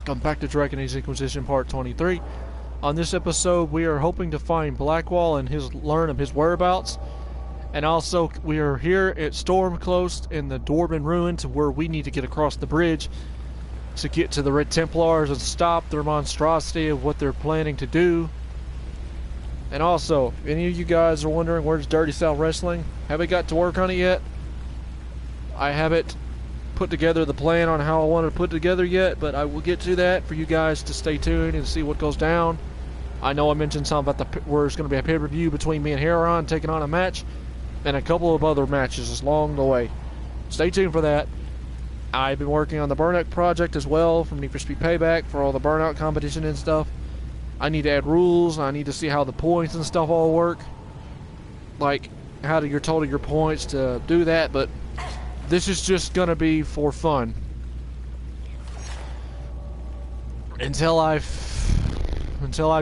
Welcome back to Dragon Age Inquisition Part 23. On this episode, we are hoping to find Blackwall and learn of his whereabouts. And also, we are here at Stormclose in the Dwarven Ruins, where we need to get across the bridge to get to the Red Templars and stop their monstrosity of what they're planning to do. And also, if any of you guys are wondering where's Dirty South Wrestling, haven't got to work on it yet. I haven't put together the plan on how I want to put it together yet, but I will get to that for you guys to stay tuned and see what goes down. I know I mentioned something about where it's going to be a pay-per-view between me and Heron taking on a match, and a couple of other matches along the way. Stay tuned for that. I've been working on the Burnout project as well from Need for Speed Payback for all the Burnout competition and stuff. I need to add rules. I need to see how the points and stuff all work. Like how you're told your points to do that, but this is just gonna be for fun until I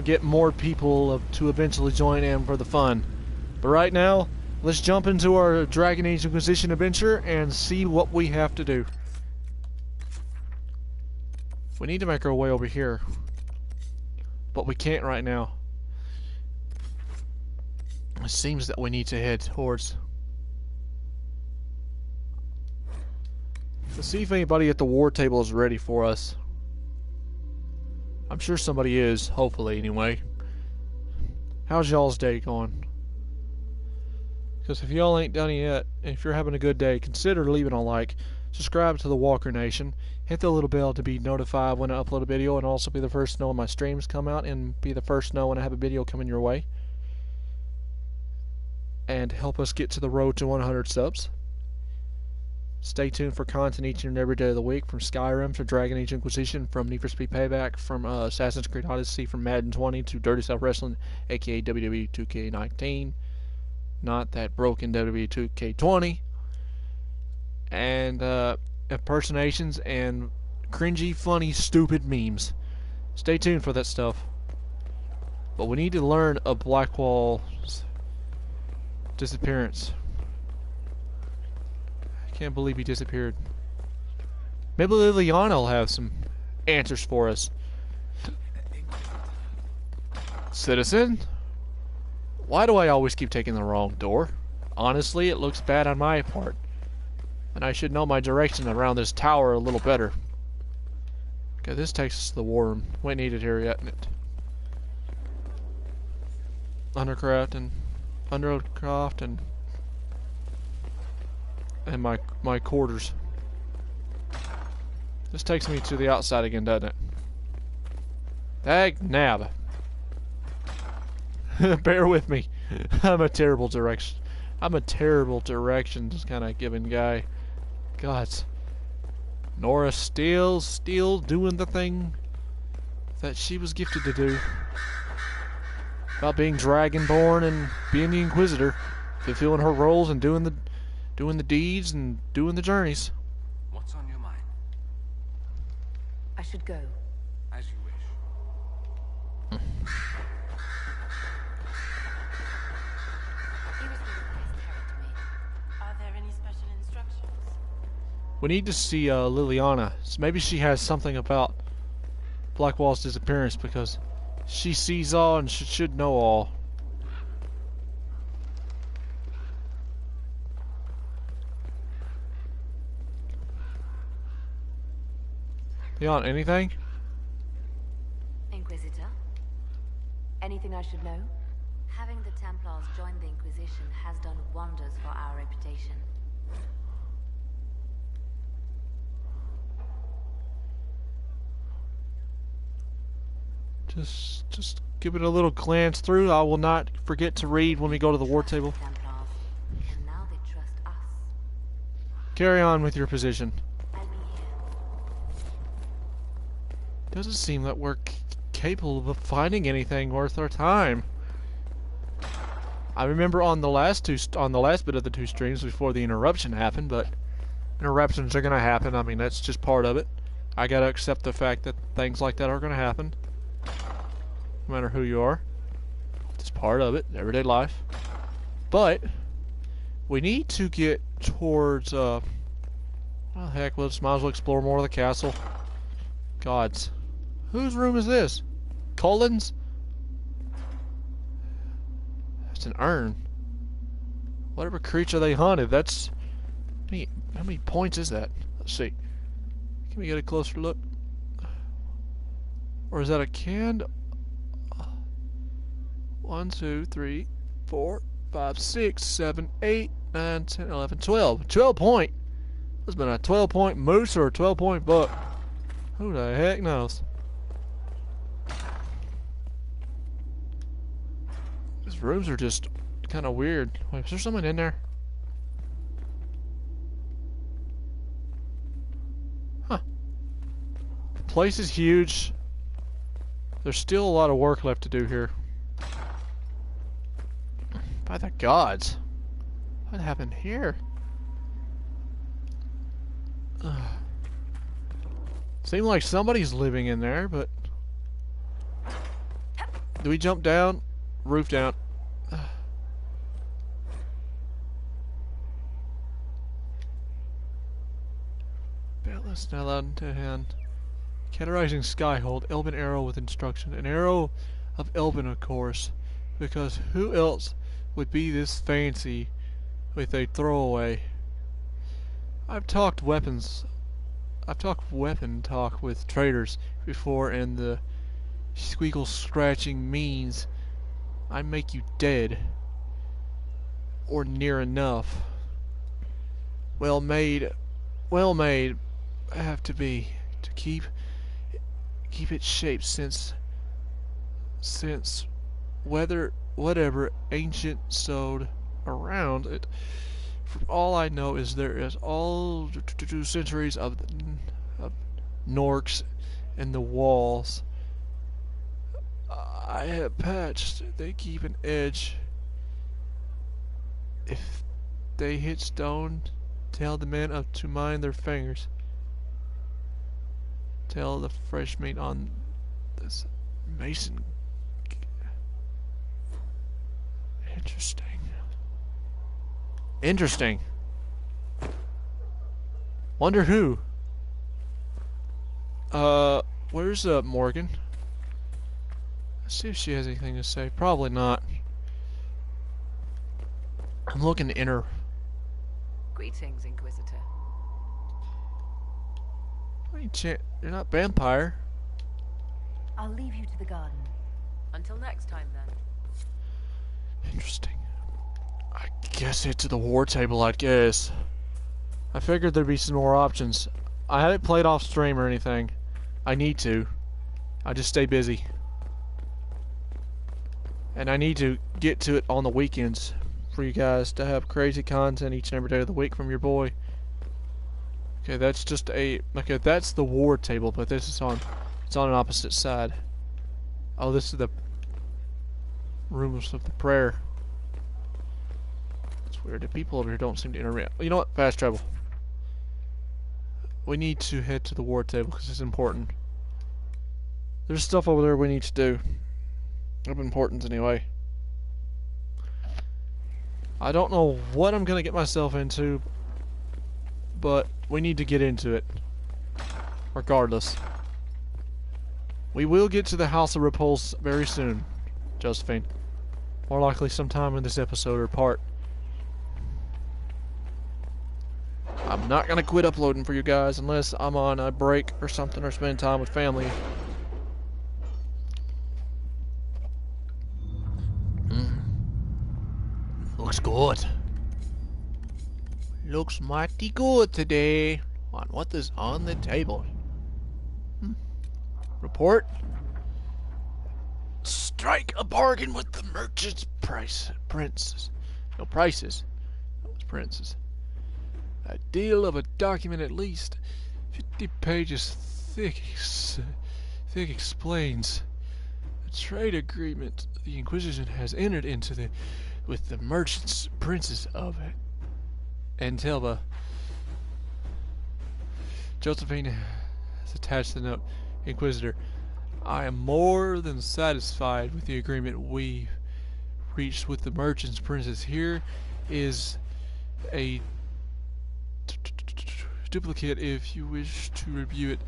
get more people to eventually join in for the fun. But right now, let's jump into our Dragon Age Inquisition adventure and see what we have to do. We need to make our way over here, but we can't right now. It seems that we need to head towards. Let's see if anybody at the war table is ready for us. I'm sure somebody is, hopefully anyway. How's y'all's day going? Because if y'all ain't done it yet, and if you're having a good day, consider leaving a like, subscribe to the Walker Nation, hit the little bell to be notified when I upload a video, and also be the first to know when my streams come out, and be the first to know when I have a video coming your way. And help us get to the road to 100 subs. Stay tuned for content each and every day of the week, from Skyrim to Dragon Age Inquisition, from Need for Speed Payback, from Assassin's Creed Odyssey, from Madden 20 to Dirty South Wrestling, aka WWE 2K19, not that broken WWE 2K20, and impersonations and cringy, funny, stupid memes. Stay tuned for that stuff. But we need to learn of Blackwall's disappearance. Can't believe he disappeared. Maybe Liliana will have some answers for us. Citizen? Why do I always keep taking the wrong door? Honestly, it looks bad on my part. And I should know my direction around this tower a little better. Okay, this takes us to the war room. We ain't needed here yet, isn't it? Undercroft and my quarters. This takes me to the outside again, doesn't it? Dag nab. Bear with me. I'm a terrible directions kind of giving guy. God. Nora still doing the thing that she was gifted to do. About being Dragonborn and being the Inquisitor, fulfilling her roles and doing the deeds and doing the journeys. What's on your mind? I should go. As you wish. He was the request carried to me. Are there any special instructions? We need to see Liliana. So maybe she has something about Blackwall's disappearance, because she sees all and should know all. Leon, anything? Inquisitor? Anything I should know? Having the Templars join the Inquisition has done wonders for our reputation. Just give it a little glance through. I will not forget to read when we go to the war table. Templars, and now they trust us. Carry on with your position. I'll be here. Doesn't seem that we're capable of finding anything worth our time. I remember on the last bit of the two streams before the interruption happened, but interruptions are gonna happen. I mean, that's just part of it. I gotta accept the fact that things like that are gonna happen. No matter who you are. It's part of it, everyday life. But we need to get towards well, heck, let's might as well explore more of the castle. Gods. Whose room is this? Cullen's? It's an urn. Whatever creature they hunted, that's... How many points is that? Let's see. Can we get a closer look? Or is that a canned... 1, 2, 3, 4, 5, 6, 7, 8, 9, 10, 11, 12. 12 point! That's been a 12 point moose or a 12 point buck. Who the heck knows? These rooms are just kind of weird. Wait, is there someone in there? Huh. The place is huge. There's still a lot of work left to do here. By the gods. What happened here? Seemed like somebody's living in there, but... Do we jump down? Roof down. Batless now allowed into hand. Categorizing Skyhold, Elven arrow with instruction. An arrow of Elven, of course, because who else would be this fancy with a throwaway? I've talked weapon talk with traders before, and the squeakle scratching means I make you dead. Or near enough. Well made have to be to keep its shape since whatever ancient sewed around it. From all I know is there is all 2 centuries of Norks in the walls. I have patched. They keep an edge. If they hit stone, tell the men up to mind their fingers. Tell the fresh meat on this mason. Interesting. Wonder who? Where's Morgan? Let's see if she has anything to say. Probably not. I'm looking to enter. Greetings, Inquisitor. You're not vampire. I'll leave you to the garden. Until next time, then. Interesting. I guess it's the war table, I guess. I figured there'd be some more options. I haven't played off stream or anything. I need to. I just stay busy. And I need to get to it on the weekends for you guys to have crazy content each and every day of the week from your boy. Okay, that's just a... Okay, that's the war table, but this is on... It's on an opposite side. Oh, this is the... rooms of the prayer. It's weird. The people over here don't seem to interact. You know what? Fast travel. We need to head to the war table because it's important. There's stuff over there we need to do. Of importance, anyway. I don't know what I'm gonna get myself into, but we need to get into it. Regardless. We will get to the House of Repulse very soon, Josephine. More likely sometime in this episode or part. I'm not gonna quit uploading for you guys unless I'm on a break or something or spending time with family. Looks good. Looks mighty good today on what is on the table. Report. Strike a bargain with the merchant's prices. No prices. No, it's princes. A deal of a document at least 50 pages thick explains a trade agreement the Inquisition has entered into with the merchants princes of Antelva. Josephine has attached the note. Inquisitor, I am more than satisfied with the agreement we've reached with the merchants princes. Here is a duplicate if you wish to review it.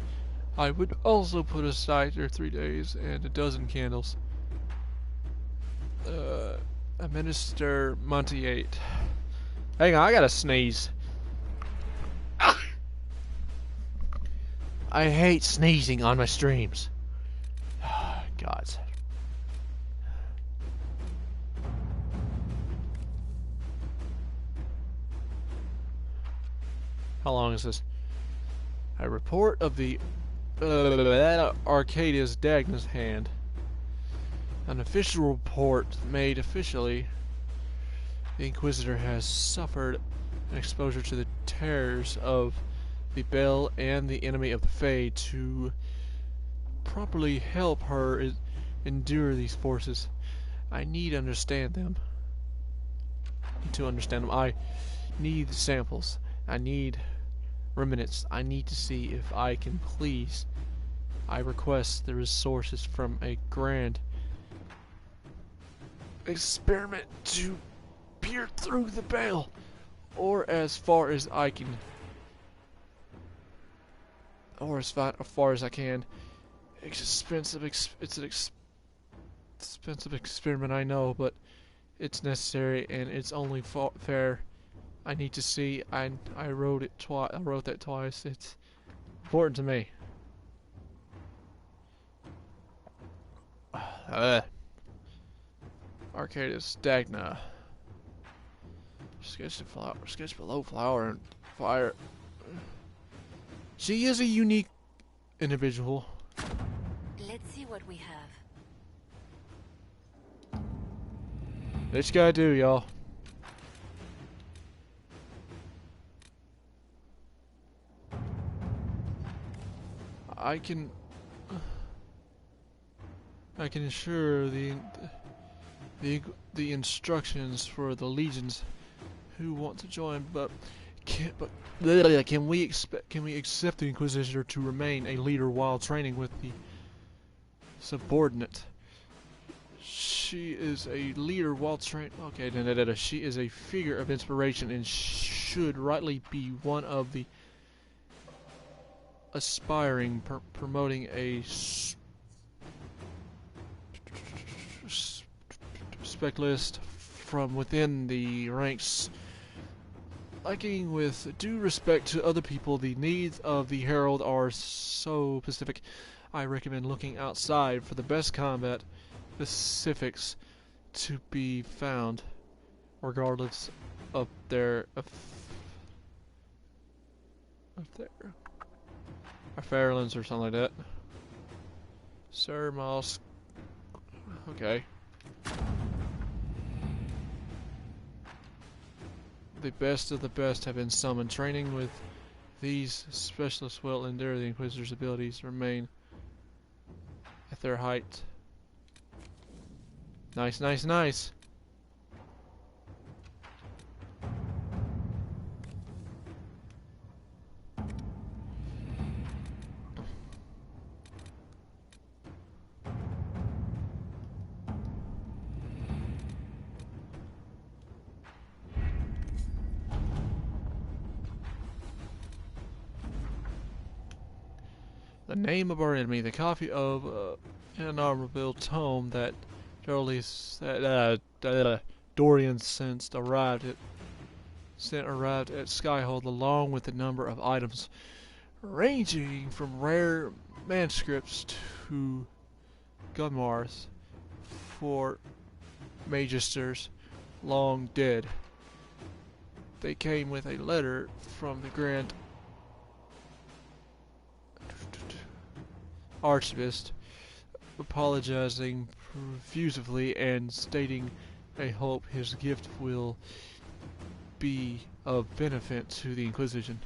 I would also put aside their 3 days and a dozen candles. Administer Monty 8. Hang on, I gotta sneeze. I hate sneezing on my streams. God. How long is this? A report of the Arcadius Dagna's hand. An official report made officially. The Inquisitor has suffered an exposure to the terrors of the Bell and the enemy of the Fae. To properly help her endure these forces, I need to understand them. I need samples. I need remnants. I need to see if I can please. I request the resources from a grand experiment to peer through the veil, or as far as I can, or as far as I can. It's an expensive experiment, I know, but it's necessary and it's only fair. I need to see. I wrote it twice. I wrote that twice. It's important to me. Arcadius Dagna. Sketch below flower and fire. She is a unique individual. Let's see what we have. What you gotta do, y'all? I can ensure the instructions for the legions who want to join, but can we accept the Inquisitor to remain a leader while training with the subordinate? She is a leader while training. Okay, she is a figure of inspiration and should rightly be one of the aspiring, promoting a specialist from within the ranks. Liking with due respect to other people, the needs of the Herald are so specific. I recommend looking outside for the best combat specifics to be found, regardless of their Fairlands or something like that. Sir Moss. Okay. The best of the best have been summoned. Training with these specialists will endure the Inquisitor's abilities to remain at their height. Nice, nice, nice. The name of our enemy, the copy of an honorable tome that Dorian arrived at Skyhold, along with a number of items ranging from rare manuscripts to Gunmars for magisters long dead. They came with a letter from the Grand Archivist, apologizing profusely and stating a hope his gift will be of benefit to the Inquisition.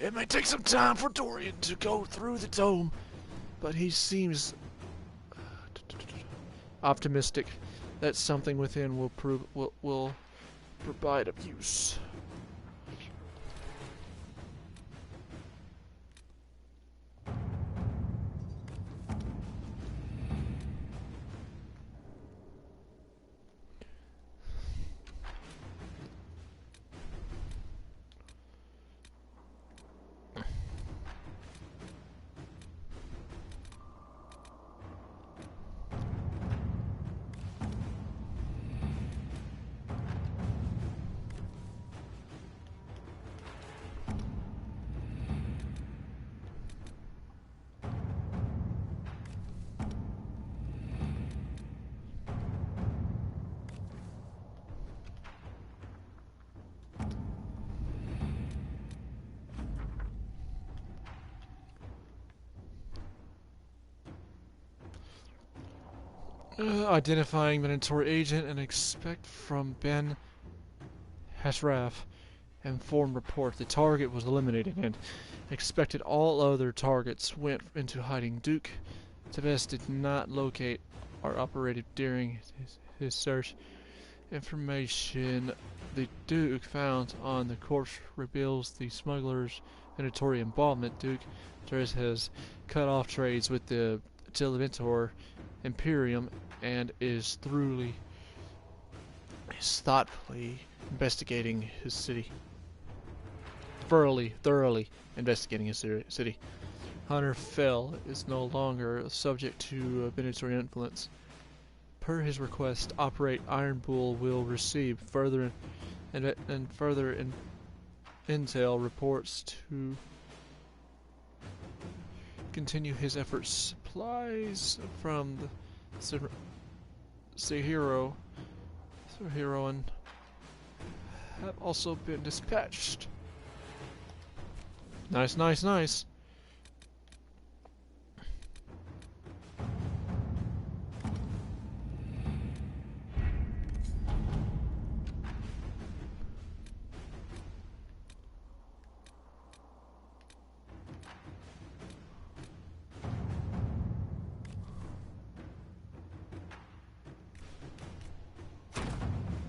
It may take some time for Dorian to go through the tome, but he seems optimistic that something within will provide of use. Identifying Minotaur agent and expect from Ben Hashraf. Informed report. The target was eliminated and expected all other targets went into hiding. Duke Tevez did not locate our operative during his search. Information the Duke found on the corpse reveals the smugglers' Minotaur involvement. Duke Tevez has cut off trades with the Televentor Imperium and is thoughtfully investigating his city. Thoroughly investigating his city. Hunter Fell is no longer subject to Minotaur influence. Per his request, Operate Iron Bull will receive further intel reports to continue his efforts. Supplies from the Heroine have also been dispatched. Nice.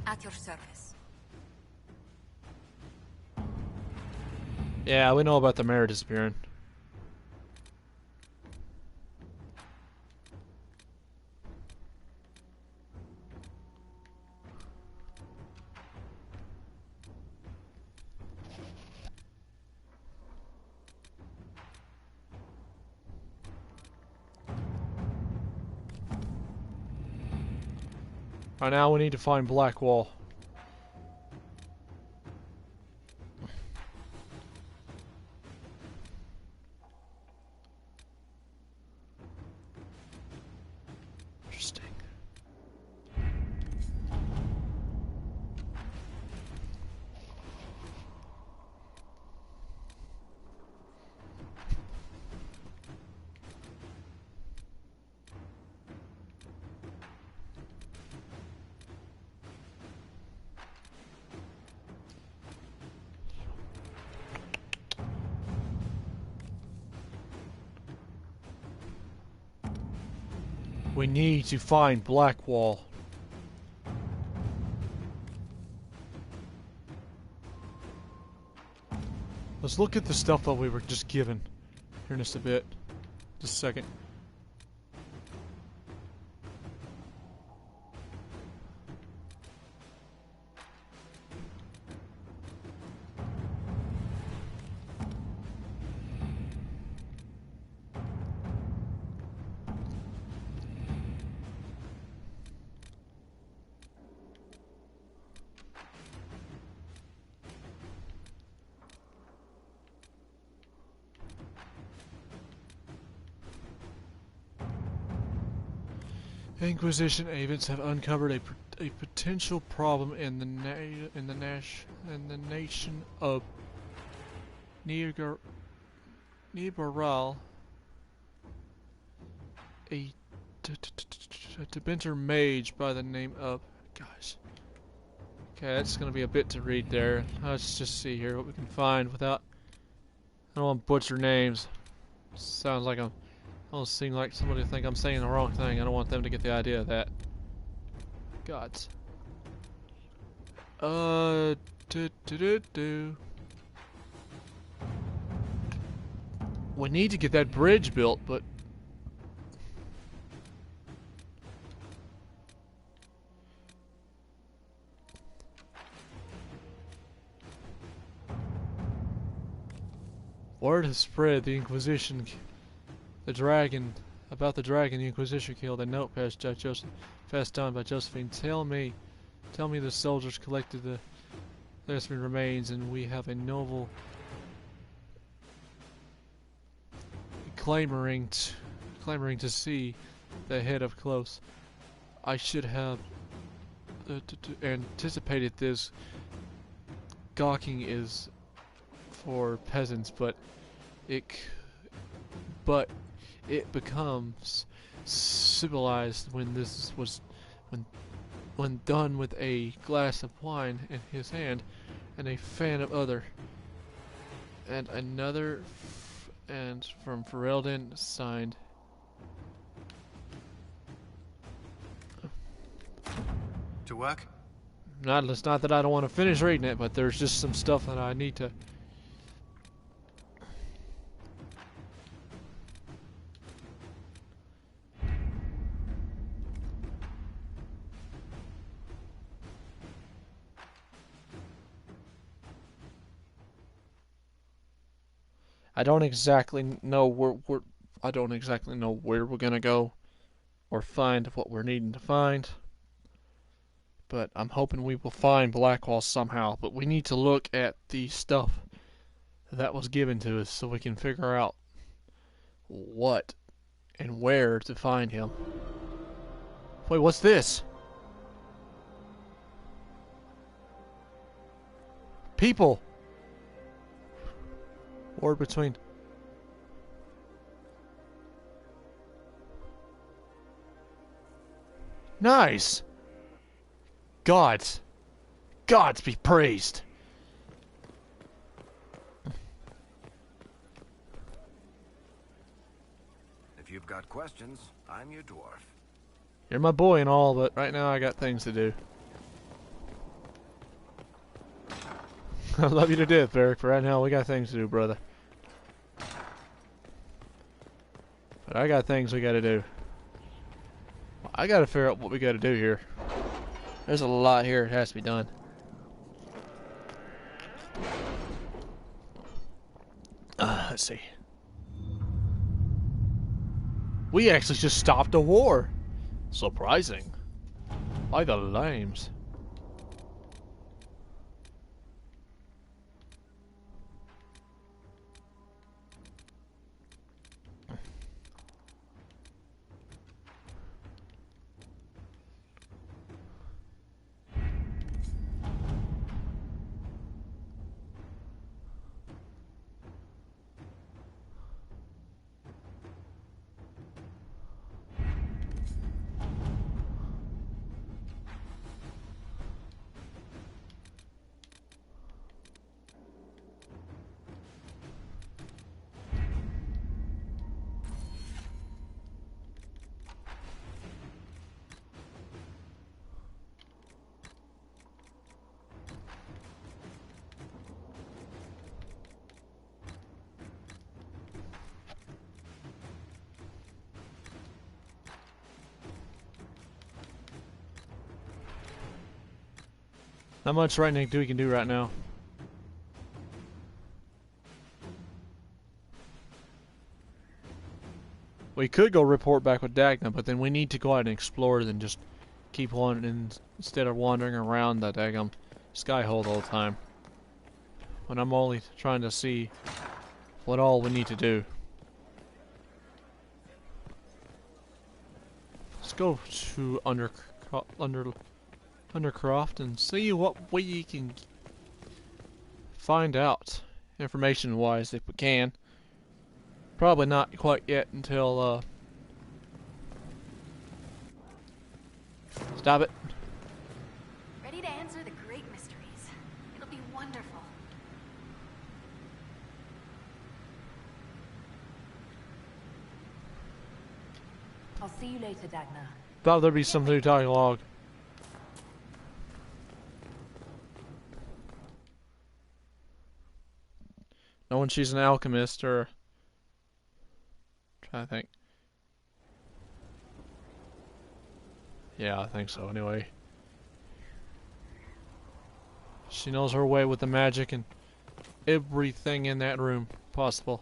At your service. Yeah, we know about the mayor disappearing. Right now we need to find Blackwall. Interesting. We need to find Blackwall. Let's look at the stuff that we were just given here in just a bit. Just a second. Inquisition agents have uncovered a potential problem in the nation of Nibaral. A Tebenter mage by the name of gosh. Okay, that's gonna be a bit to read there. Let's just see here what we can find without. I don't want to butcher names. Sounds like I don't seem like somebody think I'm saying the wrong thing. I don't want them to get the idea of that. Gods. We need to get that bridge built, but word has spread the Inquisition. About the dragon the Inquisition killed. A note passed on by Josephine. Tell me the soldiers collected the Lesbian remains, and we have a noble clamoring to see the head up close. I should have anticipated this. Gawking is for peasants, but it becomes civilized when this was when done with a glass of wine in his hand and a fan of other. And another and from Ferelden signed. To work? It's not that I don't want to finish reading it, but there's just some stuff that I need to. I don't exactly know where we're gonna go or find what we're needing to find. But I'm hoping we will find Blackwall somehow. But we need to look at the stuff that was given to us so we can figure out what and where to find him. Wait, what's this? People! War between... Nice! Gods be praised. If you've got questions, I'm your dwarf. You're my boy and all, but right now I got things to do. I love you to death, Varric, but right now we got things to do, brother. But I got things we gotta do. I gotta figure out what we gotta do here. There's a lot here that has to be done. Let's see. We actually just stopped a war. Surprising. By the lames. Not much right now we can do right now. We could go report back with Dagna, but then we need to go out and explore than just keep wandering instead of wandering around the daggum sky hole all the time. When I'm only trying to see what all we need to do. Let's go to Undercroft and see what we can find out information-wise if we can. Probably not quite yet until stop it. Ready to answer the great mysteries. It'll be wonderful. I'll see you later, Dagna. Thought there'd be some new dialogue. Knowing she's an alchemist, or trying to think. Yeah, I think so. Anyway, she knows her way with the magic and everything in that room possible.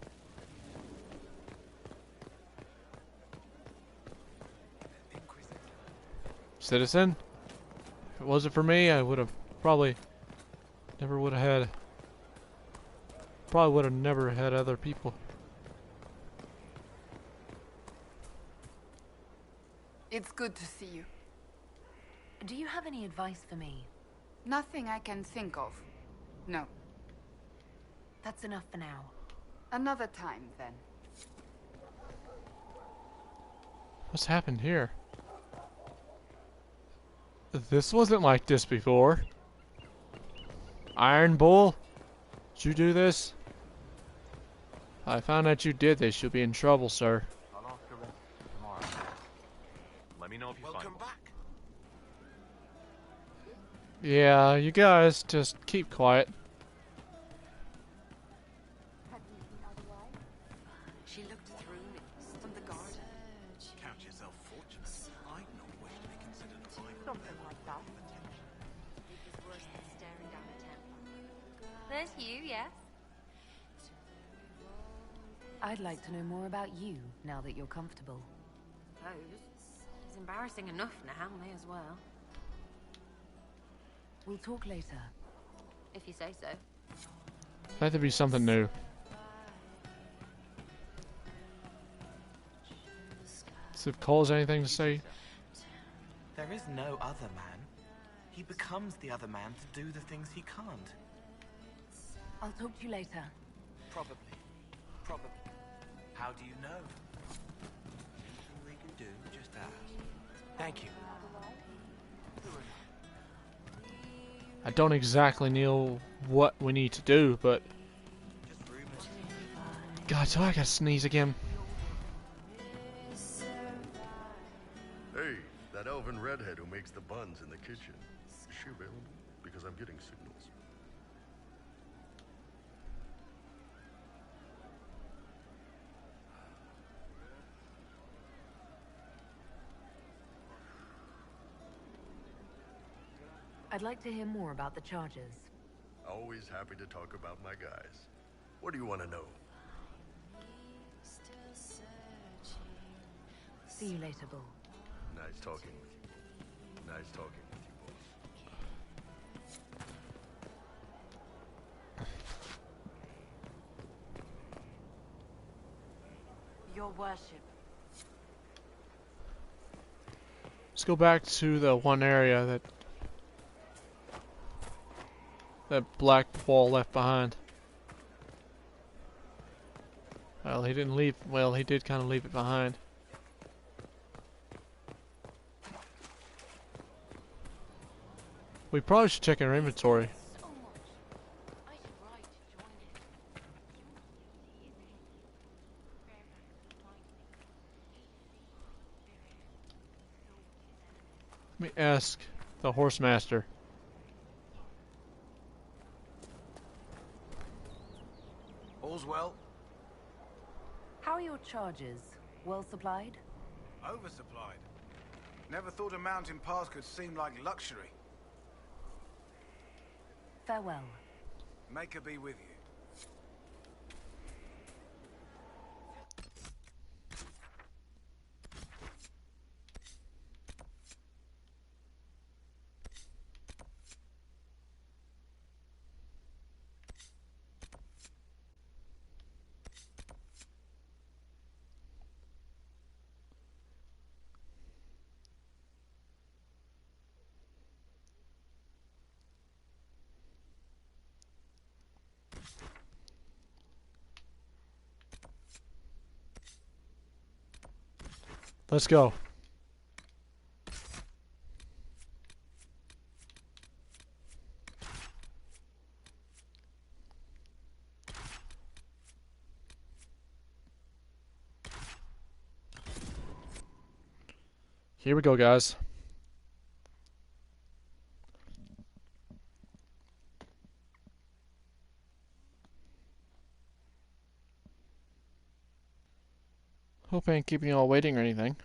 Citizen, if it wasn't for me, I would have probably never would have had. Probably would have never had other people. It's good to see you. Do you have any advice for me? Nothing I can think of. No. That's enough for now. Another time, then. What's happened here? This wasn't like this before. Iron Bull? Did you do this? I found out you did this. You'll be in trouble, sir. I'll ask the rest tomorrow. Let me know if you find Welcome one. back. Yeah, you guys just keep quiet. She looked through me from the garden. Count yourself fortunate. I'd not wish to be considered a fighter. Something like that. It was worse than staring down a Templar. There's you, yes? I'd like to know more about you, now that you're comfortable. It's embarrassing enough now, may as well. We'll talk later. If you say so. Had to be something new. So if Cole's anything to say? There is no other man. He becomes the other man to do the things he can't. I'll talk to you later. Probably. Probably. How do you know? Anything we can do, just ask. Thank you. I don't exactly know what we need to do, but... Just rumors. God, so I gotta sneeze again. Hey, that elven redhead who makes the buns in the kitchen. Is she available? Because I'm getting signals. I'd like to hear more about the charges. Always happy to talk about my guys. What do you want to know? See you later, Bull. Nice talking with you. Nice talking with you, boss. Your worship. Let's go back to the one area that Blackwall left behind. Well, he didn't leave. Well, he did kind of leave it behind. We probably should check our inventory. So much. I should write to join it. Let me ask the horse master. All's well. How are your charges? Well supplied? Oversupplied. Never thought a mountain pass could seem like luxury. Farewell. Make her be with you. Let's go. Here we go, guys. Hope I ain't keeping you all waiting or anything.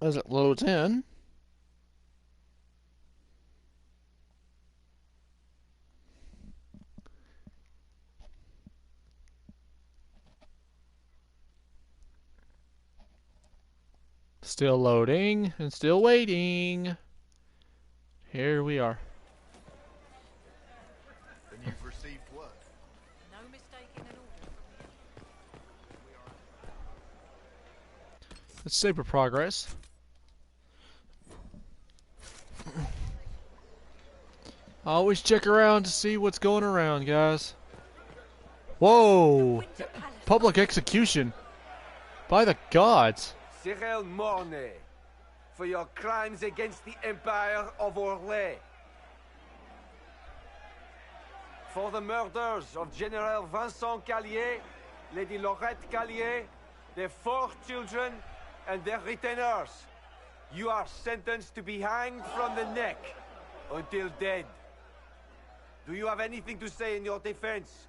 As it loads in. Still loading and still waiting. Here we are. Then you've received what? No mistaking an order from the Let's save for progress. Always check around to see what's going around, guys. Whoa! Public execution. By the gods. Cyril Mornay, for your crimes against the Empire of Orlais. For the murders of General Vincent Callier, Lady Laurette Callier, their 4 children, and their retainers. You are sentenced to be hanged from the neck until dead. Do you have anything to say in your defense?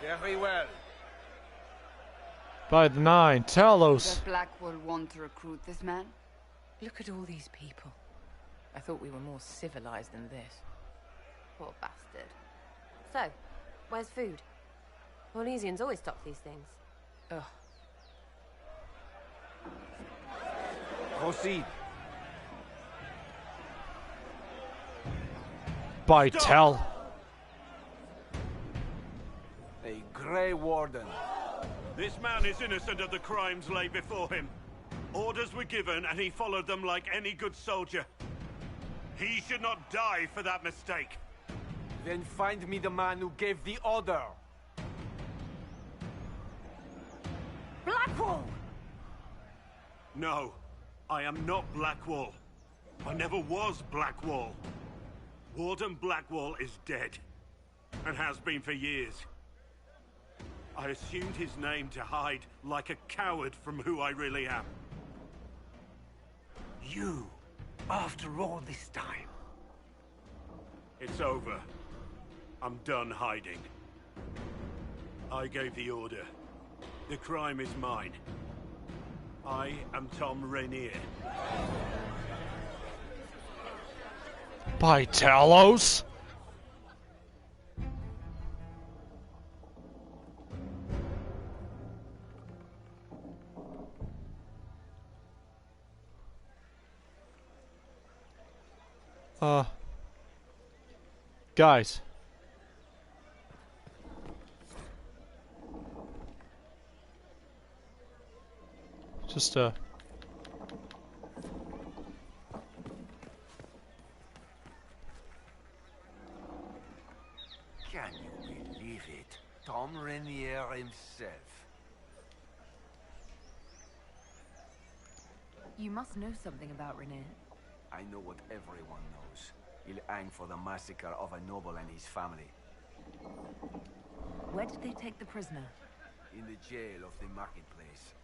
Very well. By the 9, Talos. Does Blackwall want to recruit this man? Look at all these people. I thought we were more civilized than this. Poor bastard. So, where's food? Orlesians always stock these things. Ugh. Proceed. By Tal. A Grey Warden. This man is innocent of the crimes laid before him. Orders were given and he followed them like any good soldier. He should not die for that mistake. Then find me the man who gave the order. Blackwall! No, I am not Blackwall. I never was Blackwall. Warden Blackwall is dead, and has been for years. I assumed his name to hide like a coward from who I really am. You, after all this time. It's over. I'm done hiding. I gave the order. The crime is mine. I am Tom Rainier. By Talos. Guys. Just, Can you believe it? Tom Rainier himself. You must know something about Rainier. I know what everyone knows. He'll hang for the massacre of a noble and his family. Where did they take the prisoner? In the jail of the marketplace.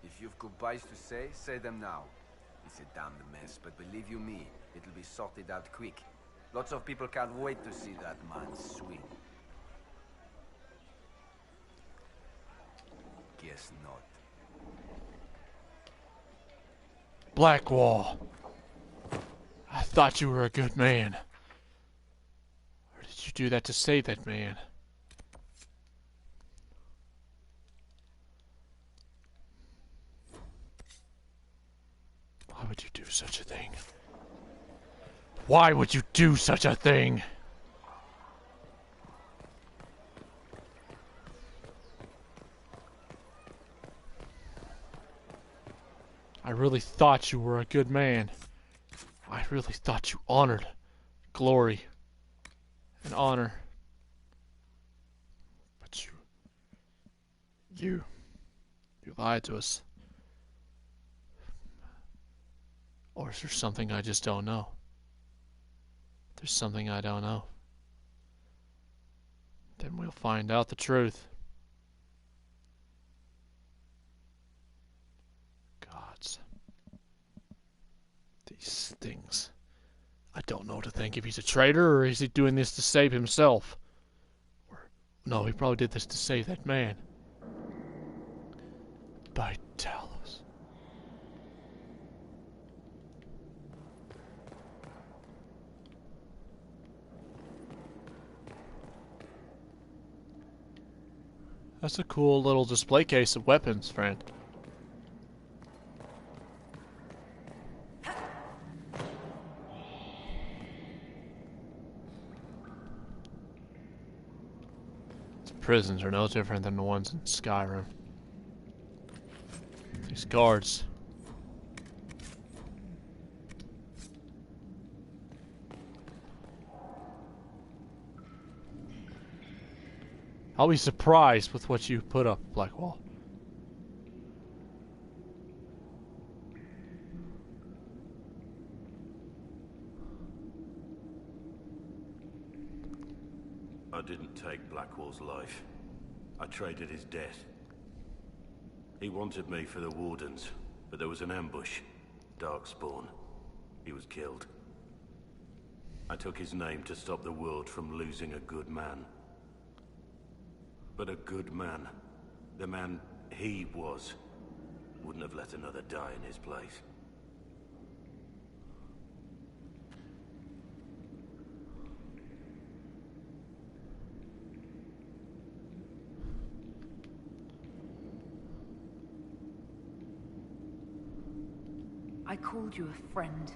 If you've goodbyes to say, say them now. It's a damned mess, but believe you me, it'll be sorted out quick. Lots of people can't wait to see that man swing. Guess not. Blackwall. I thought you were a good man. Or did you do that to save that man? Why would you do such a thing? Why would you do such a thing? I really thought you were a good man. I really thought you honored glory and honor. But you lied to us. Or is there something I just don't know? There's something I don't know. Then we'll find out the truth. Gods. These things. I don't know what to think. If he's a traitor or is he doing this to save himself? Or, no, he probably did this to save that man. By Talos. That's a cool little display case of weapons, friend. The prisons are no different than the ones in Skyrim. These guards. I'll be surprised with what you put up, Blackwall. I didn't take Blackwall's life. I traded his death. He wanted me for the Wardens, but there was an ambush. Darkspawn. He was killed. I took his name to stop the world from losing a good man. But a good man, the man he was, wouldn't have let another die in his place. I called you a friend.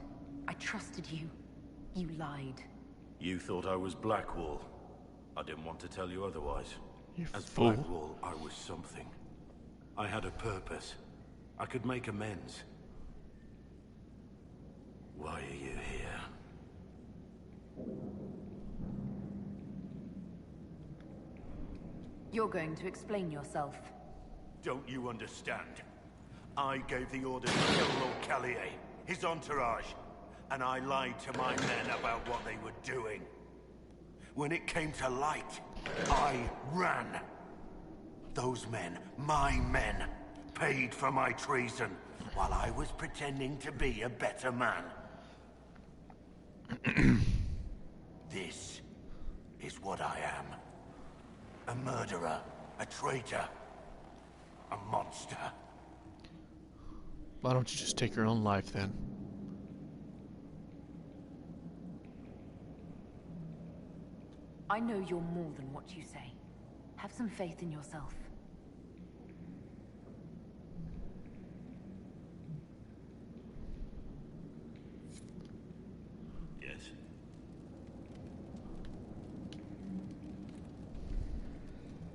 I trusted you. You lied. You thought I was Blackwall. I didn't want to tell you otherwise. As fool. Blackwall, I was something. I had a purpose. I could make amends. Why are you here? You're going to explain yourself. Don't you understand? I gave the order to kill Lord Callier, his entourage, and I lied to my men about what they were doing. When it came to light, I ran. Those men, my men, paid for my treason, while I was pretending to be a better man. This is what I am. A murderer, a traitor, a monster. Why don't you just take your own life then? I know you're more than what you say. Have some faith in yourself. Yes.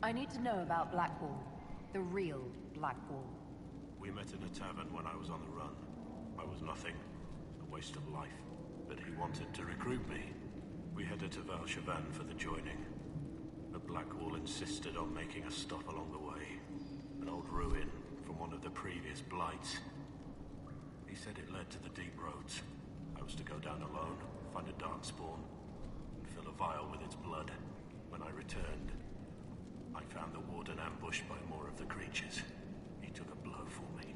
I need to know about Blackwall. The real Blackwall. We met in a tavern when I was on the run. I was nothing, a waste of life. But he wanted to recruit me. We headed to Valshavan for the joining. But Blackwall insisted on making a stop along the way. An old ruin from one of the previous blights. He said it led to the deep roads. I was to go down alone, find a darkspawn, and fill a vial with its blood. When I returned, I found the warden ambushed by more of the creatures. He took a blow for me.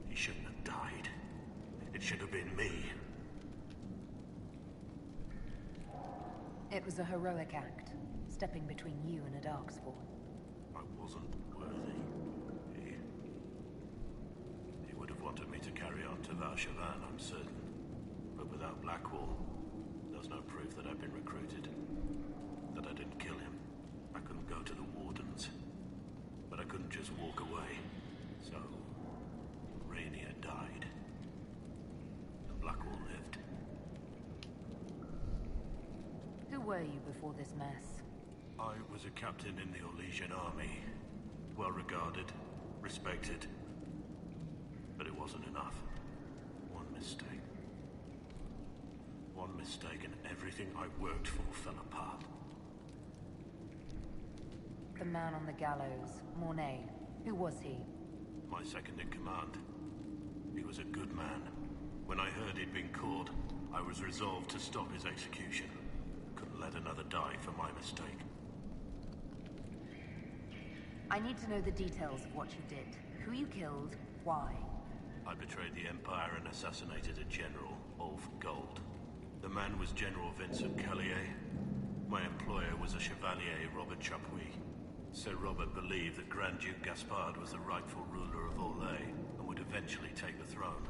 He shouldn't have died. It should have been me. It was a heroic act, stepping between you and a darkspawn. I wasn't worthy. He would have wanted me to carry on to Valshavan, I'm certain. But without Blackwall, there's no proof that I've been recruited. That I didn't kill him. I couldn't go to the Wardens. But I couldn't just walk away. So, Rainier died. And Blackwall lived. Who were you before this mess? I was a captain in the Orlesian army. Well regarded, respected. But it wasn't enough. One mistake. One mistake and everything I worked for fell apart. The man on the gallows, Mornay. Who was he? My second in command. He was a good man. When I heard he'd been caught, I was resolved to stop his execution. Couldn't let another die for my mistake. I need to know the details of what you did. Who you killed, why. I betrayed the Empire and assassinated a general, Ulf Gold. The man was General Vincent Callier. My employer was a Chevalier, Robert Chapuis. Sir Robert believed that Grand Duke Gaspard was the rightful ruler of Orlais and would eventually take the throne.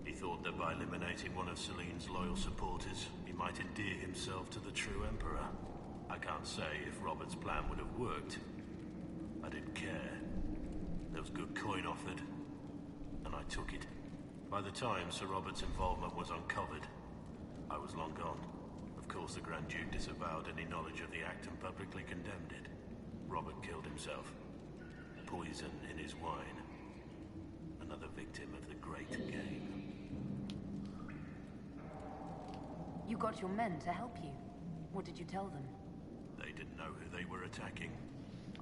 He thought that by eliminating one of Celine's loyal supporters, he might endear himself to the true Emperor. I can't say if Robert's plan would have worked. I didn't care. There was good coin offered, and I took it. By the time Sir Robert's involvement was uncovered, I was long gone. Of course, the Grand Duke disavowed any knowledge of the act and publicly condemned it. Robert killed himself. Poison in his wine. Another victim of the great game. You got your men to help you. What did you tell them? They didn't know who they were attacking.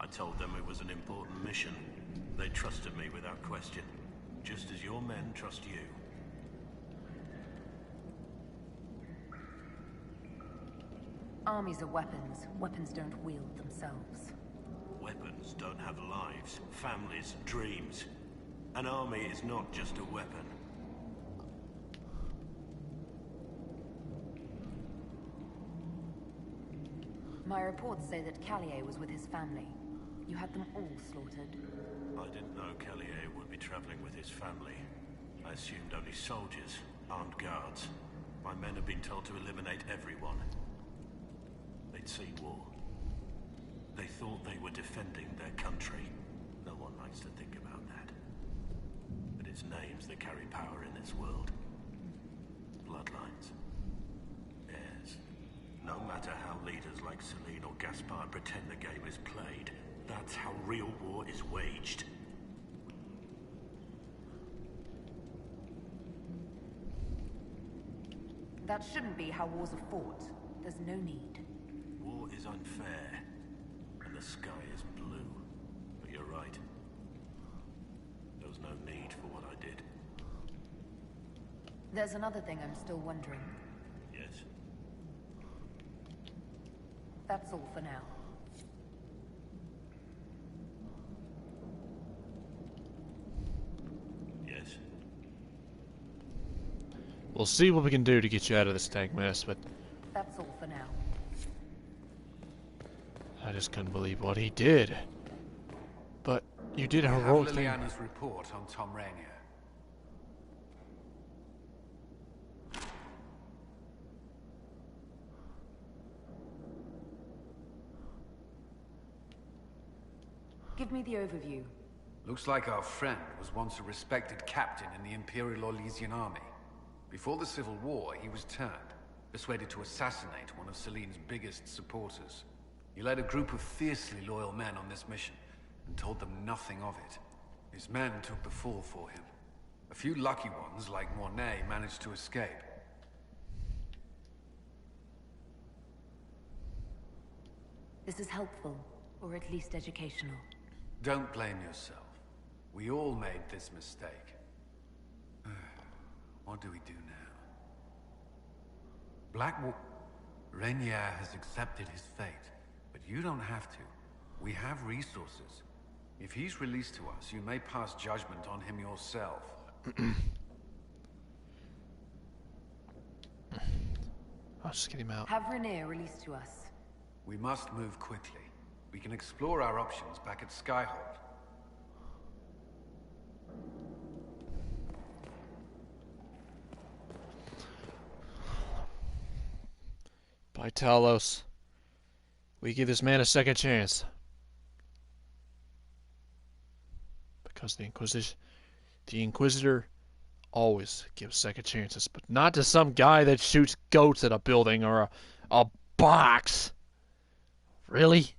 I told them it was an important mission. They trusted me without question, just as your men trust you. Armies are weapons. Weapons don't wield themselves. Weapons don't have lives, families, dreams. An army is not just a weapon. My reports say that Callier was with his family. You had them all slaughtered. I didn't know Callier would be traveling with his family. I assumed only soldiers, armed guards. My men have been told to eliminate everyone. They'd seen war. They thought they were defending their country. No one likes to think about that. But it's names that carry power in this world. Bloodlines. Heirs. No matter how leaders like Celine or Gaspard pretend the game is played, that's how real war is waged. That shouldn't be how wars are fought. There's no need. War is unfair, and the sky is blue. But you're right. There was no need for what I did. There's another thing I'm still wondering. Yes? That's all for now. Yes? We'll see what we can do to get you out of this tank mess, but That's all for now. I just couldn't believe what he did. But you did a heroic thing. Liliana's report on Tom Rainier. Give me the overview. Looks like our friend was once a respected captain in the Imperial Orlesian army. Before the Civil War, he was turned, persuaded to assassinate one of Celine's biggest supporters. He led a group of fiercely loyal men on this mission, and told them nothing of it. His men took the fall for him. A few lucky ones, like Mornay, managed to escape. This is helpful, or at least educational. Don't blame yourself. We all made this mistake. What do we do now? Blackwall... Rainier has accepted his fate, but you don't have to. We have resources. If he's released to us, you may pass judgment on him yourself. I'll just get him out. Have Rainier released to us. We must move quickly. We can explore our options back at Skyhold. By Talos, we give this man a second chance. Because the Inquisitor always gives second chances, but not to some guy that shoots goats at a building or a box. Really?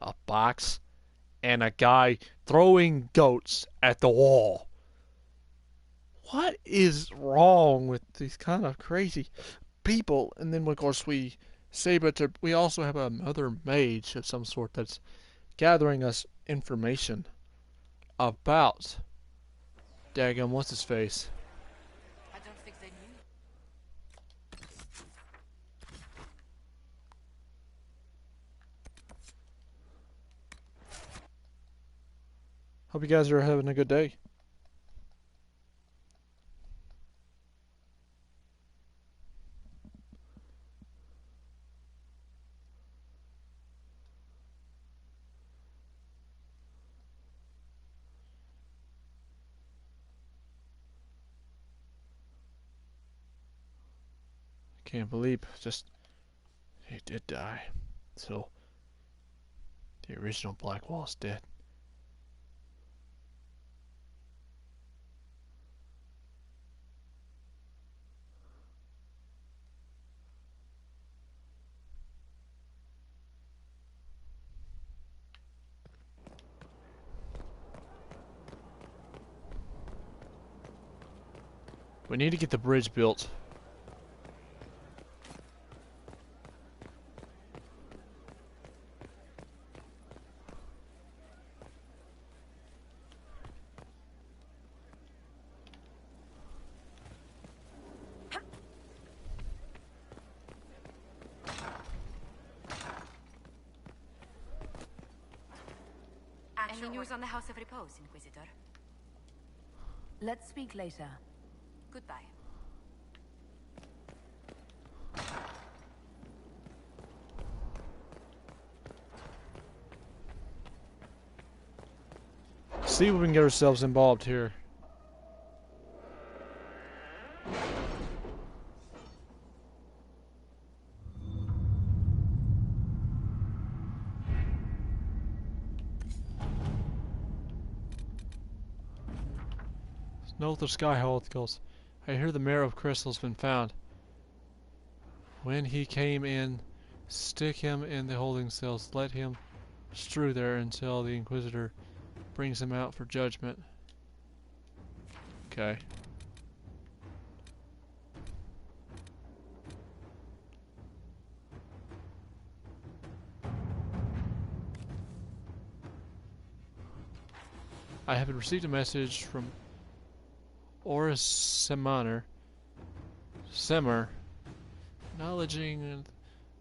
A box? And a guy throwing goats at the wall. What is wrong with these kind of crazy people? And then, of course, we say, but we also have another mage of some sort that's gathering us information about daggum, what's his face? I don't think they knew. Hope you guys are having a good day. Can't believe he did die. So the original Blackwall is dead. We need to get the bridge built. Any news on the House of Repose, Inquisitor? Let's speak later. Goodbye. See if we can get ourselves involved here. Note the sky articles. I hear the Mare of Crystal's been found. When he came in, stick him in the holding cells. Let him strew there until the Inquisitor brings him out for judgment. Okay. I have received a message from Oris Semmer,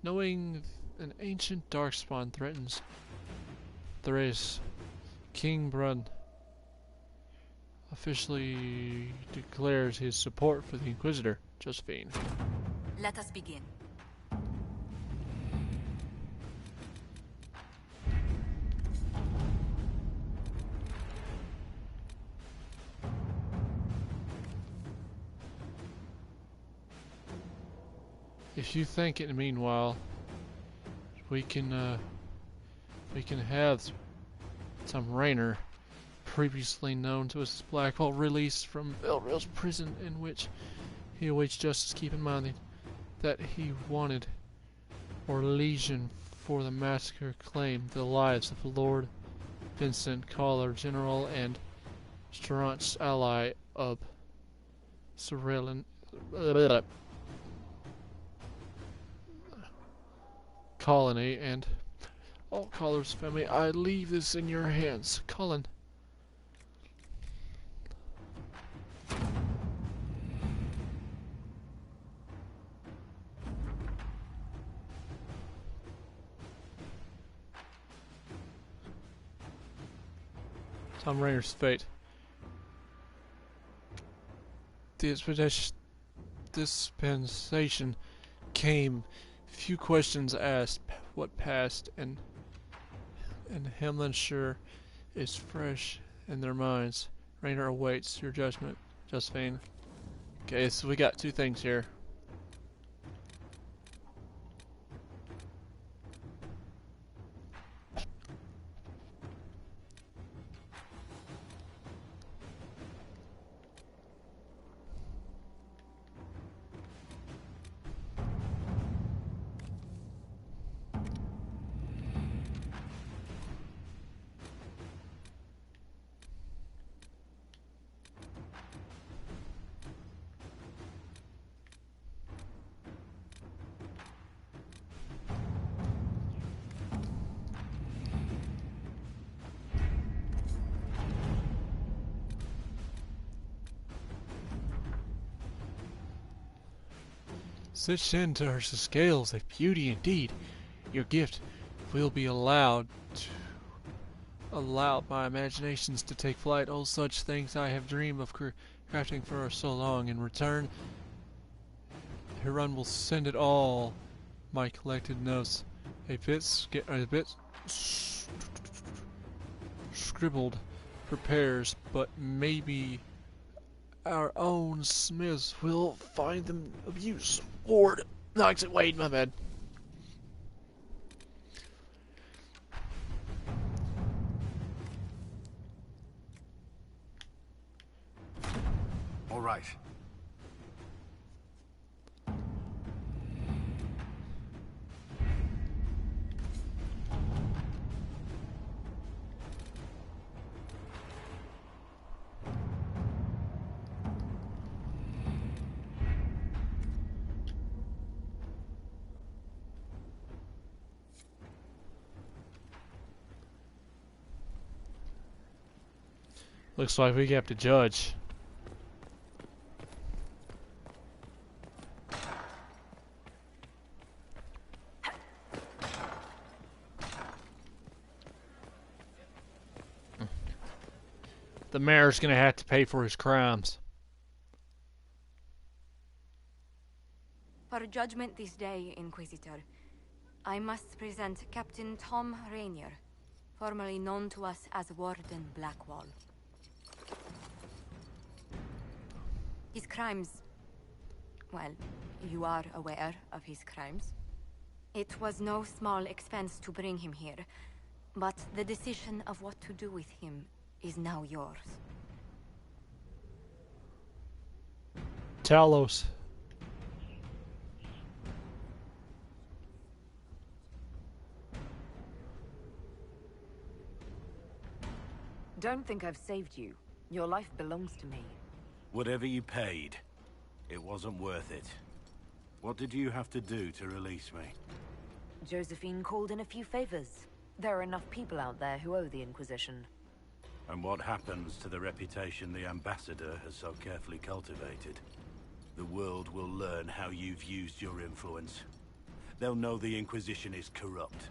knowing an ancient darkspawn threatens Thrace. King Brun officially declares his support for the Inquisitor, Josephine. Let us begin. If you think it, meanwhile, we can have some Rainer, previously known to us as Blackwall, released from Belrail's prison in which he awaits justice. Keep in mind that he wanted or legion for the massacre claimed the lives of Lord Vincent Collar, general and staunch ally of Cerelan colony and all Collar's family. I leave this in your hands, Colin. Tom Rainer's fate. The dispensation came. Few questions asked. What passed, and Himlinshire is fresh in their minds. Rainer awaits your judgment, Josephine. Okay, so we got two things here. Such centaurs scales of beauty indeed. Your gift will be allowed my imaginations to take flight. All such things I have dreamed of crafting for so long. In return, Hiran will send it all. My collected notes, a bit scribbled, prepares, but maybe our own smiths will find them of use. Lord, no, wait, my bad. All right. Looks like we have to judge. the mayor's gonna have to pay for his crimes. For judgment this day, Inquisitor, I must present Captain Tom Rainier, formerly known to us as Warden Blackwall. His crimes... well, you are aware of his crimes. It was no small expense to bring him here, but the decision of what to do with him is now yours. Talos. Don't think I've saved you. Your life belongs to me. Whatever you paid, it wasn't worth it. What did you have to do to release me? Josephine called in a few favors. There are enough people out there who owe the Inquisition. And what happens to the reputation the Ambassador has so carefully cultivated? The world will learn how you've used your influence. They'll know the Inquisition is corrupt.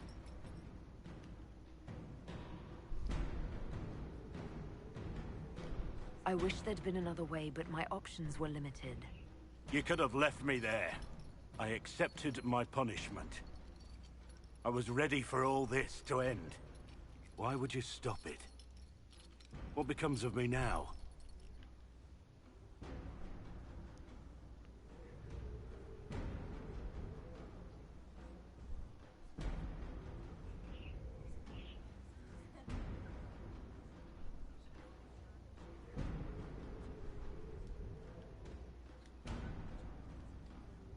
I wish there'd been another way, but my options were limited. You could have left me there. I accepted my punishment. I was ready for all this to end. Why would you stop it? What becomes of me now?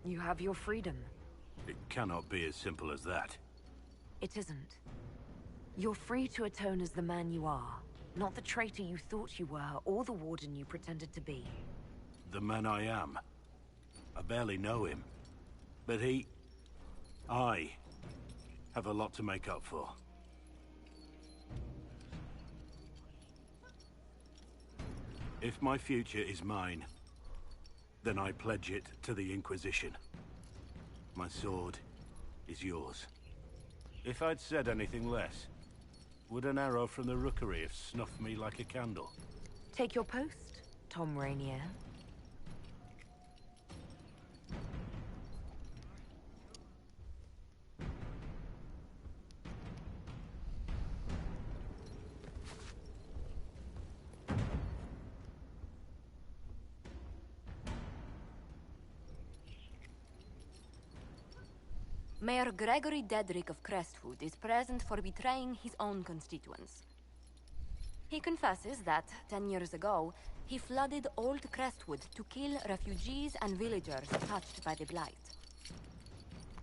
You have your freedom. It cannot be as simple as that. It isn't. You're free to atone as the man you are, not the traitor you thought you were, or the warden you pretended to be. The man I am. I barely know him. But I have a lot to make up for. If my future is mine, then I pledge it to the Inquisition. My sword is yours. If I'd said anything less, would an arrow from the rookery have snuffed me like a candle? Take your post, Tom Rainier. Mayor Gregory Dedrick of Crestwood is present for betraying his own constituents. He confesses that, 10 years ago, he flooded Old Crestwood to kill refugees and villagers touched by the Blight.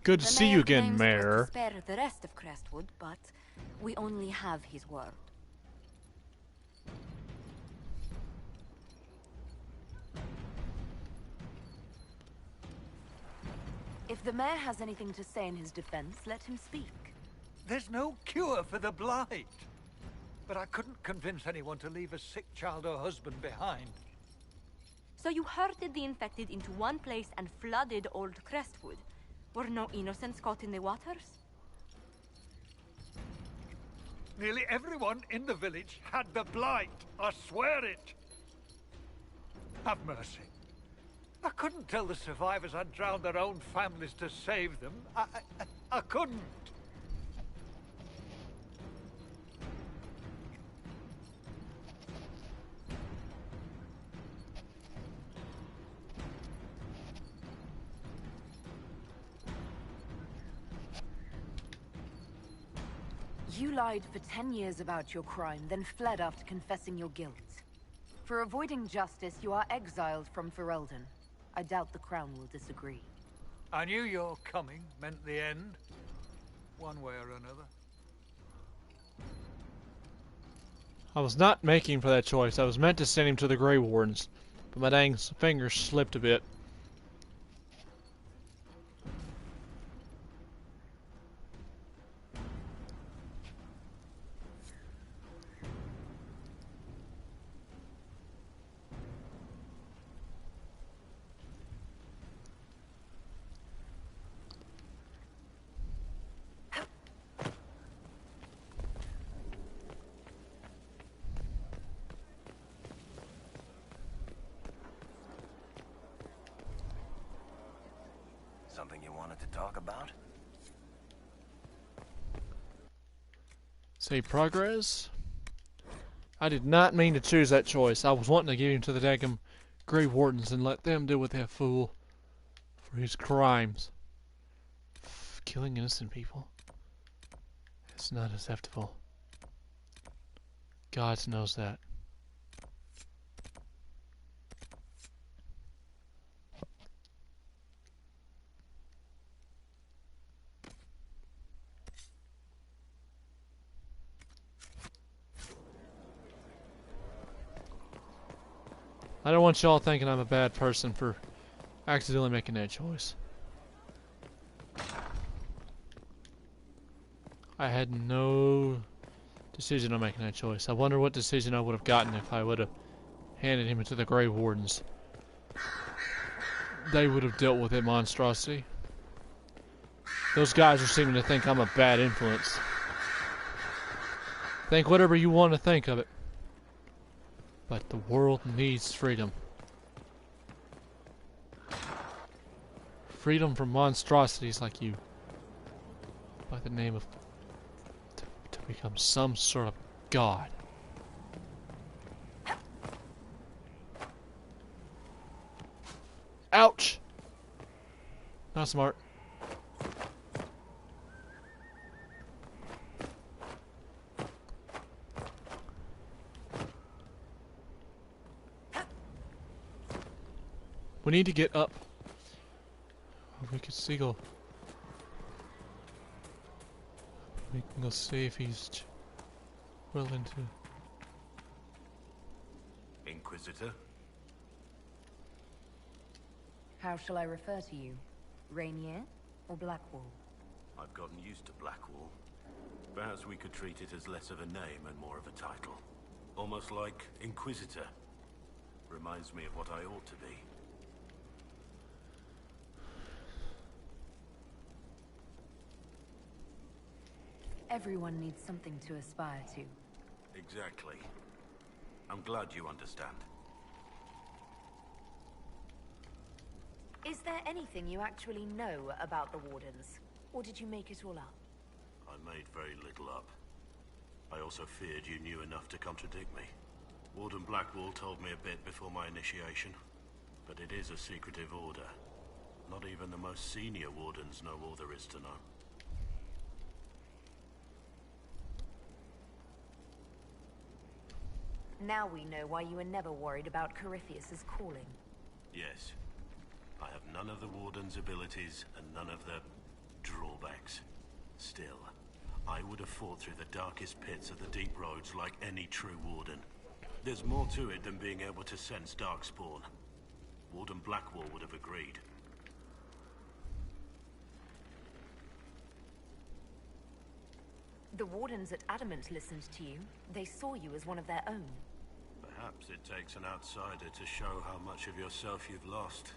Good to see you again, Mayor. To spare the rest of Crestwood, but we only have his word. If the mayor has anything to say in his defense, let him speak. There's no cure for the Blight. But I couldn't convince anyone to leave a sick child or husband behind. So you herded the infected into one place and flooded Old Crestwood. Were no innocents caught in the waters? Nearly everyone in the village had the Blight. I swear it. Have mercy. I couldn't tell the survivors I'd drowned their own families to save them. I couldn't. You lied for 10 years about your crime, then fled after confessing your guilt. For avoiding justice, you are exiled from Ferelden. I doubt the Crown will disagree. I knew your coming meant the end, one way or another. I was not making for that choice. I was meant to send him to the Grey Wardens, but my dang fingers slipped a bit. Something you wanted to talk about? Save progress. I did not mean to choose that choice. I was wanting to give him to the daggum Grey Wardens and let them deal with that fool for his crimes. Killing innocent people. It's not acceptable. God knows that. I don't want y'all thinking I'm a bad person for accidentally making that choice. I had no decision on making that choice. I wonder what decision I would have gotten if I would have handed him to the Grey Wardens. They would have dealt with that monstrosity. Those guys are seeming to think I'm a bad influence. Think whatever you want to think of it. But the world needs freedom. Freedom from monstrosities like you. By the name of... to become some sort of god. Ouch! Not smart. We need to get up. Oh, we could seagull. We can go see if he's willing to. Inquisitor? How shall I refer to you? Rainier or Blackwall? I've gotten used to Blackwall. Perhaps we could treat it as less of a name and more of a title. Almost like Inquisitor. Reminds me of what I ought to be. Everyone needs something to aspire to. Exactly. I'm glad you understand. Is there anything you actually know about the Wardens? Or did you make it all up? I made very little up. I also feared you knew enough to contradict me. Warden Blackwall told me a bit before my initiation, but it is a secretive order. Not even the most senior wardens know all there is to know. Now we know why you were never worried about Corypheus's calling. Yes. I have none of the Warden's abilities and none of the drawbacks. Still, I would have fought through the darkest pits of the deep roads like any true Warden. There's more to it than being able to sense darkspawn. Warden Blackwall would have agreed. The Wardens at Adamant listened to you. They saw you as one of their own. Perhaps it takes an outsider to show how much of yourself you've lost.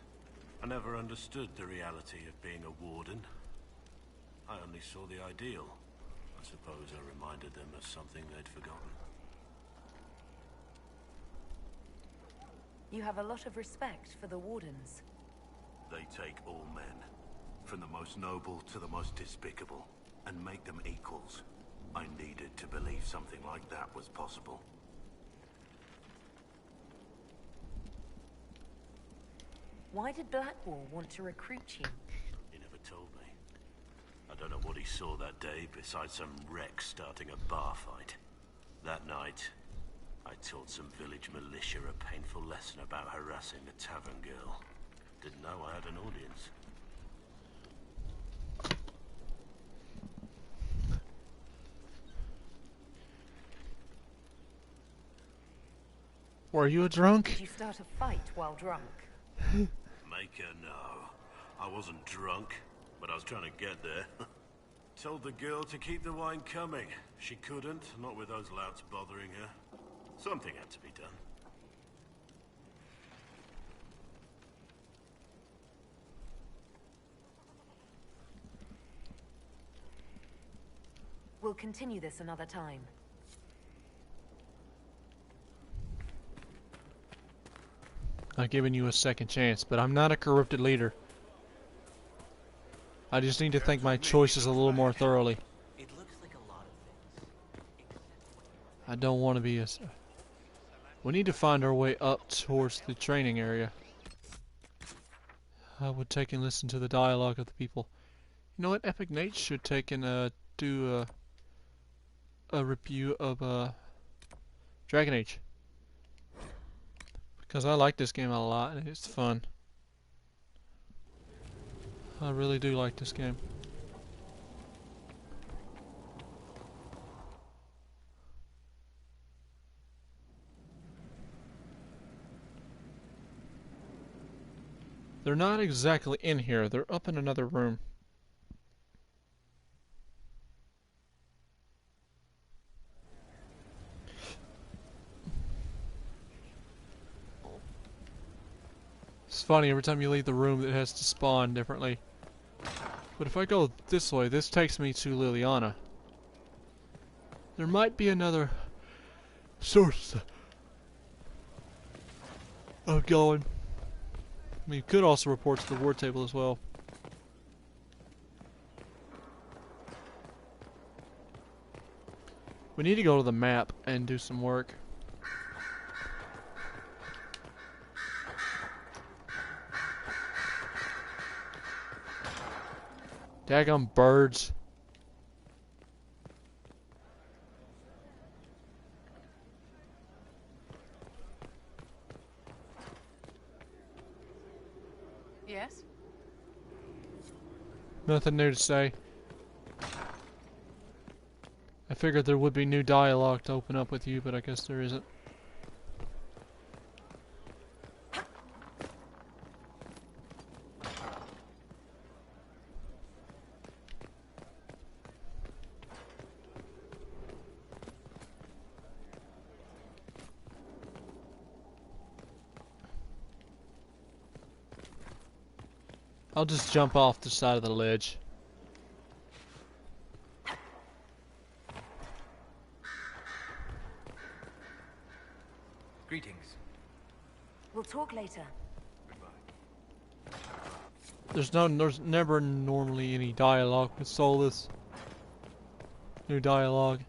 I never understood the reality of being a Warden. I only saw the ideal. I suppose I reminded them of something they'd forgotten. You have a lot of respect for the Wardens. They take all men, from the most noble to the most despicable, and make them equals. I needed to believe something like that was possible. Why did Blackwall want to recruit you? He never told me. I don't know what he saw that day besides some wreck starting a bar fight. That night, I taught some village militia a painful lesson about harassing a tavern girl. Didn't know I had an audience. Were you a drunk? Did you start a fight while drunk? Make her know. I wasn't drunk, but I was trying to get there. Told the girl to keep the wine coming. She couldn't, not with those louts bothering her. Something had to be done. We'll continue this another time. I've given you a second chance, but I'm not a corrupted leader. I just need to think my choices a little more thoroughly. It looks like a lot of things. I don't want to be a... We need to find our way up towards the training area. I would take and listen to the dialogue of the people. You know what? Epic Nate should take and do a review of Dragon Age. Because I like this game a lot and it's fun. I really do like this game. They're not exactly in here, they're up in another room. It's funny, every time you leave the room it has to spawn differently. But if I go this way, this takes me to Liliana. There might be another source of going. I mean, you could also report to the war table as well. We need to go to the map and do some work. Daggum birds. Yes? Nothing new to say. I figured there would be new dialogue to open up with you, but I guess there isn't. I'll just jump off the side of the ledge. Greetings. We'll talk later. There's never normally any dialogue with Solus. New dialogue.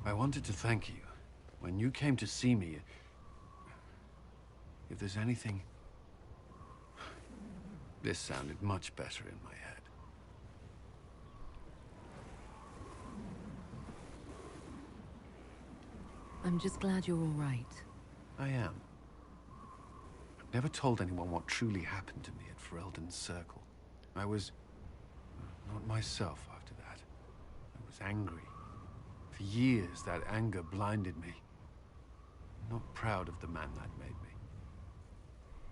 I wanted to thank you. When you came to see me, if there's anything... This sounded much better in my head. I'm just glad you're all right. I am. I've never told anyone what truly happened to me at Ferelden's Circle. I was... not myself after that. I was angry. For years, that anger blinded me. I'm not proud of the man that made me.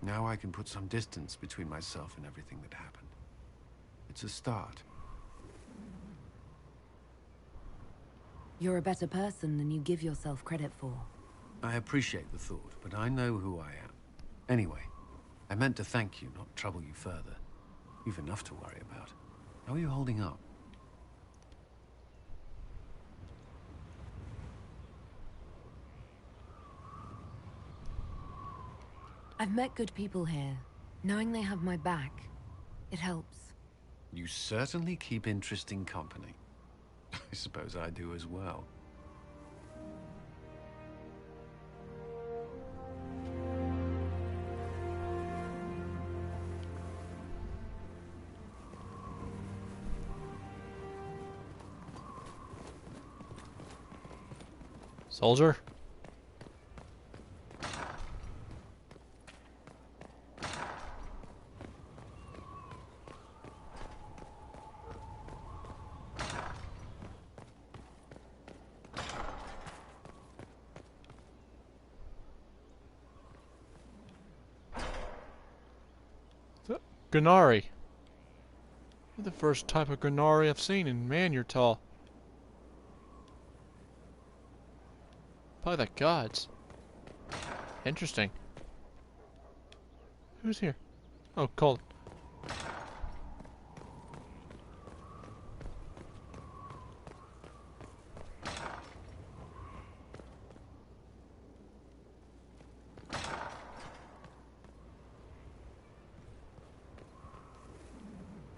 Now I can put some distance between myself and everything that happened. It's a start. You're a better person than you give yourself credit for. I appreciate the thought, but I know who I am. Anyway, I meant to thank you, not trouble you further. You've enough to worry about. How are you holding up? I've met good people here. Knowing they have my back, it helps. You certainly keep interesting company. I suppose I do as well. Soldier? Granari. You're the first type of Granari I've seen, and man, you're tall. By the gods. Interesting. Who's here? Oh, Colin.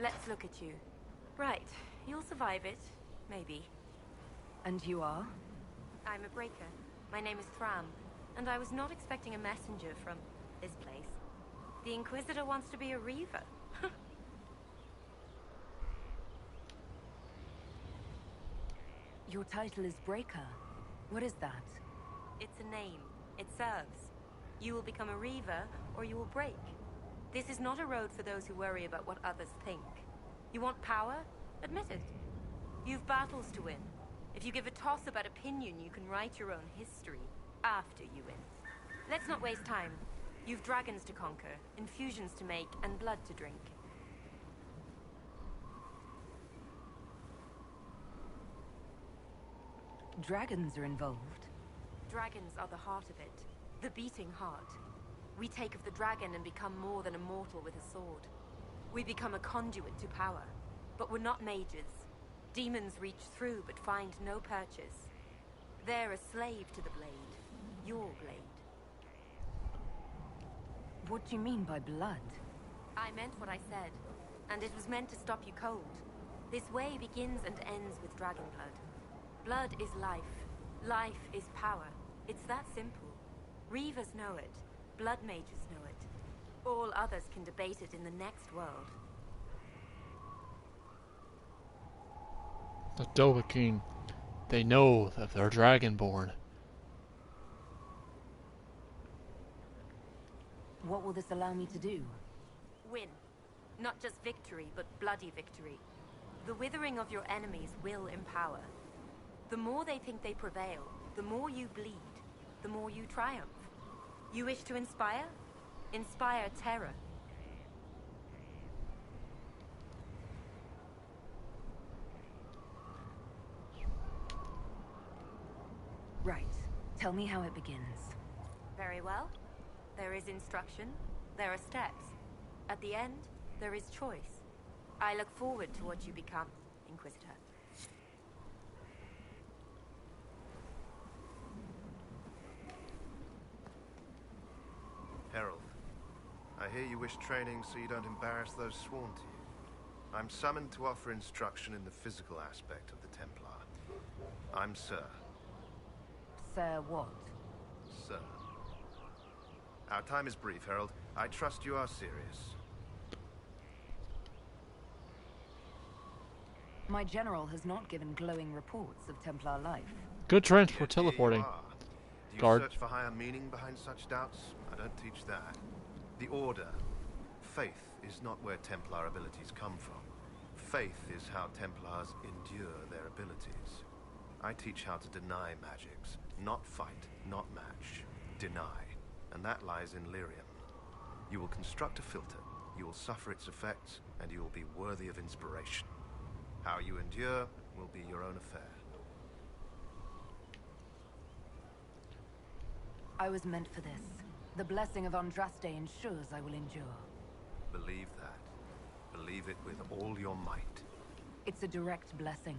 Let's look at you. Right, you'll survive it. Maybe. And you are? I'm a breaker. My name is Thram, and I was not expecting a messenger from this place. The Inquisitor wants to be a Reaver. Your title is Breaker. What is that? It's a name. It serves. You will become a Reaver, or you will break. This is not a road for those who worry about what others think. You want power? Admit it. You've battles to win. If you give a toss about opinion, you can write your own history after you win. Let's not waste time. You've dragons to conquer, infusions to make, and blood to drink. Dragons are involved. Dragons are the heart of it. The beating heart. We take of the dragon and become more than a mortal with a sword. We become a conduit to power. But we're not mages. Demons reach through but find no purchase. They're a slave to the blade. Your blade. What do you mean by blood? I meant what I said. And it was meant to stop you cold. This way begins and ends with dragon blood. Blood is life. Life is power. It's that simple. Reavers know it. Blood mages know it. All others can debate it in the next world. The Dovahkiin. They know that they're dragonborn. What will this allow me to do? Win. Not just victory, but bloody victory. The withering of your enemies will empower. The more they think they prevail, the more you bleed, the more you triumph. You wish to inspire? Inspire terror. Right. Tell me how it begins. Very well. There is instruction. There are steps. At the end, there is choice. I look forward to what you become, Inquisitor. Herald, I hear you wish training so you don't embarrass those sworn to you. I'm summoned to offer instruction in the physical aspect of the Templar. I'm Sir. Sir what? Sir. Our time is brief, Herald. I trust you are serious. My general has not given glowing reports of Templar life. Good transport teleporting. Do you Guard. search for higher meaning behind such doubts? I don't teach that. The Order. Faith is not where Templar abilities come from. Faith is how Templars endure their abilities. I teach how to deny magics. Not fight, not match. Deny. And that lies in lyrium. You will construct a filter, you will suffer its effects, and you will be worthy of inspiration. How you endure will be your own affair. I was meant for this. The blessing of Andraste ensures I will endure. Believe that. Believe it with all your might. It's a direct blessing.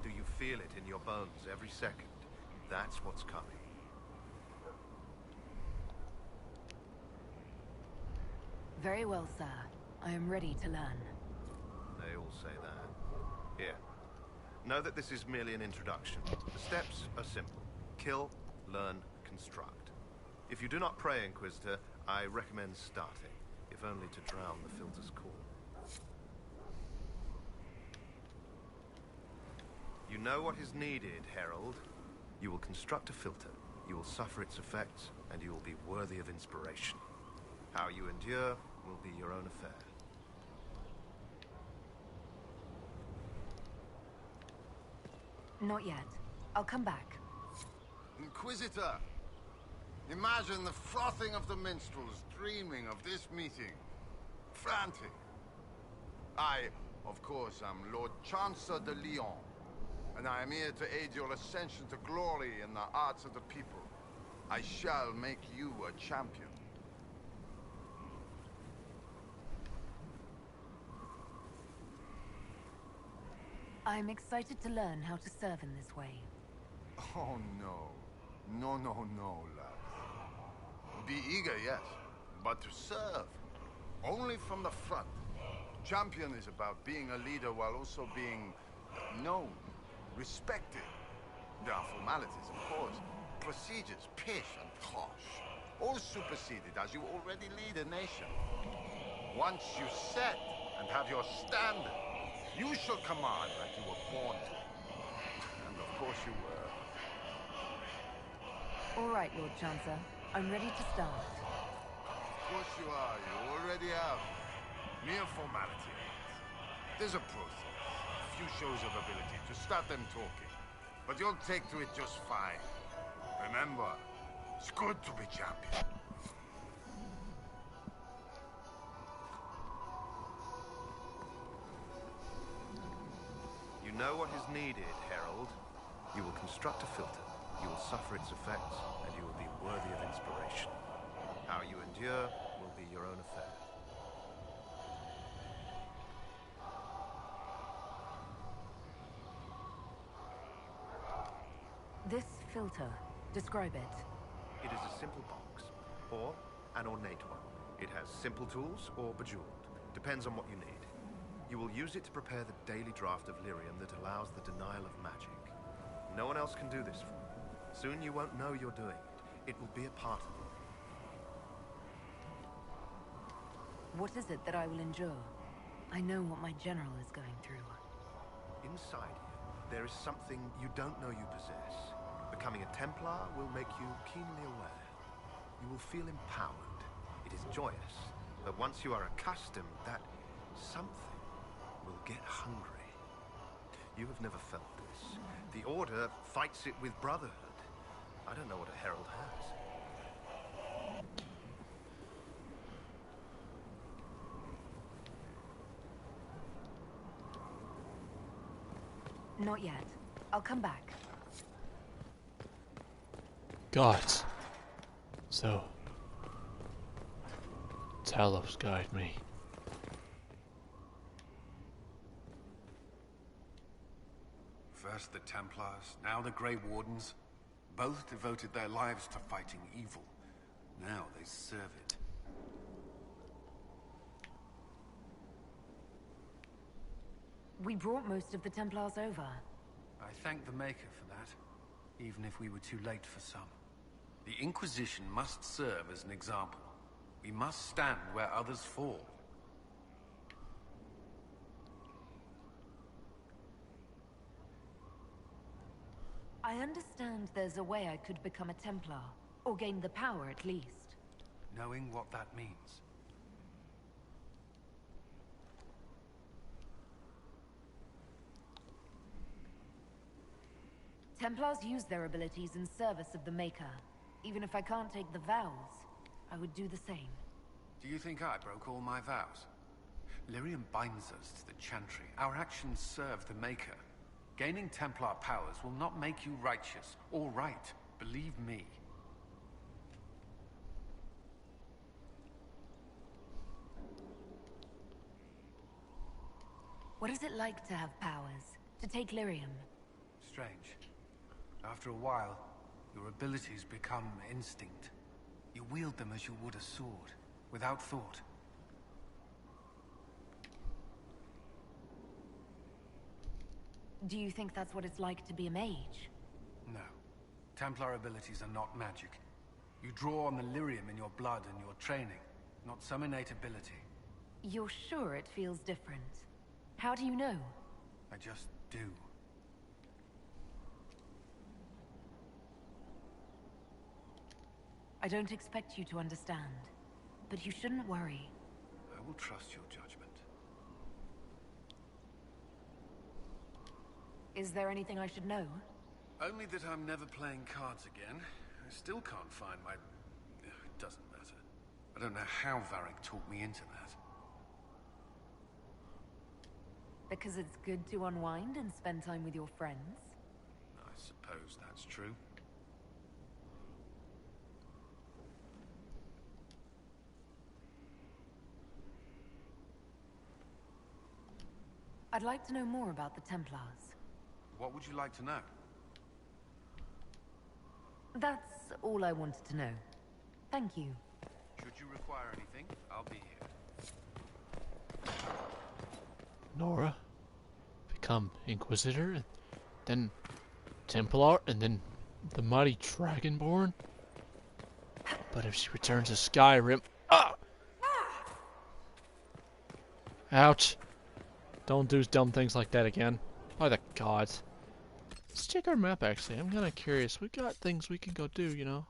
Do you feel it in your bones every second? That's what's coming. Very well, sir. I am ready to learn. They all say that. Here. Know that this is merely an introduction. The steps are simple. Kill, learn, construct. If you do not pray, Inquisitor, I recommend starting, if only to drown the filter's call. You know what is needed, Herald. You will construct a filter, you will suffer its effects, and you will be worthy of inspiration. How you endure will be your own affair. Not yet. I'll come back. Inquisitor! Imagine the frothing of the minstrels dreaming of this meeting. Frantic. I, of course, am Lord Chancellor de Lyon, and I am here to aid your ascension to glory in the arts of the people. I shall make you a champion. I'm excited to learn how to serve in this way. Oh no. No, lad. Be eager, yes, but to serve. Only from the front. Champion is about being a leader while also being known, respected. There are formalities, of course. Procedures, pish and posh. All superseded as you already lead a nation. Once you set and have your standard, you shall command like you were born to. And of course you were. All right, Lord Chancellor. I'm ready to start. Of course you are. You already have. Mere formality. There's a process. A few shows of ability to start them talking. But you'll take to it just fine. Remember, it's good to be champion. You know what is needed, Herald. You will construct a filter. You will suffer its effects, and you will be worthy of inspiration. How you endure will be your own affair. This filter, describe it. It is a simple box, or an ornate one. It has simple tools or bejeweled. Depends on what you need. You will use it to prepare the daily draft of lyrium that allows the denial of magic. No one else can do this for you. Soon you won't know you're doing it. It will be a part of you. What is it that I will endure? I know what my general is going through. Inside you, there is something you don't know you possess. Becoming a Templar will make you keenly aware. You will feel empowered. It is joyous, but once you are accustomed, that something will get hungry. You have never felt this. The Order fights it with brotherhood. I don't know what a herald has. Not yet. I'll come back. Gods. So, Talos guide me. First the Templars, now the Grey Wardens. Both devoted their lives to fighting evil. Now they serve it. We brought most of the Templars over. I thank the Maker for that, even if we were too late for some. The Inquisition must serve as an example. We must stand where others fall. I understand there's a way I could become a Templar, or gain the power at least. Knowing what that means. Templars use their abilities in service of the Maker. Even if I can't take the vows, I would do the same. Do you think I broke all my vows? Lyrium binds us to the Chantry. Our actions serve the Maker. Gaining Templar powers will not make you righteous or right. Believe me. What is it like to have powers? To take Lyrium? Strange. After a while, your abilities become instinct. You wield them as you would a sword, without thought. Do you think that's what it's like to be a mage? No. Templar abilities are not magic. You draw on the lyrium in your blood and your training, not some innate ability. You're sure it feels different? How do you know? I just do. I don't expect you to understand, but you shouldn't worry. I will trust your judgment. Is there anything I should know? Only that I'm never playing cards again. I still can't find my... It doesn't matter. I don't know how Varric talked me into that. Because it's good to unwind and spend time with your friends? I suppose that's true. I'd like to know more about the Templars. What would you like to know? That's all I wanted to know. Thank you. Should you require anything, I'll be here. Nora, become Inquisitor, and then Templar, and then the mighty Dragonborn? But if she returns to Skyrim... Ah! Ouch. Don't do dumb things like that again. By the gods. Let's check our map, actually. I'm kind of curious. We've got things we can go do, you know?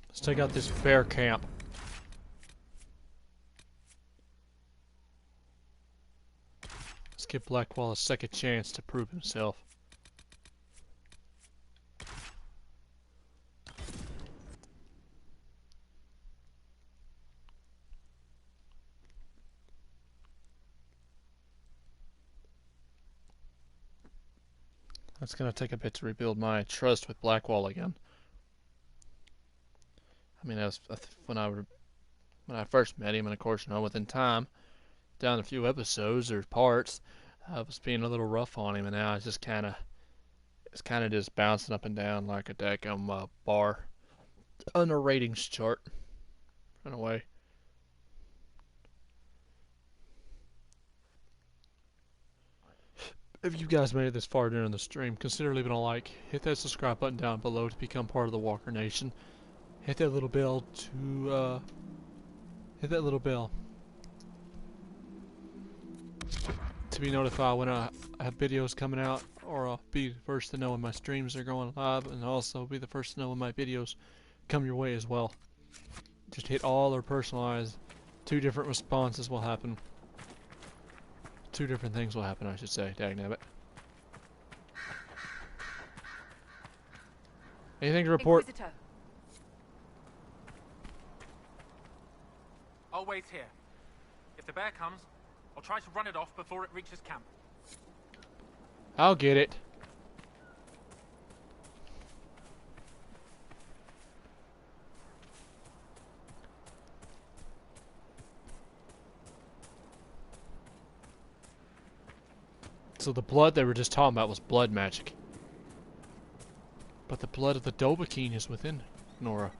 Let's take out this bear camp. Let's give Blackwall a second chance to prove himself. That's gonna take a bit to rebuild my trust with Blackwall again. I mean, that's when I first met him, and of course, you know, within time, down a few episodes or parts, I was being a little rough on him, and now it's kind of just bouncing up and down like a daggum bar on a ratings chart, in a way. If you guys made it this far during the stream, consider leaving a like, hit that subscribe button down below to become part of the Walker Nation. Hit that little bell to be notified when I have videos coming out, or I'll be the first to know when my streams are going live, and also be the first to know when my videos come your way as well. Just hit all or personalize. 2 different responses will happen. 2 different things will happen, I should say. Dagnabbit. Anything to report? Inquisitor. I'll wait here. If the bear comes, I'll try to run it off before it reaches camp. I'll get it. So the blood they were just talking about was blood magic. But the blood of the Dovahkiin is within Nora.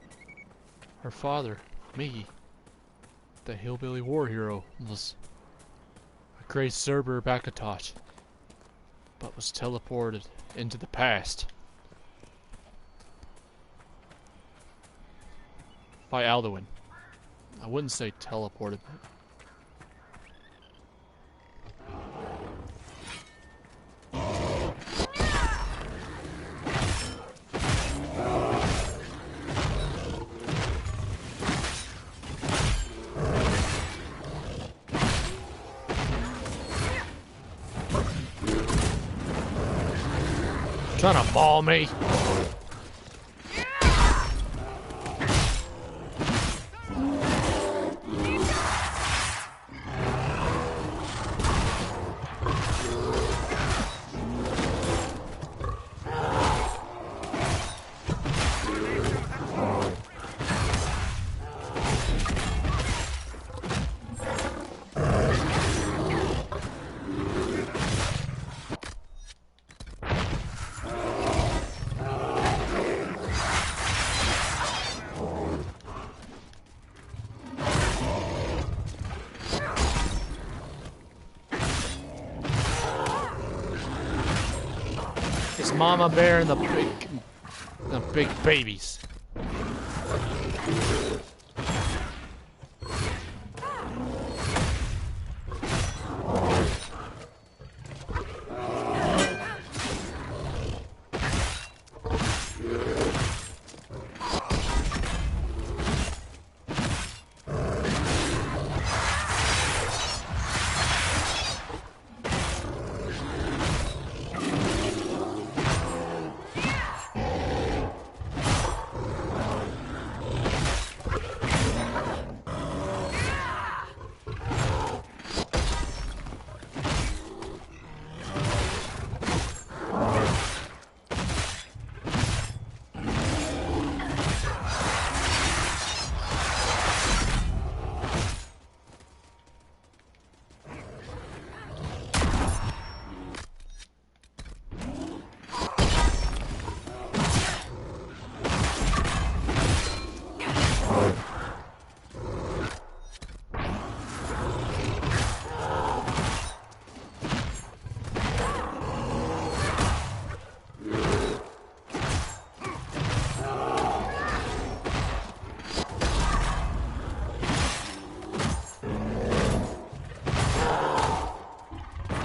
Her father, me, the hillbilly war hero, was a great Cerber Bakatosh, but was teleported into the past by Alduin. I wouldn't say teleported. Trying to maul me. mama bear and the big babies.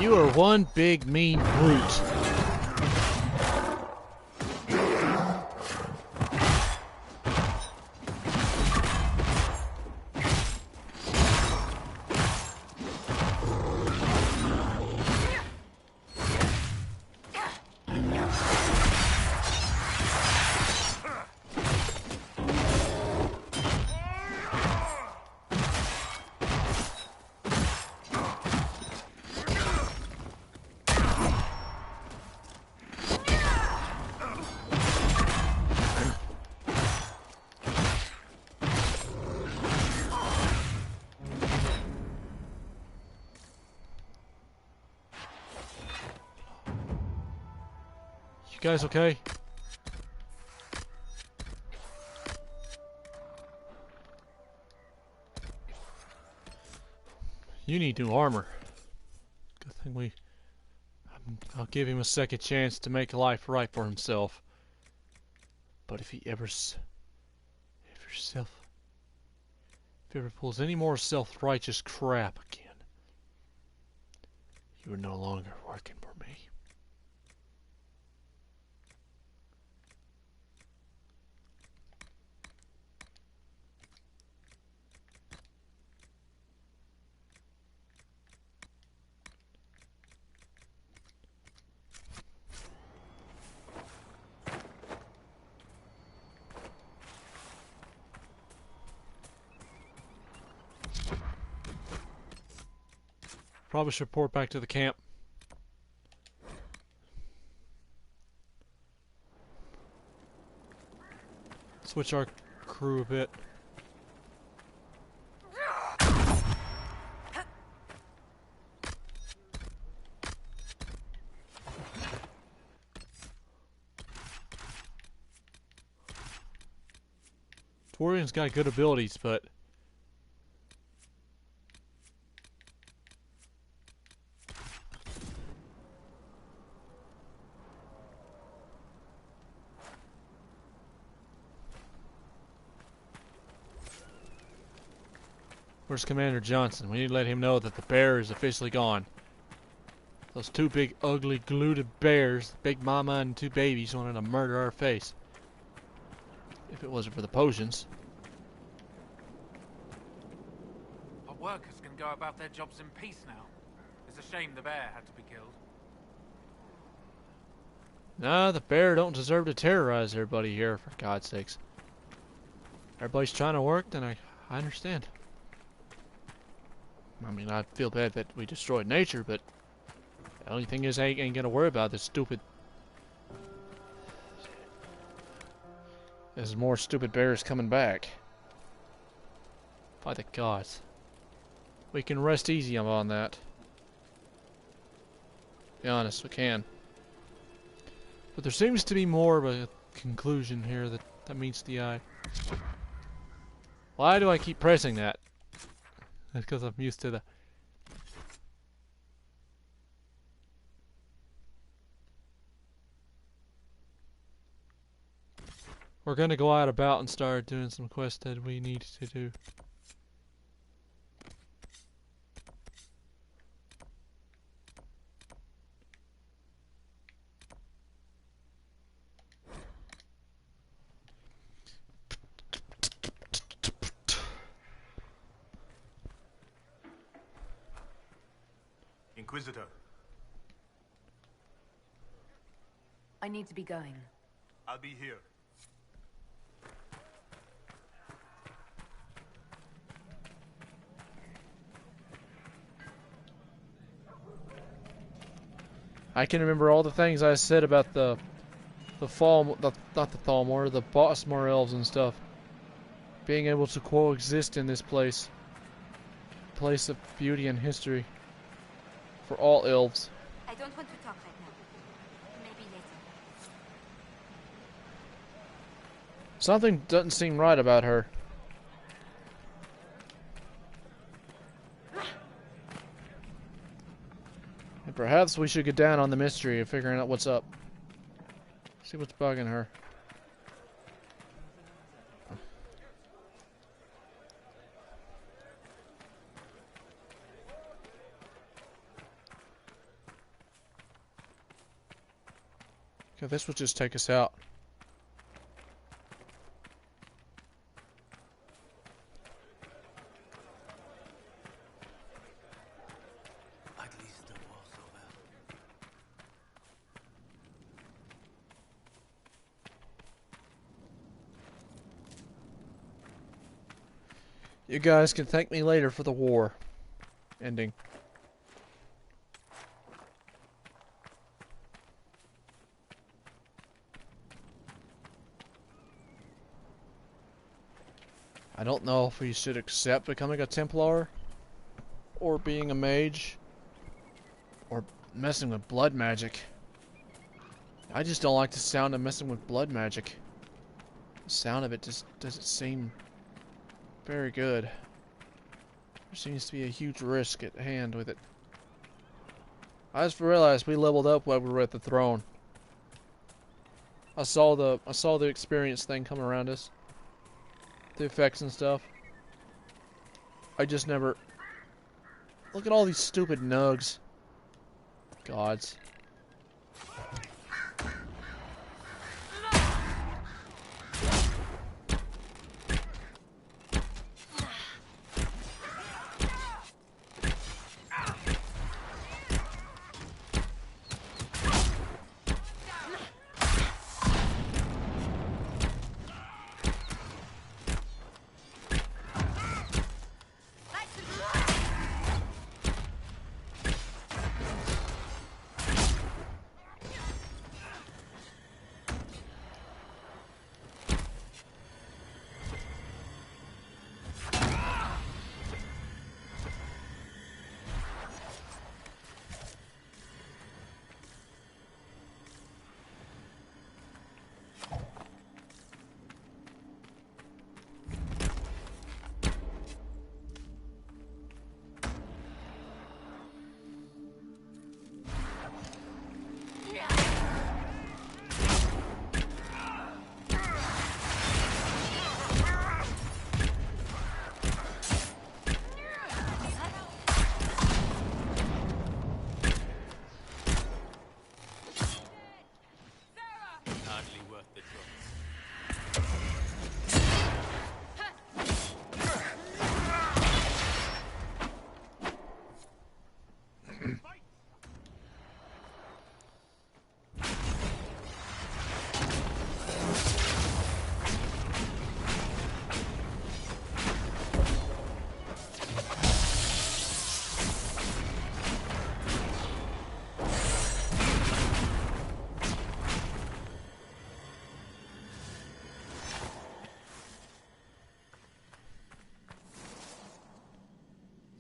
You are one big mean brute. You guys okay? You need new armor. Good thing I'll give him a second chance to make life right for himself. But if he ever pulls any more self-righteous crap again, you are no longer working for me. Probably should report back to the camp. Switch our crew a bit. Torian's got good abilities, but where's Commander Johnson? We need to let him know that the bear is officially gone. Those two big, ugly, glued bears, Big Mama and two babies, wanted to murder our face. If it wasn't for the potions. Our workers can go about their jobs in peace now. It's a shame the bear had to be killed. Nah, the bear don't deserve to terrorize everybody here, for God's sakes. Everybody's trying to work, then I understand. I mean, I feel bad that we destroyed nature, but the only thing is I ain't gonna worry about this stupid... There's more stupid bears coming back. By the gods. We can rest easy on that. Be honest, we can. But there seems to be more of a conclusion here that meets the eye. Why do I keep pressing that? That's because I'm used to the... We're gonna go out about and start doing some quests that we need to do. Inquisitor. I need to be going. I'll be here. I can remember all the things I said about the not the Thalmor, the Bossmore elves and stuff. Being able to coexist in this place. Place of beauty and history. For all elves. I don't want to talk right now. Maybe later. Something doesn't seem right about her. And perhaps we should get down on the mystery of figuring out what's up. See what's bugging her. Okay, this will just take us out. At least the war's over. You guys can thank me later for the war ending. I don't know if we should accept becoming a Templar, or being a mage, or messing with blood magic. I just don't like the sound of messing with blood magic. The sound of it just doesn't seem very good. There seems to be a huge risk at hand with it. I just realized we leveled up while we were at the throne. I saw the experience thing come around us. The effects and stuff. I just never... Look at all these stupid nugs. Gods.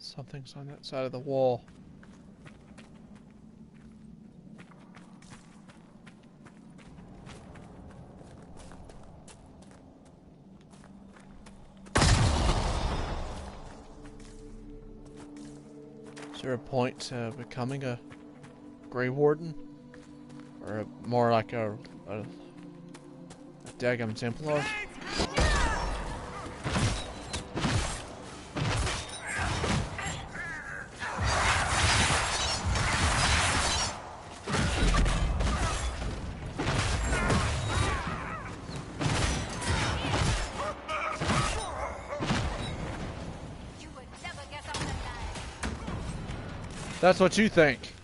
Something's on that side of the wall. Is there a point to becoming a Grey Warden? Or more like a Daggum Templars. That's what you think.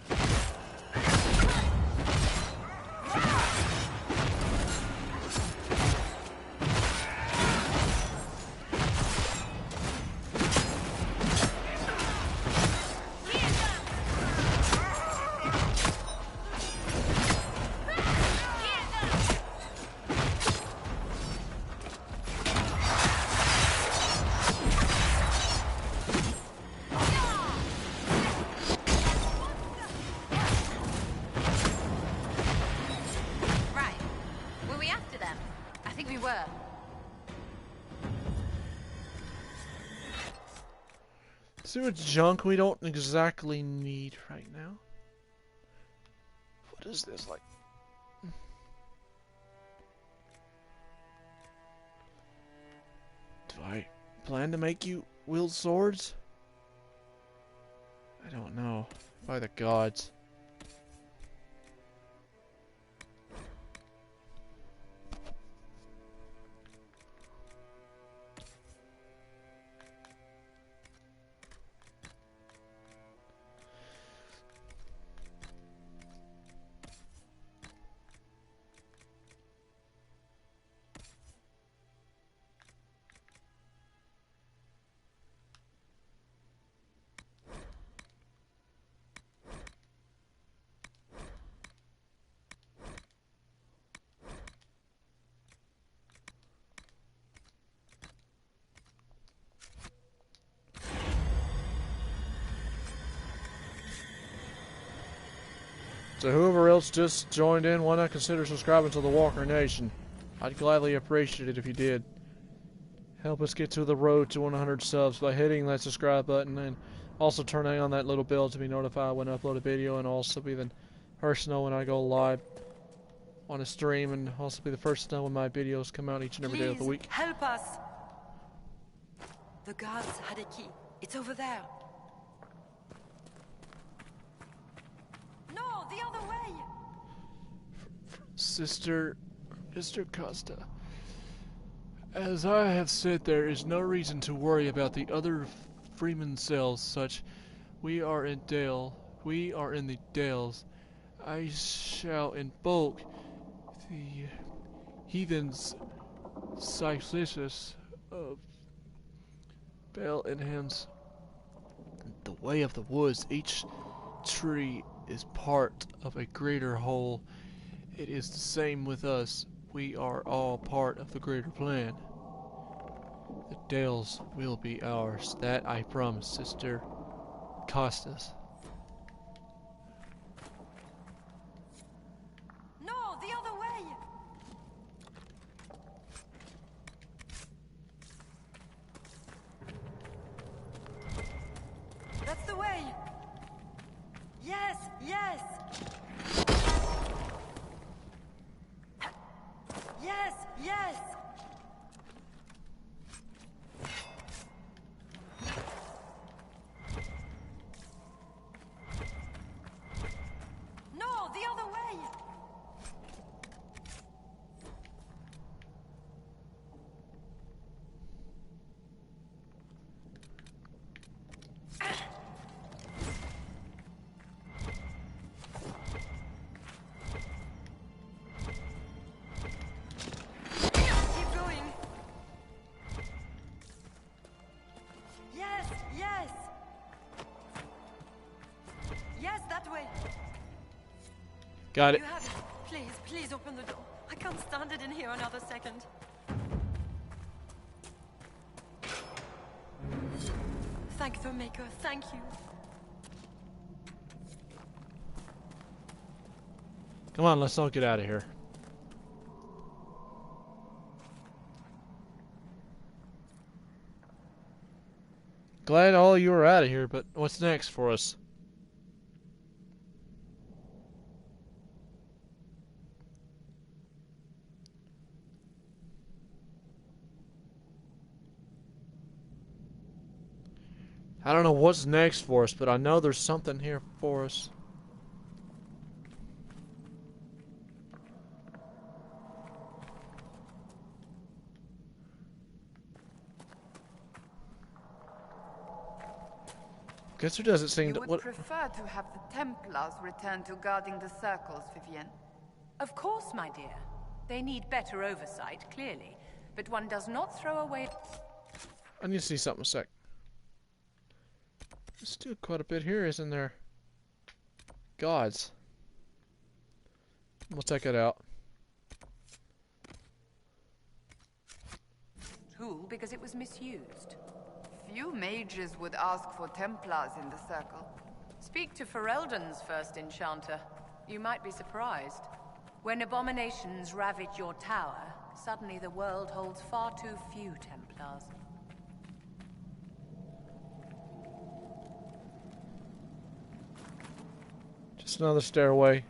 See what junk we don't exactly need right now. What is this like? Do I plan to make you wield swords? I don't know. By the gods. So whoever else just joined in, why not consider subscribing to the Walker Nation? I'd gladly appreciate it if you did. Help us get to the road to 100 subs by hitting that subscribe button and also turning on that little bell to be notified when I upload a video, and also be the first to know when I go live on a stream, and also be the first to know when my videos come out each and every day of the week. Help us! The guards had a key. It's over there. No, the other way! Sister Costa. As I have said, there is no reason to worry about the other Freeman cells. Such, we are in the Dales. I shall invoke the heathens, Cyclisus of Bell and Hands. The way of the woods. Each tree is part of a greater whole. It is the same with us. We are all part of the greater plan. The Dales will be ours. That I promise, Sister Costas. No, the other way! That's the way! Yes, yes! Yes, yes! No, the other way! Got it. You have it. Please, please open the door. I can't stand it in here another second. Thank the Maker, thank you. Come on, let's all get out of here. Glad all you are out of here, but what's next for us? I don't know what's next for us, but I know there's something here for us. Guess there doesn't seem You to... would What? prefer to have the Templars return to guarding the circles, Vivienne? Of course, my dear. They need better oversight, clearly. But one does not throw away... I need to see something a sec. There's still quite a bit here, isn't there? Gods. We'll check it out. Tool because it was misused. Few mages would ask for Templars in the circle. Speak to Ferelden's first enchanter. You might be surprised. When abominations ravage your tower, suddenly the world holds far too few Templars. Just another stairway.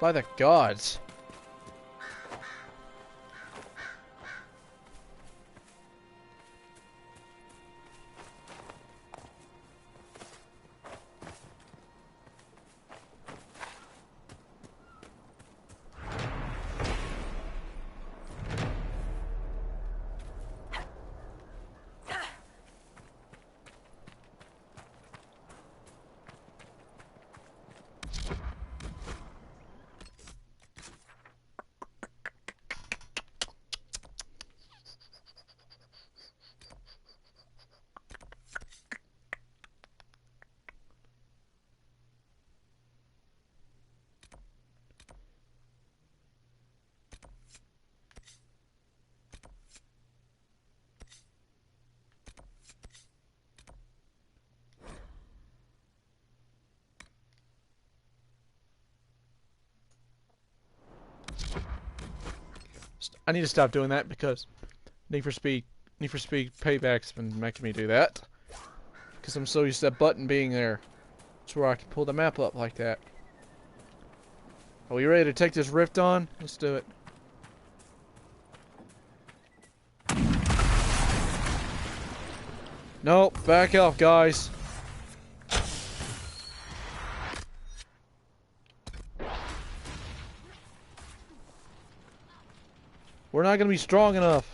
By the gods. I need to stop doing that because Need for Speed Payback's been making me do that. Because I'm so used to that button being there. That's where I can pull the map up like that. Are we ready to take this rift on? Let's do it. Nope, back off, guys. We're not going to be strong enough.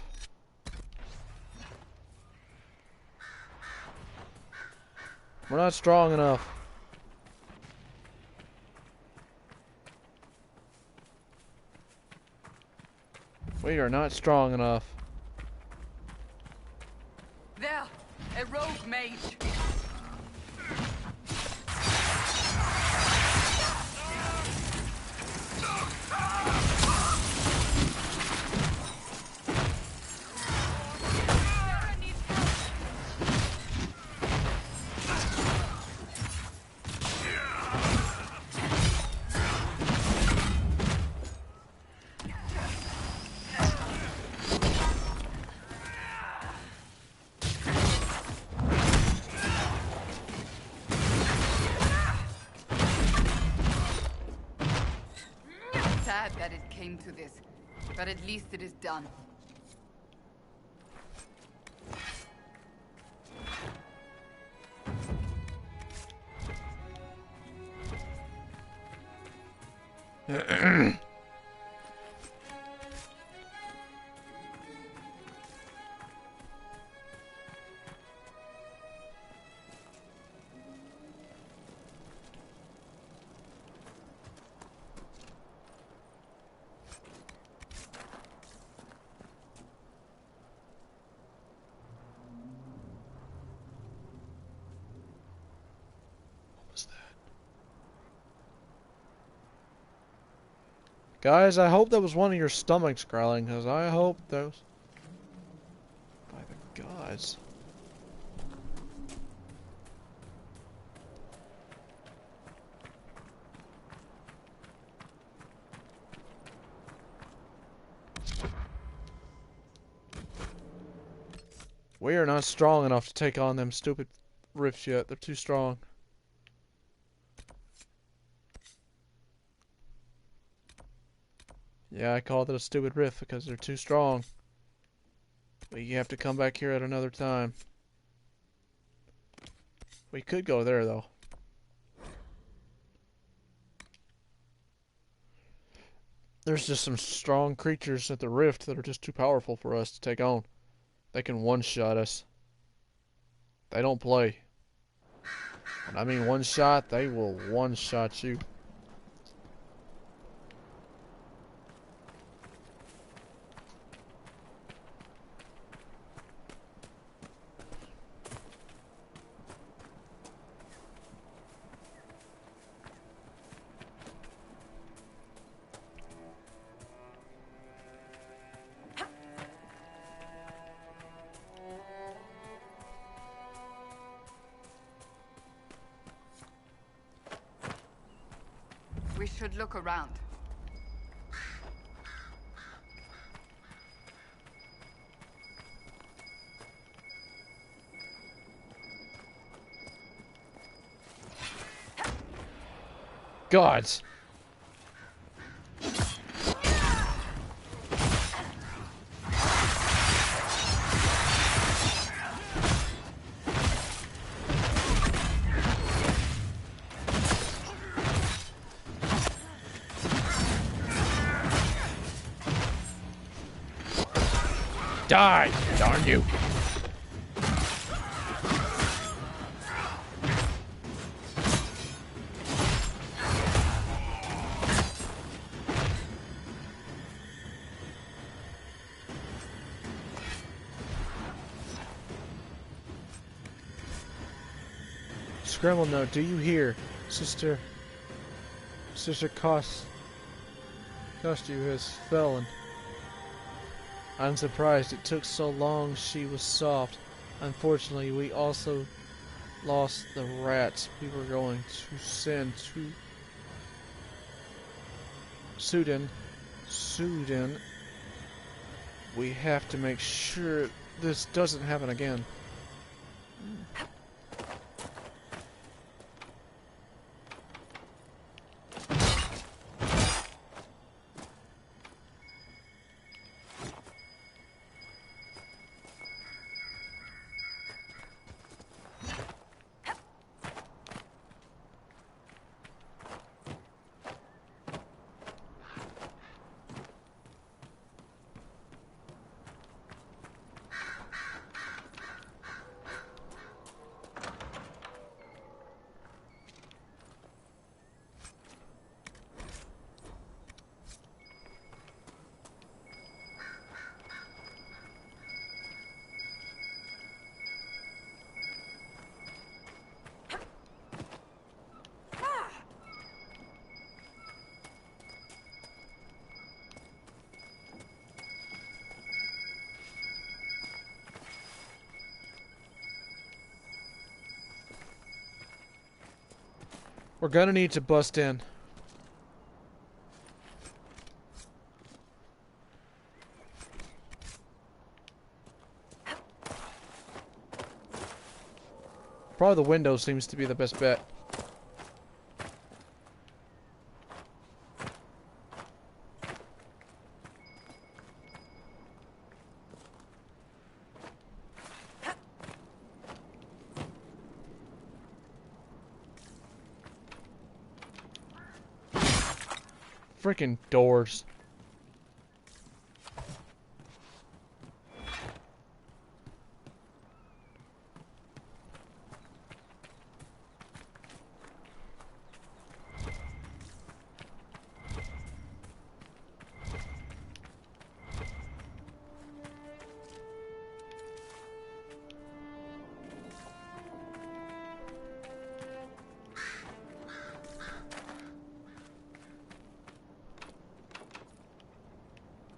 We're not strong enough. We are not strong enough. There, a rogue mage. that it came to this, but at least it is done. Guys, I hope that was one of your stomachs growling, because I hope those... By the gods. We are not strong enough to take on them stupid rifts yet. They're too strong. Yeah, I called it a stupid rift because they're too strong. We have to come back here at another time. We could go there, though. There's just some strong creatures at the rift that are just too powerful for us to take on. They can one-shot us. They don't play. When I mean one-shot, they will one-shot you. We should look around. Gods. Die, darn you. Scramble note, do you hear? Sister Costu has fallen. I'm surprised it took so long. She was soft. Unfortunately, we also lost the rats we were going to send to Sudan. We have to make sure this doesn't happen again. We're gonna need to bust in. Probably the window seems to be the best bet. freaking doors.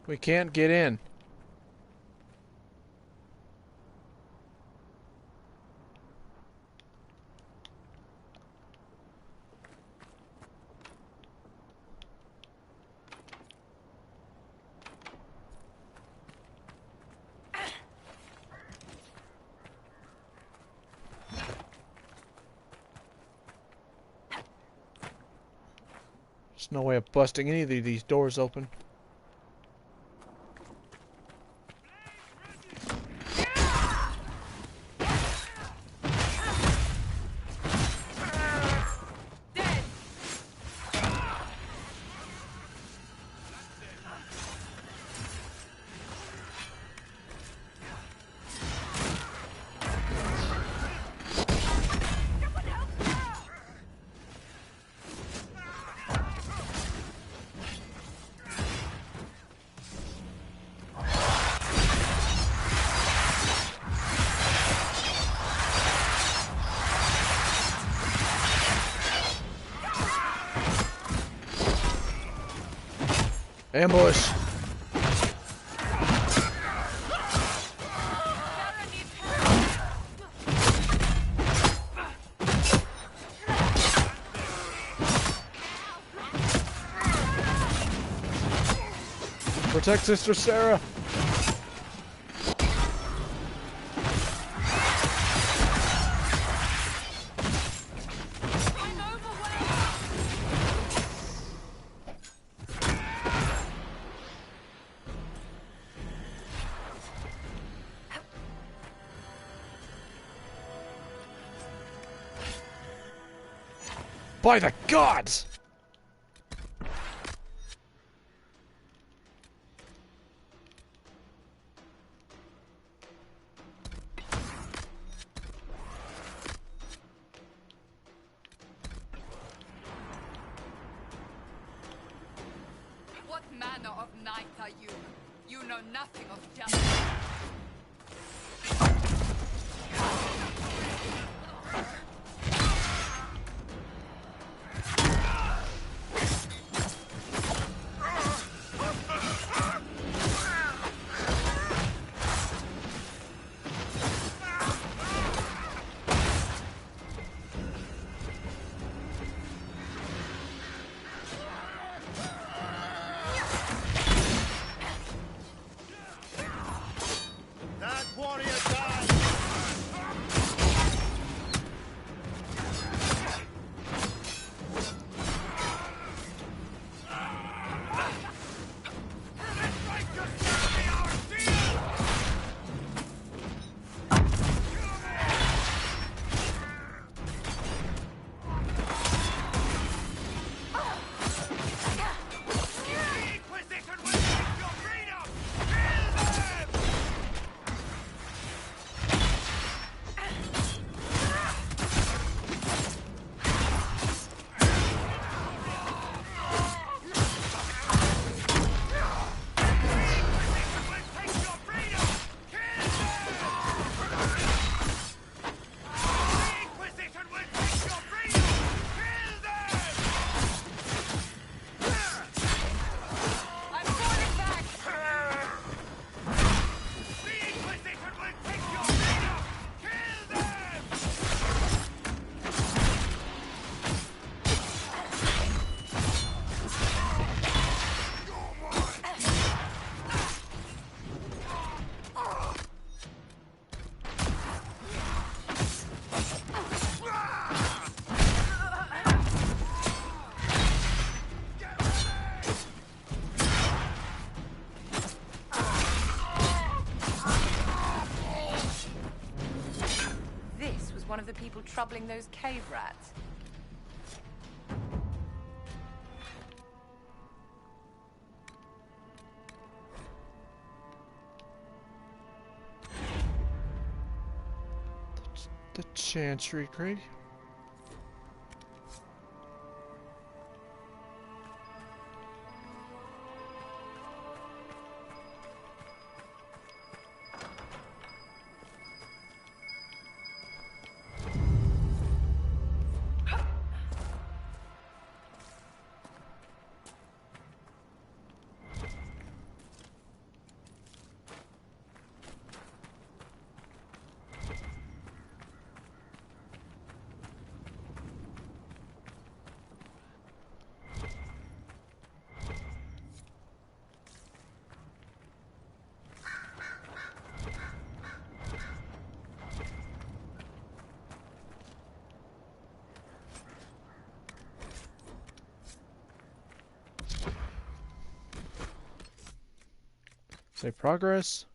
We can't get in. There's no way of busting any of these doors open. Ambush. Protect Sister Sarah. By the gods! What manner of knight are you? You know nothing of justice. One of the people troubling those cave rats. The Chantry Crate. Say progress.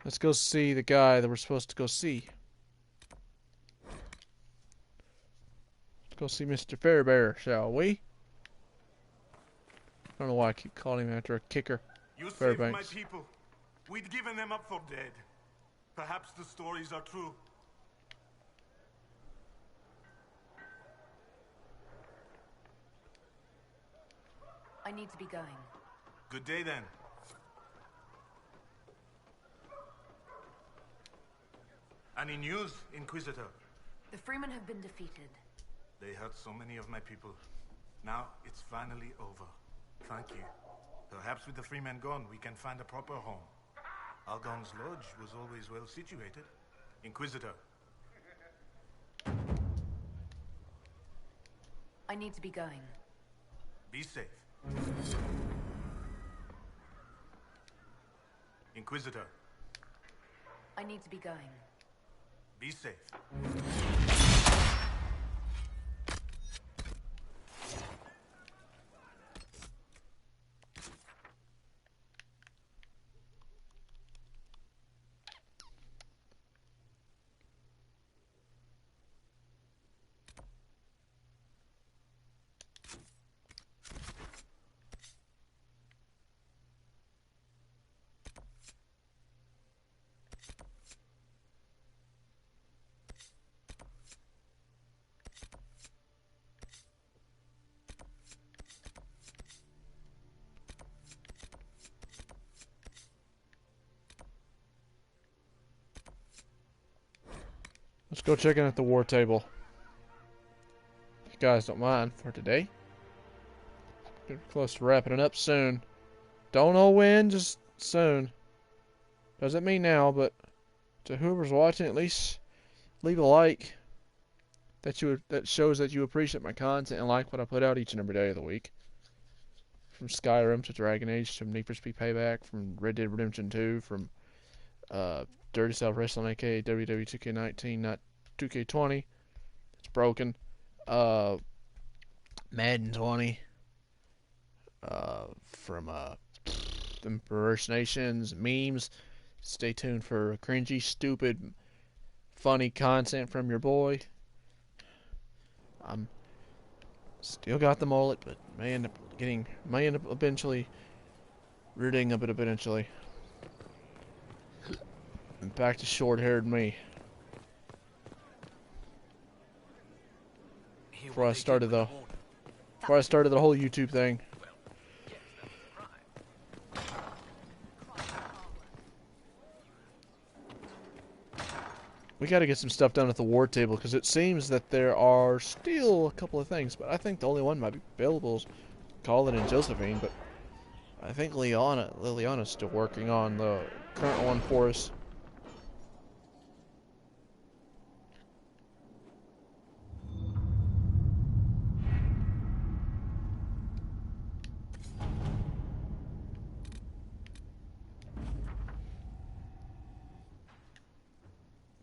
Let's go see the guy that we're supposed to go see. Let's go see Mr. Fairbear, shall we? I don't know why I keep calling him after a kicker. You saved my Fairbanks. people. We'd given them up for dead. Perhaps the stories are true. I need to be going. Good day then. Any news, Inquisitor? The Freemen have been defeated. They hurt so many of my people. Now it's finally over. Thank you. Perhaps with the Freemen gone, we can find a proper home. Algon's lodge was always well situated. Inquisitor. I need to be going. Be safe. Inquisitor. I need to be going. Be safe. Let's go check in at the war table. If you guys don't mind for today. Getting close to wrapping it up soon. Don't know when, just soon. Doesn't mean now, but to whoever's watching, at least leave a like. That shows that you appreciate my content and like what I put out each and every day of the week. From Skyrim to Dragon Age to Need for Speed Payback, from Red Dead Redemption 2, from Dirty South Wrestling, aka WWE 2K19, not 2K20. It's broken. Madden 20. From impersonations, memes. Stay tuned for cringy, stupid, funny content from your boy. I'm still got the mullet, but may end up eventually rooting up it eventually. And back to short-haired me. Before I started the whole YouTube thing. We got to get some stuff done at the war table because it seems that there are still a couple of things, but I think the only one might be available is Colin and Josephine. But I think Liliana's still working on the current one for us.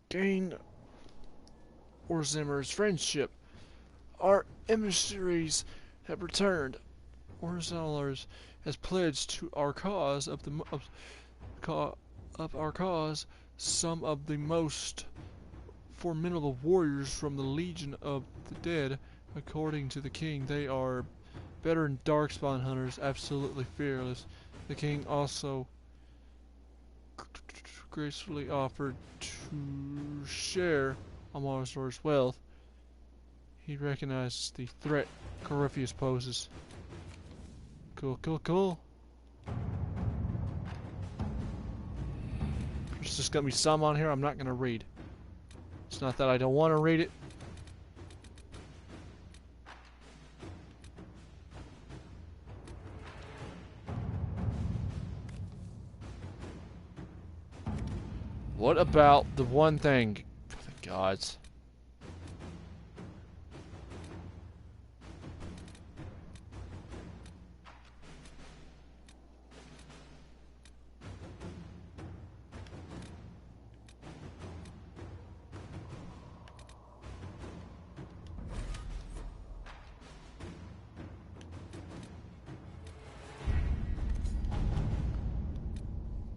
Gain Orzimmer's friendship. Our emissaries have returned. Orzimmer's has pledged to our cause some of the most formidable warriors from the Legion of the Dead. According to the king, they are veteran darkspawn hunters, absolutely fearless. The king also gracefully offered to share Amarsor's wealth. He recognizes the threat Corypheus poses. Cool, cool, cool. There's just gonna be some on here I'm not gonna read. It's not that I don't want to read it. What about the one thing? For the gods.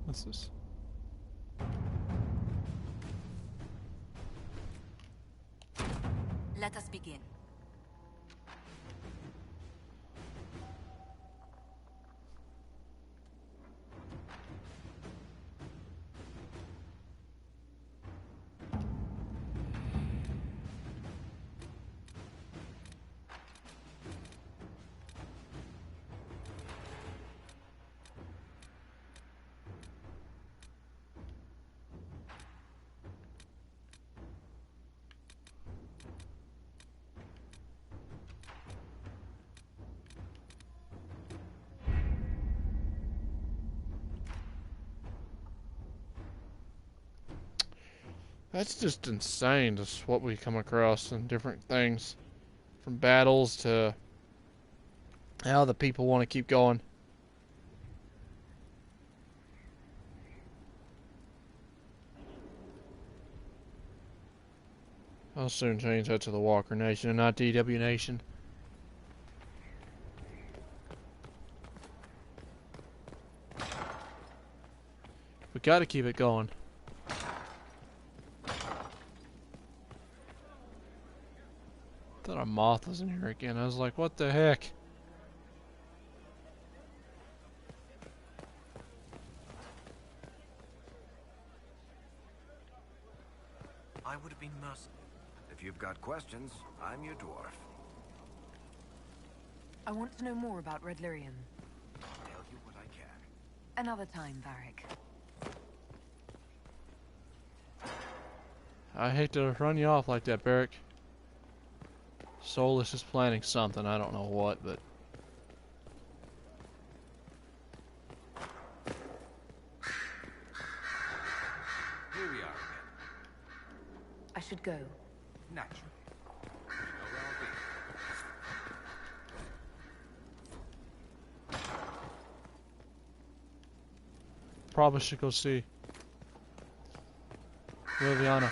What's this? Let us begin. That's just insane, just what we come across in different things. From battles to how the people want to keep going. I'll soon change that to the Walker Nation and not DW Nation. We gotta keep it going. I thought a moth was in here again. I was like, what the heck? I would have been merciful. If you've got questions, I'm your dwarf. I want to know more about Red Lyrian. I'll tell you what I can. Another time, Varric. I hate to run you off like that, Barrick. Solus is planning something. I don't know what, but... Here we are again. I should go. Naturally. You know where I'll be. Probably should go see Liliana.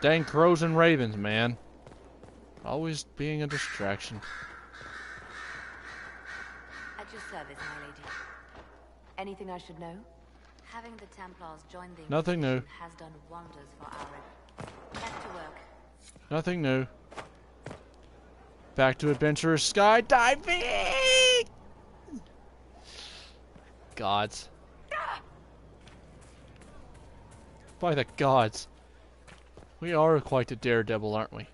Dang crows and ravens, man. Always being a distraction. At your service, my lady. Anything I should know? Having the Templars join the Nothing new. Inquisition has done wonders for our... Back to work. Nothing new. Back to adventurous skydiving! Gods. By the gods. We are quite a daredevil, aren't we?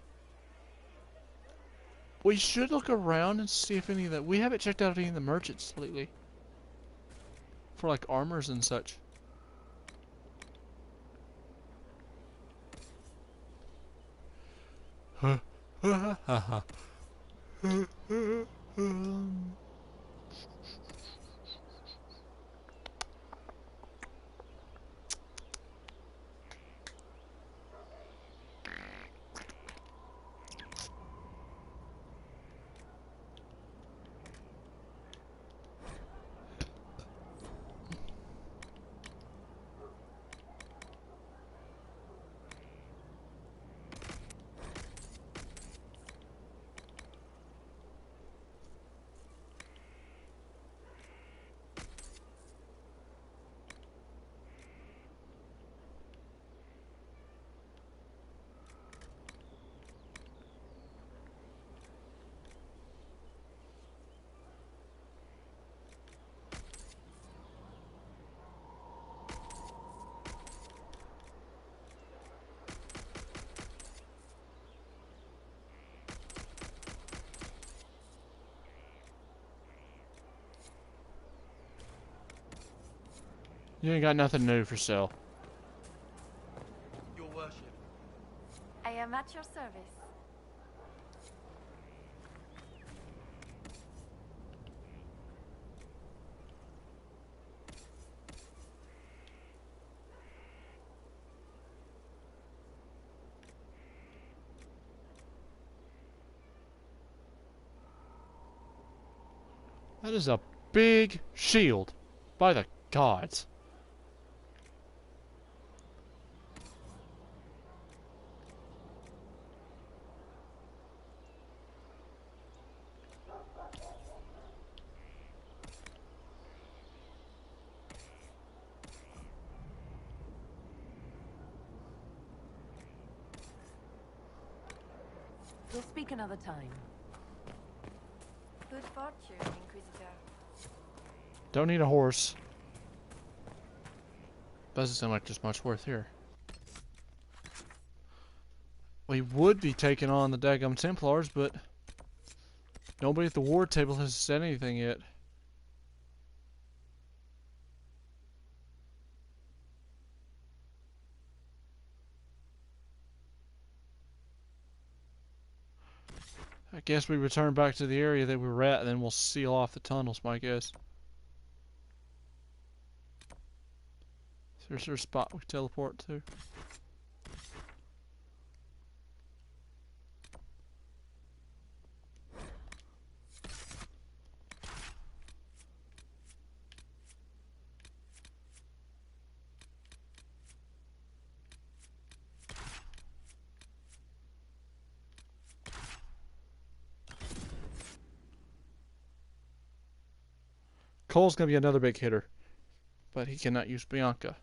We should look around and see if any of that... We haven't checked out any of the merchants lately. For like armors and such. You ain't got nothing new for sale. Your worship. I am at your service. That is a big shield. By the gods. We'll speak another time. Good fortune, Inquisitor. Don't need a horse. Doesn't sound like there's much worth here. We would be taking on the daggum Templars, but nobody at the war table has said anything yet. I guess we return back to the area that we were at, and then we'll seal off the tunnels, my guess. Is there a spot we teleport to? Cole's gonna be another big hitter, but he cannot use Bianca.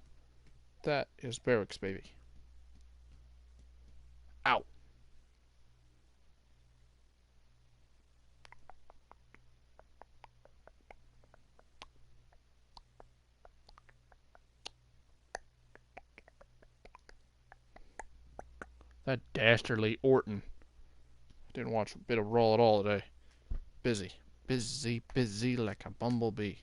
That is Barrack's baby. Ow. That dastardly Orton. Didn't watch a bit of Raw at all today. Busy. Busy, busy like a bumblebee.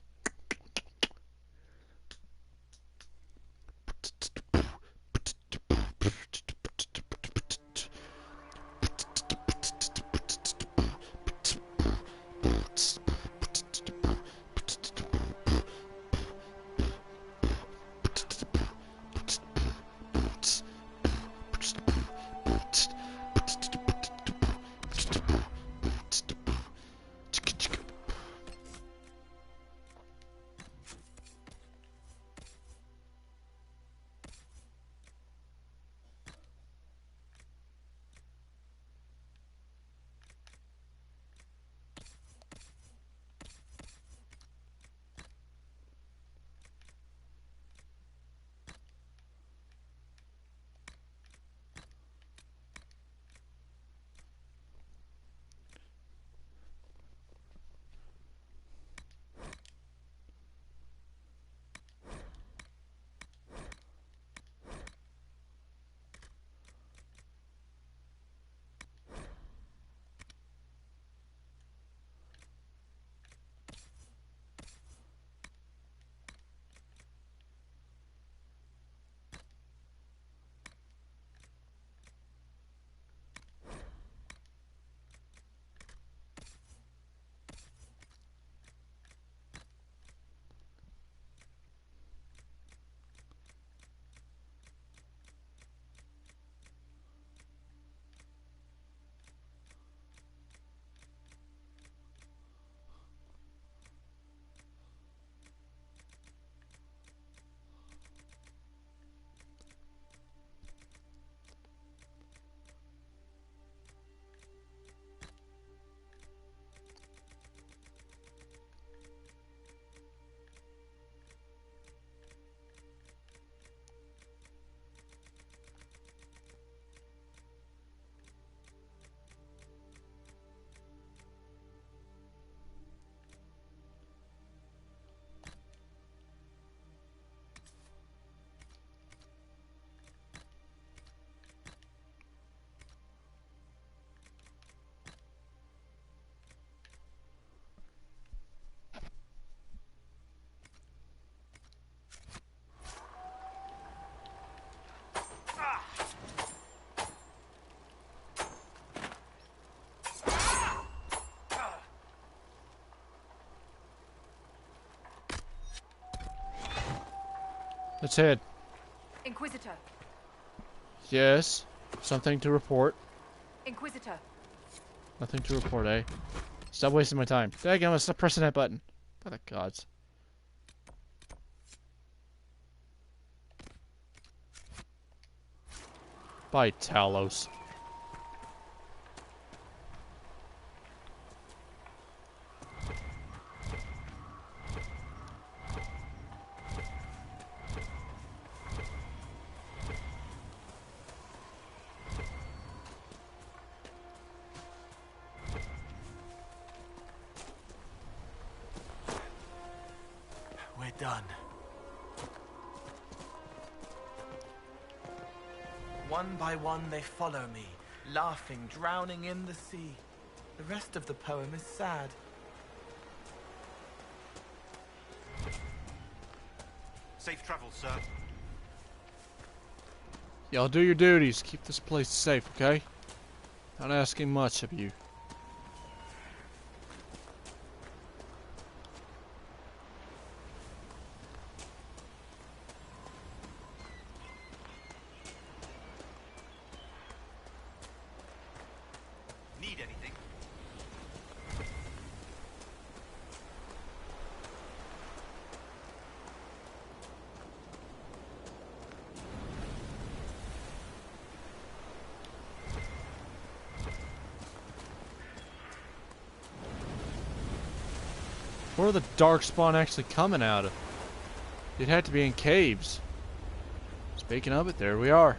Let's head. Inquisitor. Yes. Something to report. Inquisitor. Nothing to report, eh? Stop wasting my time. Daggum, stop pressing that button. By the gods. By Talos. We're done. One by one they follow me, laughing, drowning in the sea. The rest of the poem is sad. Safe travels, sir. Y'all do your duties. Keep this place safe, okay? Not asking much of you. Need anything? Where are the darkspawn actually coming out of? It had to be in caves. Speaking of it, there we are.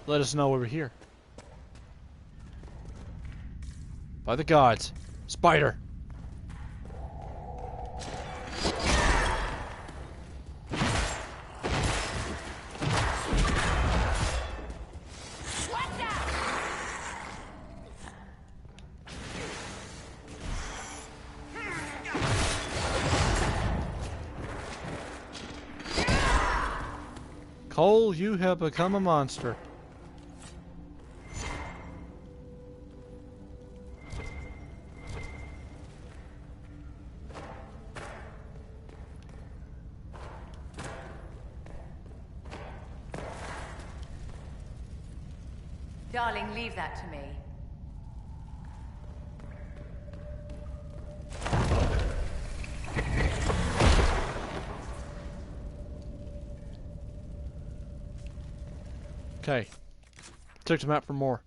Let us know we're here. By the gods. Spider! Cole, you have become a monster. Darling, leave that to me. Okay. Check the map for more.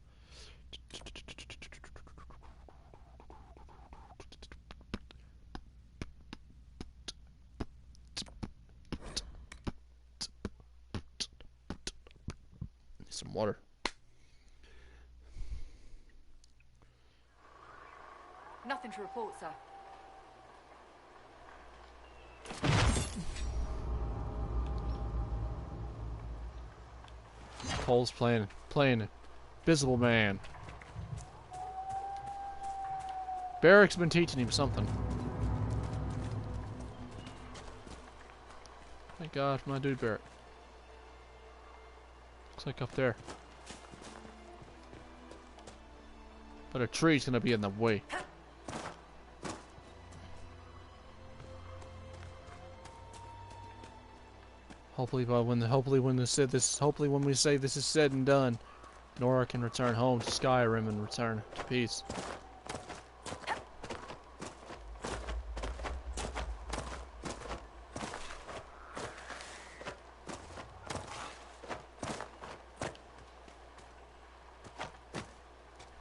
Need some water. Nothing to report, sir. Cole's playing Invisible Man. Barrick's been teaching him something. Thank God for my dude Barrick. Looks like up there. But a tree's gonna be in the way. Hopefully when we say this is said and done, Nora can return home to Skyrim and return to peace.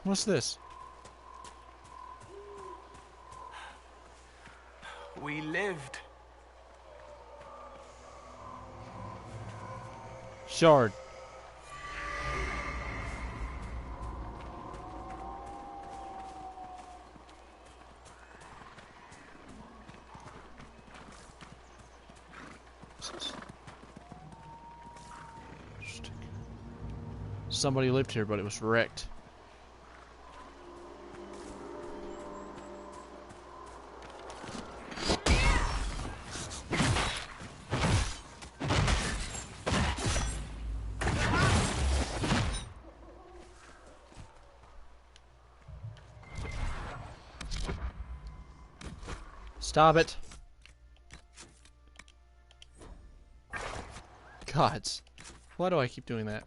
What's this? We lived. Shard. Somebody lived here, but it was wrecked. Stop it. Gods. Why do I keep doing that?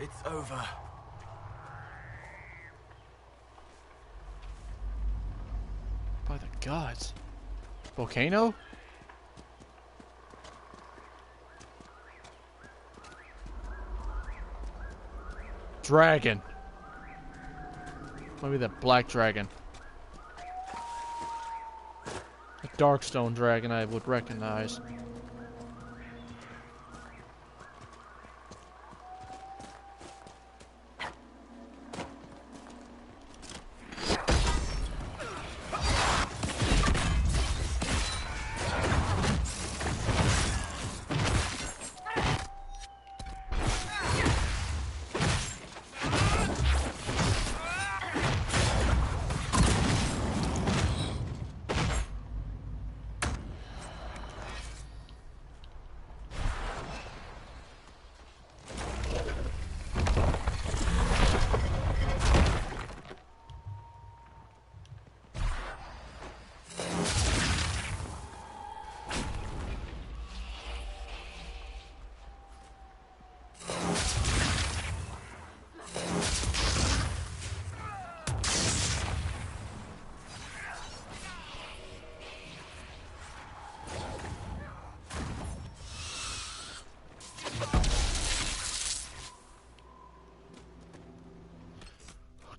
It's over. By the gods. Volcano? Dragon. Maybe the black dragon. A darkstone dragon I would recognize.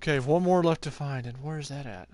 Okay, one more left to find, and where is that at?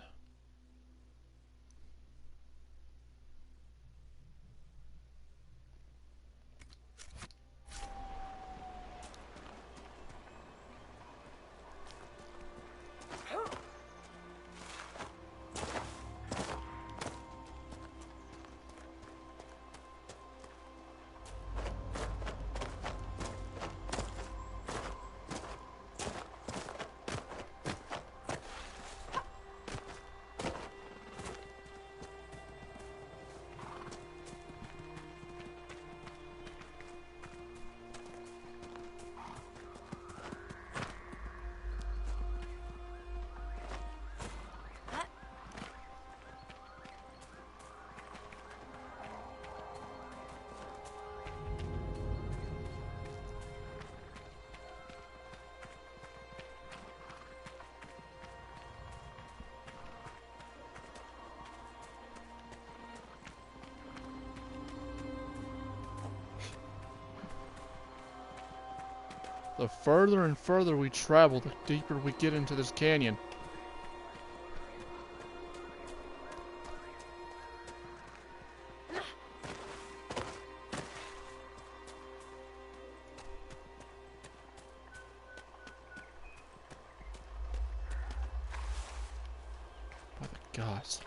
The further and further we travel, the deeper we get into this canyon. By the gods.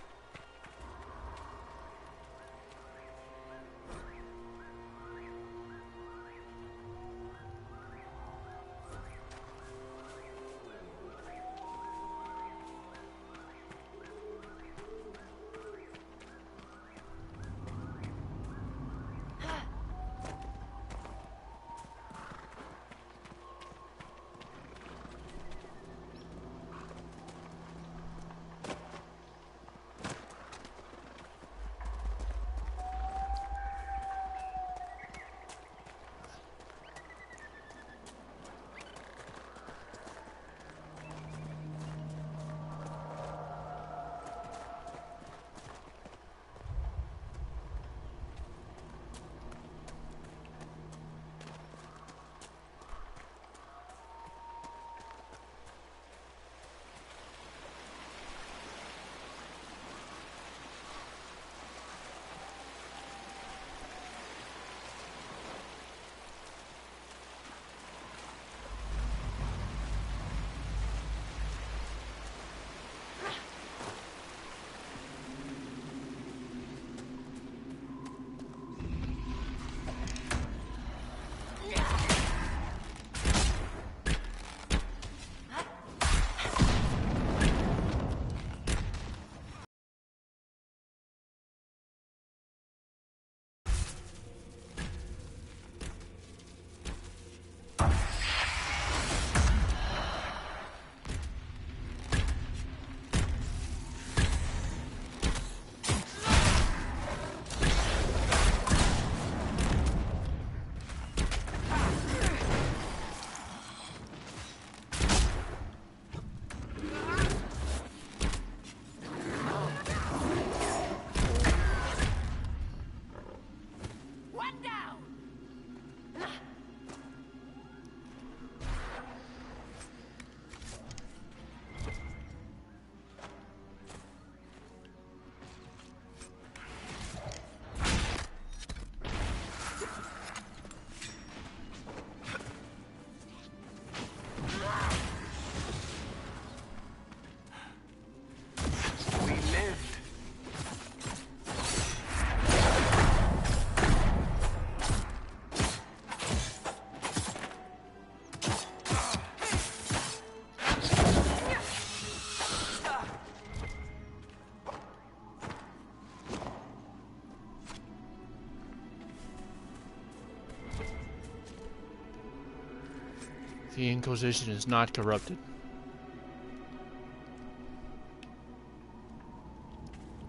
The Inquisition is not corrupted.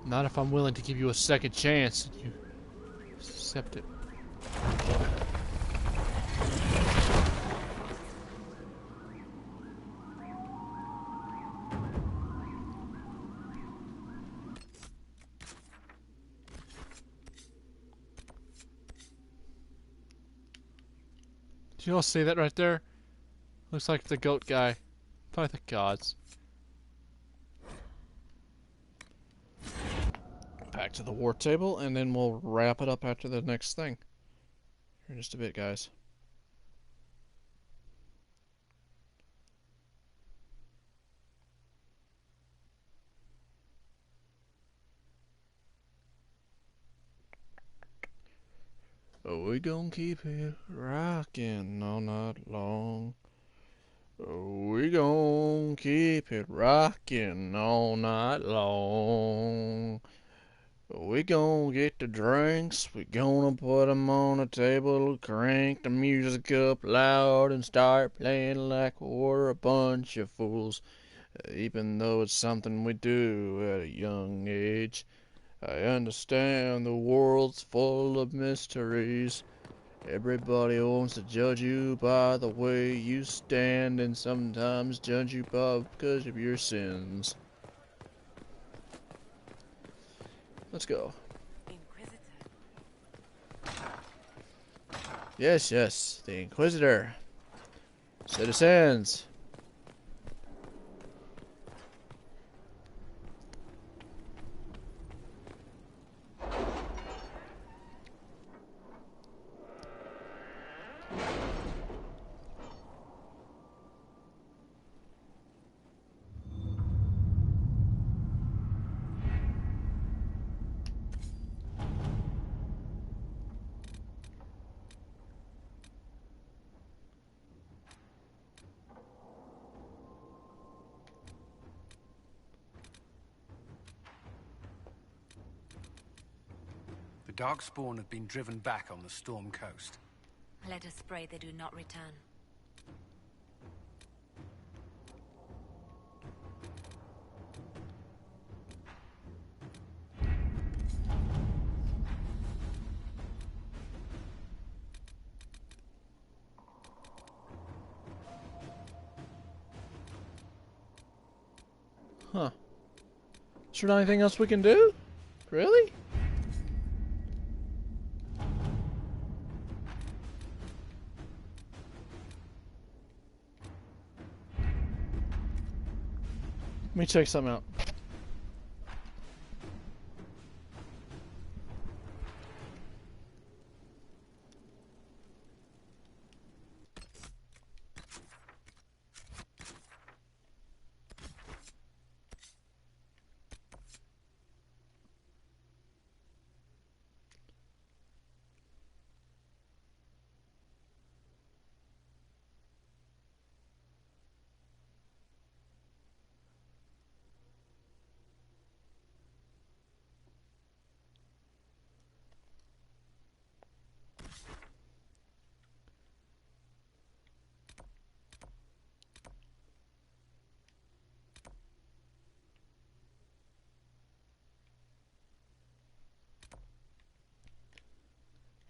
Not if I'm willing to give you a second chance and you accept it. Did you all see that right there? Looks like the goat guy. By the gods. Back to the war table, and then we'll wrap it up after the next thing. Here in just a bit, guys. Oh, we gon' keep it rockin' all night long. Oh, we gon' keep it rockin' all night long. We gon' get the drinks, we gonna put 'em on the table, crank the music up loud and start playing like we're a bunch of fools. Even though it's something we do at a young age. I understand the world's full of mysteries. Everybody wants to judge you by the way you stand, and sometimes judge you because of your sins. Let's go. Yes, yes, the Inquisitor. Citizens. The Darkspawn have been driven back on the Storm Coast. Let us pray they do not return. Huh. Is there not anything else we can do? Really? Let me check something out.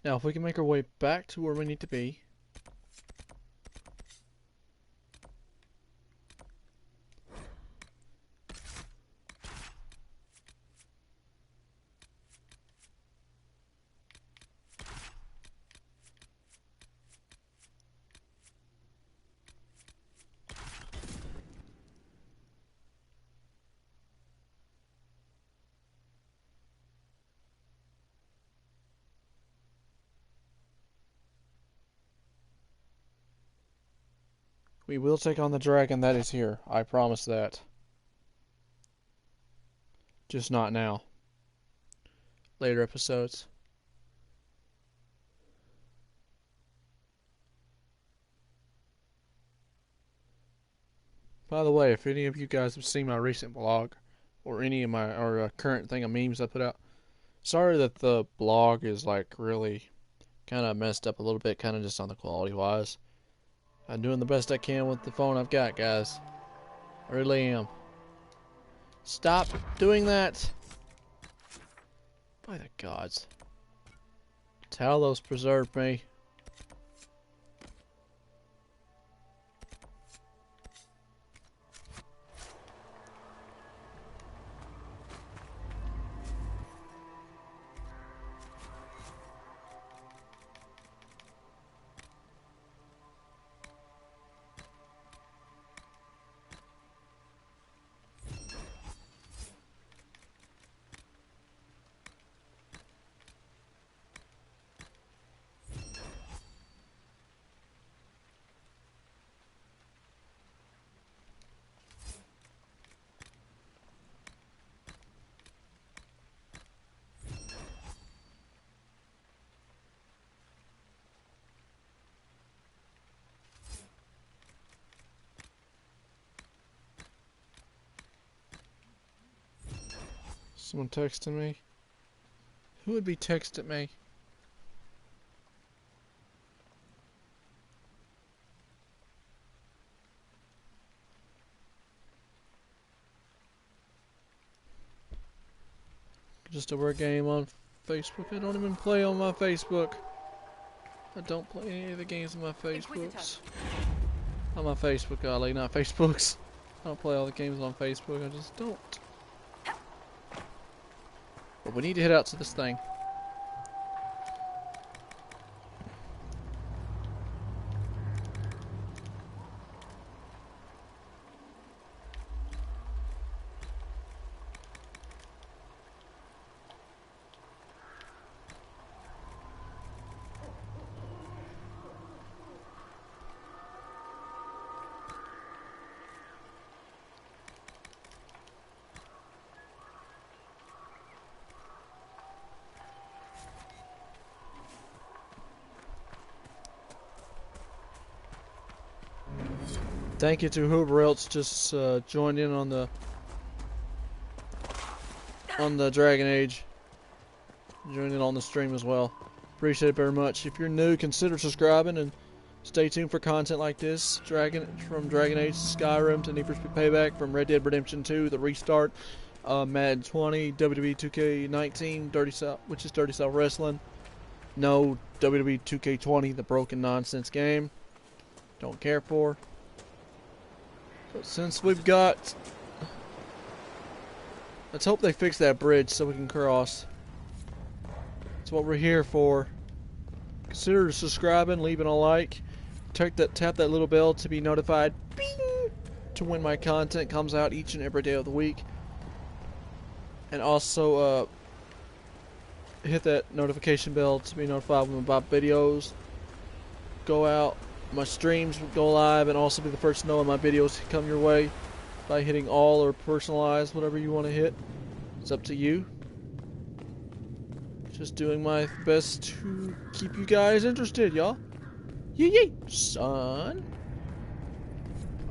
Now, if we can make our way back to where we need to be. We will take on the dragon that is here. I promise that. Just not now. Later episodes. By the way, if any of you guys have seen my recent blog, or any of my current thing of memes I put out, sorry that the blog is like really kind of messed up a little bit, kind of just on the quality wise. I'm doing the best I can with the phone I've got, guys. I really am. Stop doing that! By the gods. Talos preserved me. Someone texted me? Who would be texting me? Just over a game on Facebook. I don't even play on my Facebook. I don't play any of the games on my Facebooks. On my Facebook, golly, not Facebooks. I don't play all the games on Facebook. I just don't. But we need to head out to this thing. Thank you to whoever else just joined in on the Dragon Age. Joined in on the stream as well. Appreciate it very much. If you're new, consider subscribing and stay tuned for content like this. From Dragon Age, Skyrim to Need for Speed Payback, from Red Dead Redemption 2, the restart, Madden 20, WWE 2K19, Dirty South, which is Dirty South Wrestling. No, WWE 2K20, the broken nonsense game. Don't care for. But since we've got... Let's hope they fix that bridge so we can cross. That's what we're here for. Consider subscribing, leaving a like. Tap that little bell to be notified. Bing! To when my content comes out each and every day of the week. And also hit that notification bell to be notified when my videos go out. My streams will go live and also be the first to know when my videos come your way by hitting all or personalize, whatever you want to hit. It's up to you. Just doing my best to keep you guys interested, y'all. Yee, son.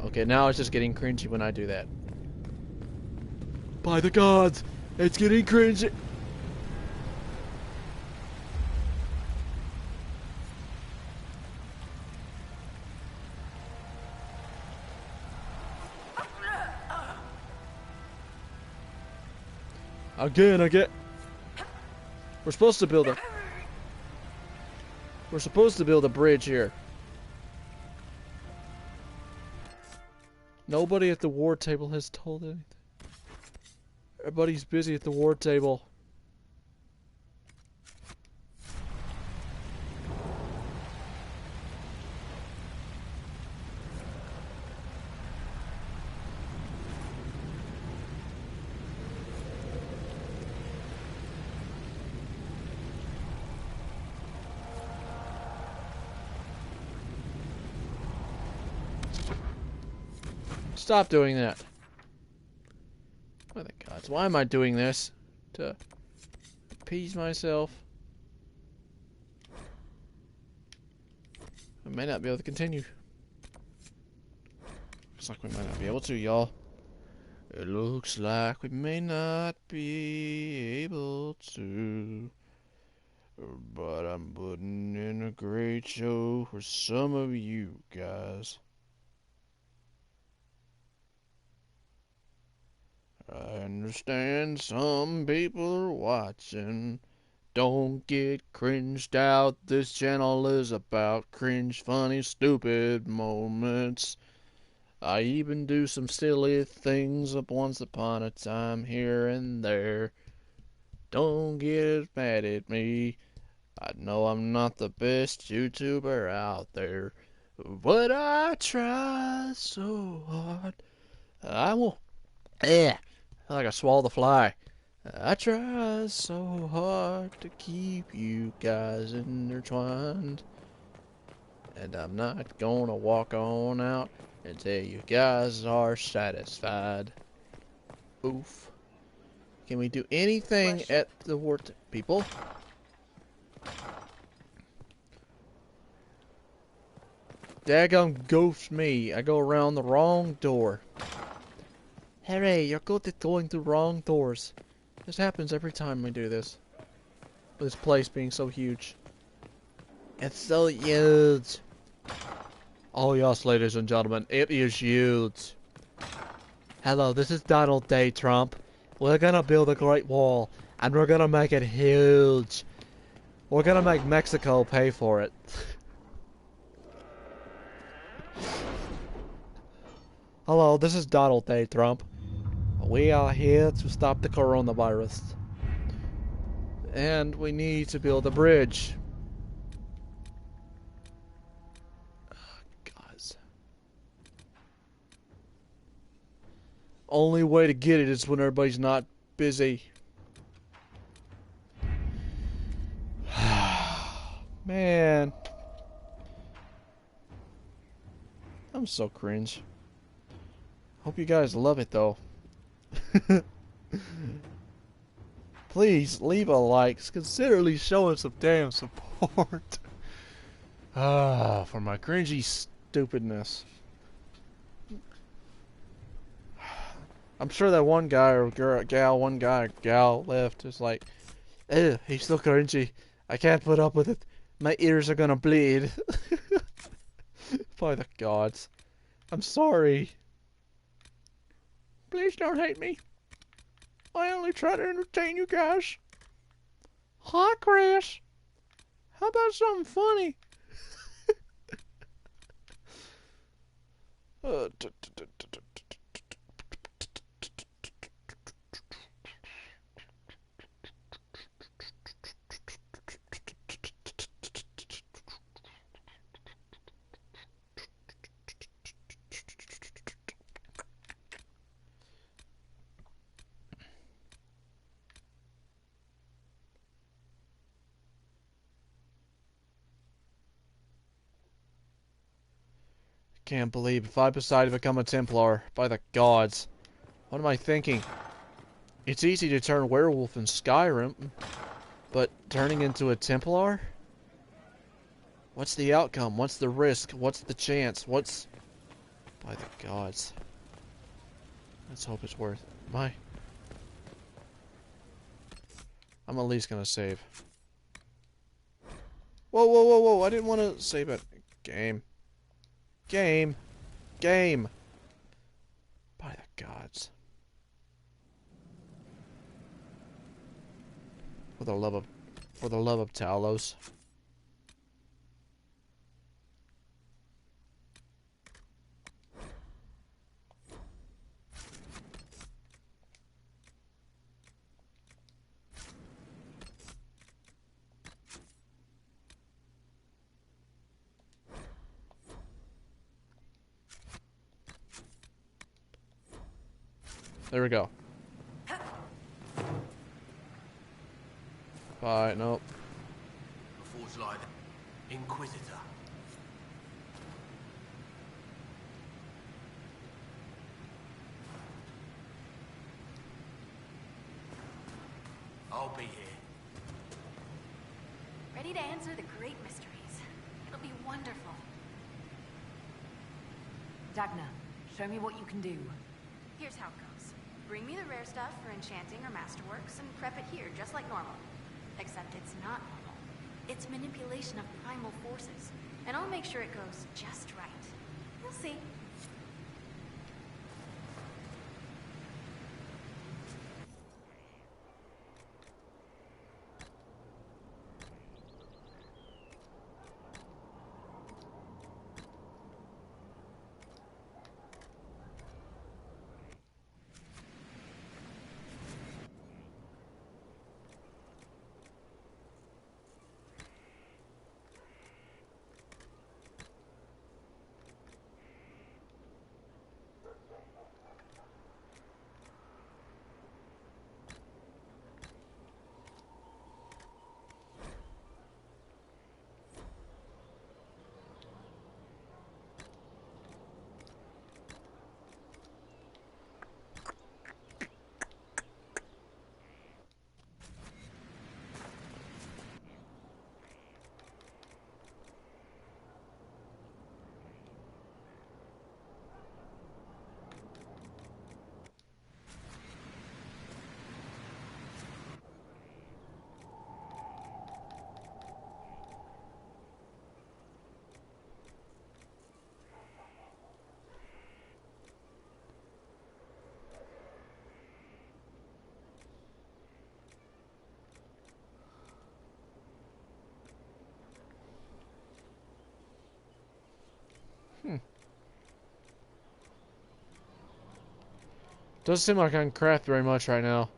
Okay, now it's just getting cringy when I do that. By the gods, it's getting cringy. Again. We're supposed to build a bridge here. Nobody at the war table has told anything. Everybody's busy at the war table. Stop doing that. By the gods, why am I doing this? To appease myself. I may not be able to continue. Looks like we might not be able to, y'all. It looks like we may not be able to. but I'm putting in a great show for some of you guys. I understand some people are watching. Don't get cringed out. This channel is about cringe, funny, stupid moments. I even do some silly things up once upon a time here and there. Don't get mad at me. I know I'm not the best YouTuber out there, but I try so hard. I won't. I like I swallowed the fly. I try so hard to keep you guys intertwined. And I'm not gonna walk on out until you guys are satisfied. Oof. Can we do anything at the wart, people? Daggum ghost me. I go around the wrong door. Hooray, you're good at going through wrong doors. This happens every time we do this. This place being so huge. It's so huge. Oh yes, ladies and gentlemen, it is huge. Hello, this is Donald J. Trump. We're gonna build a Great Wall, and we're gonna make it huge. We're gonna make Mexico pay for it. Hello, this is Donald J. Trump. We are here to stop the coronavirus. And we need to build a bridge. Guys. Only way to get it is when everybody's not busy. Man. I'm so cringe. Hope you guys love it though. Please leave a like. Consider at least showing some damn support. For my cringy stupidness. I'm sure that one guy or gal left is like, ew, he's so cringy. I can't put up with it. My ears are gonna bleed. By the gods. I'm sorry. Please don't hate me. I only try to entertain you guys. Hi, Chris. How about something funny? Can't believe if I decide to become a Templar, by the gods. What am I thinking? It's easy to turn werewolf in Skyrim, but turning into a Templar? What's the outcome? What's the risk? What's the chance? What's... By the gods. Let's hope it's worth it. I'm at least gonna save. Whoa, whoa, whoa, whoa, I didn't want to save it. Game. Game. Game. By the gods. For the love of Talos. There we go. Bye, nope. Forge like Inquisitor. I'll be here. Ready to answer the great mysteries. It'll be wonderful. Dagna, show me what you can do. Here's how it goes. Bring me the rare stuff for enchanting or masterworks and prep it here, just like normal. Except it's not normal. It's manipulation of primal forces. And I'll make sure it goes just right. You'll see. Doesn't seem like I can craft very much right now.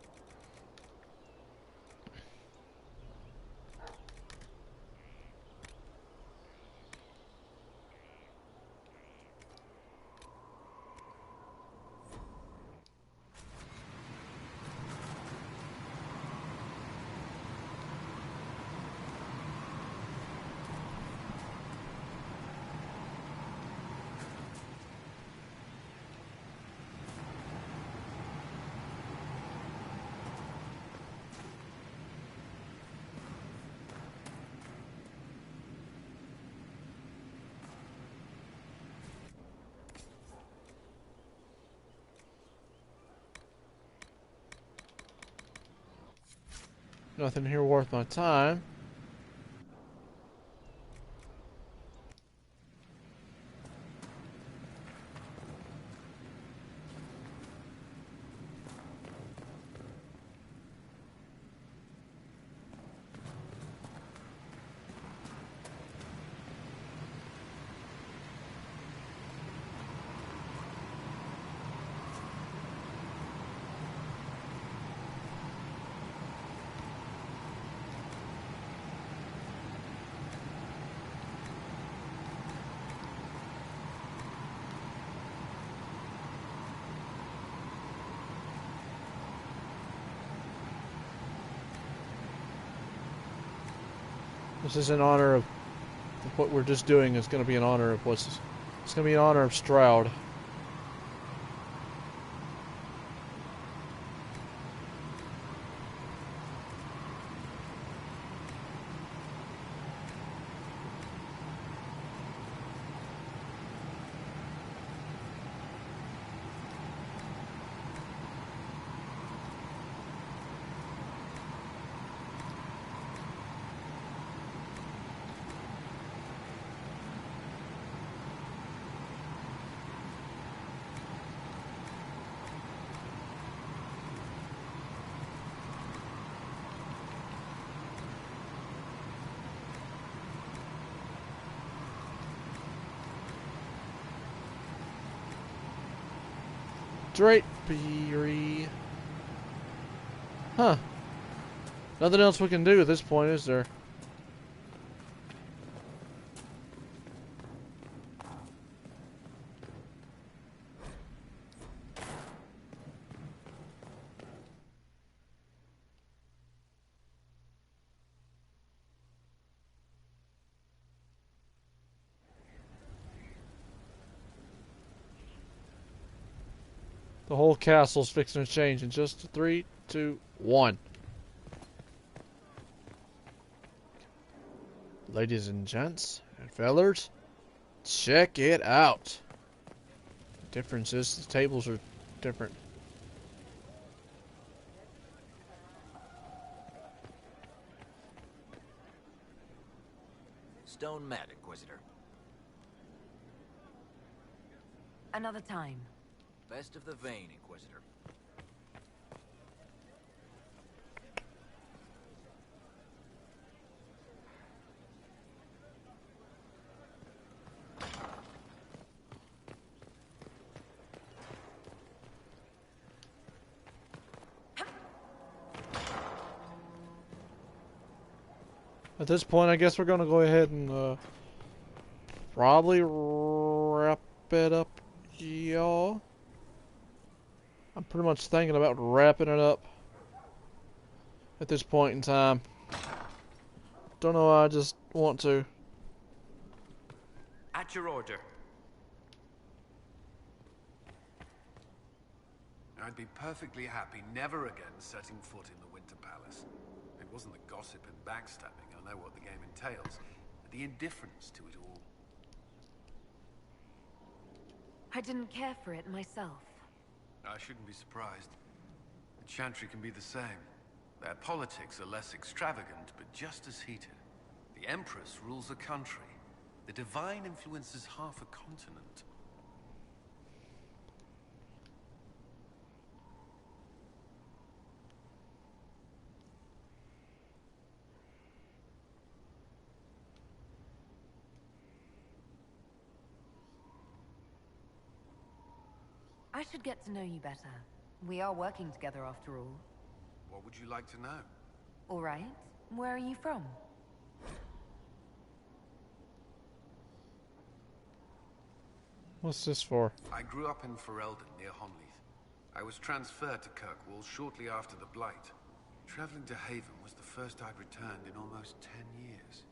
Nothing here worth my time. This is in honor of what we're just doing. Is going to be in honor of it's going to be in honor of Stroud. Drapery. Huh. Nothing else we can do at this point, is there? The whole castle's fixing to change in just 3, 2, 1. Ladies and gents and fellers, check it out. The difference is the tables are different. stone mat, Inquisitor. Another time. Best of the vein, Inquisitor. At this point, I guess we're going to go ahead and probably wrap it up, y'all. I'm pretty much thinking about wrapping it up at this point in time. Don't know why, I just want to. At your order. I'd be perfectly happy never again setting foot in the Winter Palace. It wasn't the gossip and backstabbing, I know what the game entails, but the indifference to it all. I didn't care for it myself. I shouldn't be surprised. The Chantry can be the same. Their politics are less extravagant, but just as heated. The Empress rules a country. The Divine influences half a continent. I should get to know you better. We are working together after all. What would you like to know? All right. Where are you from? What's this for? I grew up in Ferelden, near Honleath. I was transferred to Kirkwall shortly after the Blight. Traveling to Haven was the first I'd returned in almost 10 years.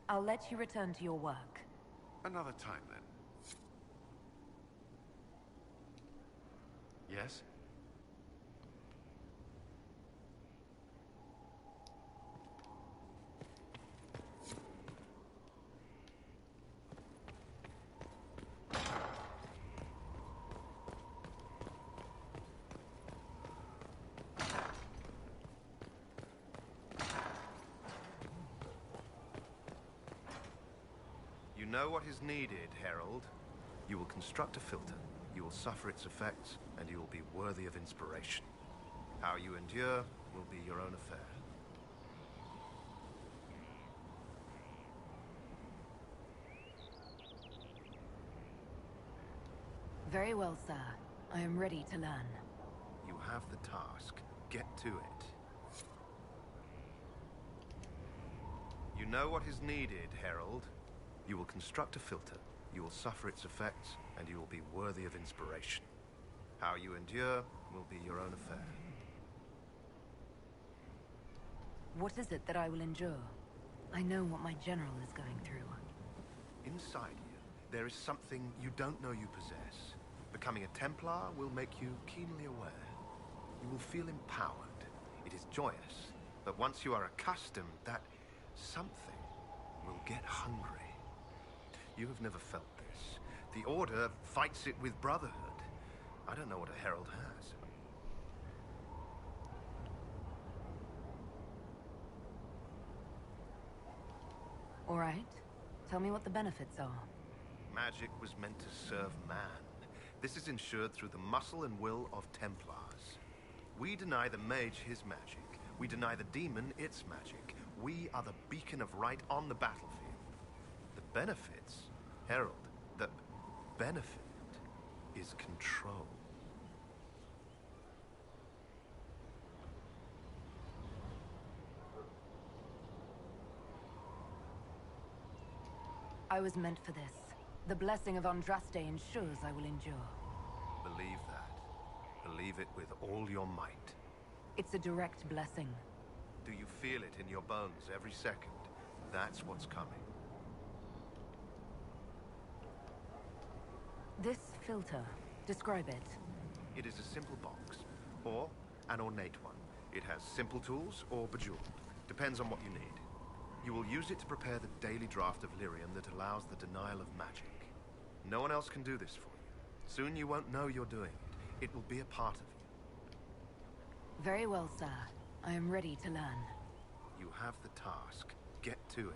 I'll let you return to your work. Another time, then. Yes? You know what is needed, Herald. You will construct a filter. You will suffer its effects, and you will be worthy of inspiration. How you endure will be your own affair. Very well, sir. I am ready to learn. You have the task. Get to it. You know what is needed, Herald. You will construct a filter. You will suffer its effects, and you will be worthy of inspiration. How you endure will be your own affair. What is it that I will endure? I know what my general is going through. Inside you, there is something you don't know you possess. Becoming a Templar will make you keenly aware. You will feel empowered. It is joyous, but once you are accustomed, that something will get hungry. You have never felt this. The Order fights it with Brotherhood. I don't know what a Herald has. All right. Tell me what the benefits are. Magic was meant to serve man. This is ensured through the muscle and will of Templars. We deny the mage his magic. We deny the demon its magic. We are the beacon of right on the battlefield. The benefits, Herald, the benefit is control. I was meant for this. The blessing of Andraste ensures I will endure. Believe that. Believe it with all your might. It's a direct blessing. Do you feel it in your bones every second? That's what's coming. This filter, describe it. It is a simple box, or an ornate one. It has simple tools or bejeweled. Depends on what you need. You will use it to prepare the daily draft of lyrium that allows the denial of magic. No one else can do this for you. Soon you won't know you're doing it. It will be a part of you. Very well, sir. I am ready to learn. You have the task. get to it.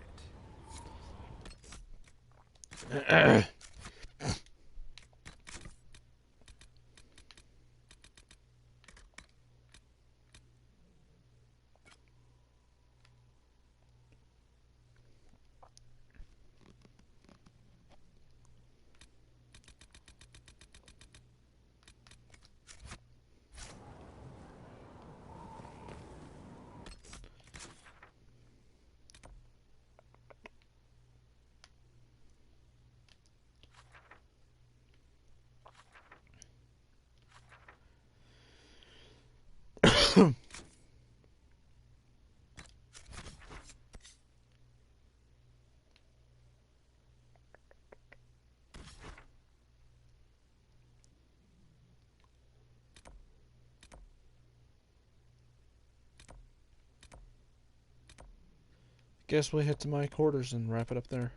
Guess we head to my quarters and wrap it up there.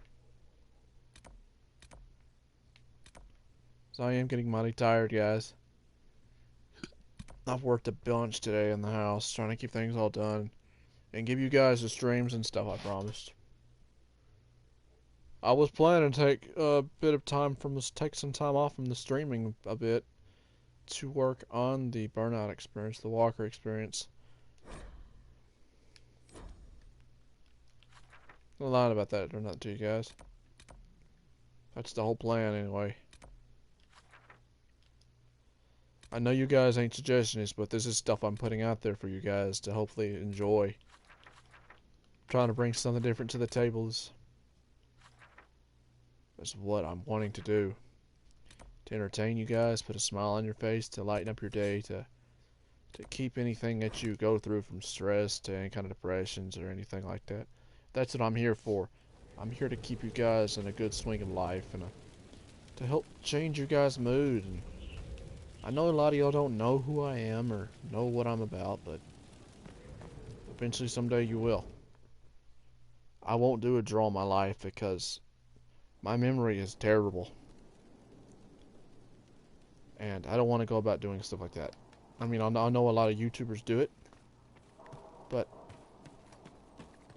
So I am getting mighty tired, guys. I've worked a bunch today in the house, trying to keep things all done. And give you guys the streams and stuff I promised. I was planning to take a bit of time take some time off from the streaming a bit to work on the Burnout experience, the Walker experience. I'm lying about that or not to you guys. That's the whole plan anyway. I know you guys ain't suggestionists, but this is stuff I'm putting out there for you guys to hopefully enjoy. Trying to bring something different to the tables. That's what I'm wanting to do. To entertain you guys, put a smile on your face, to lighten up your day, to keep anything that you go through from stress to any kind of depressions or anything like that. That's what I'm here for. I'm here to keep you guys in a good swing of life and to help change your guys' mood. And I know a lot of y'all don't know who I am or know what I'm about, but eventually someday you will. I won't do a draw on my life because my memory is terrible. And I don't want to go about doing stuff like that. I mean, I know a lot of YouTubers do it, but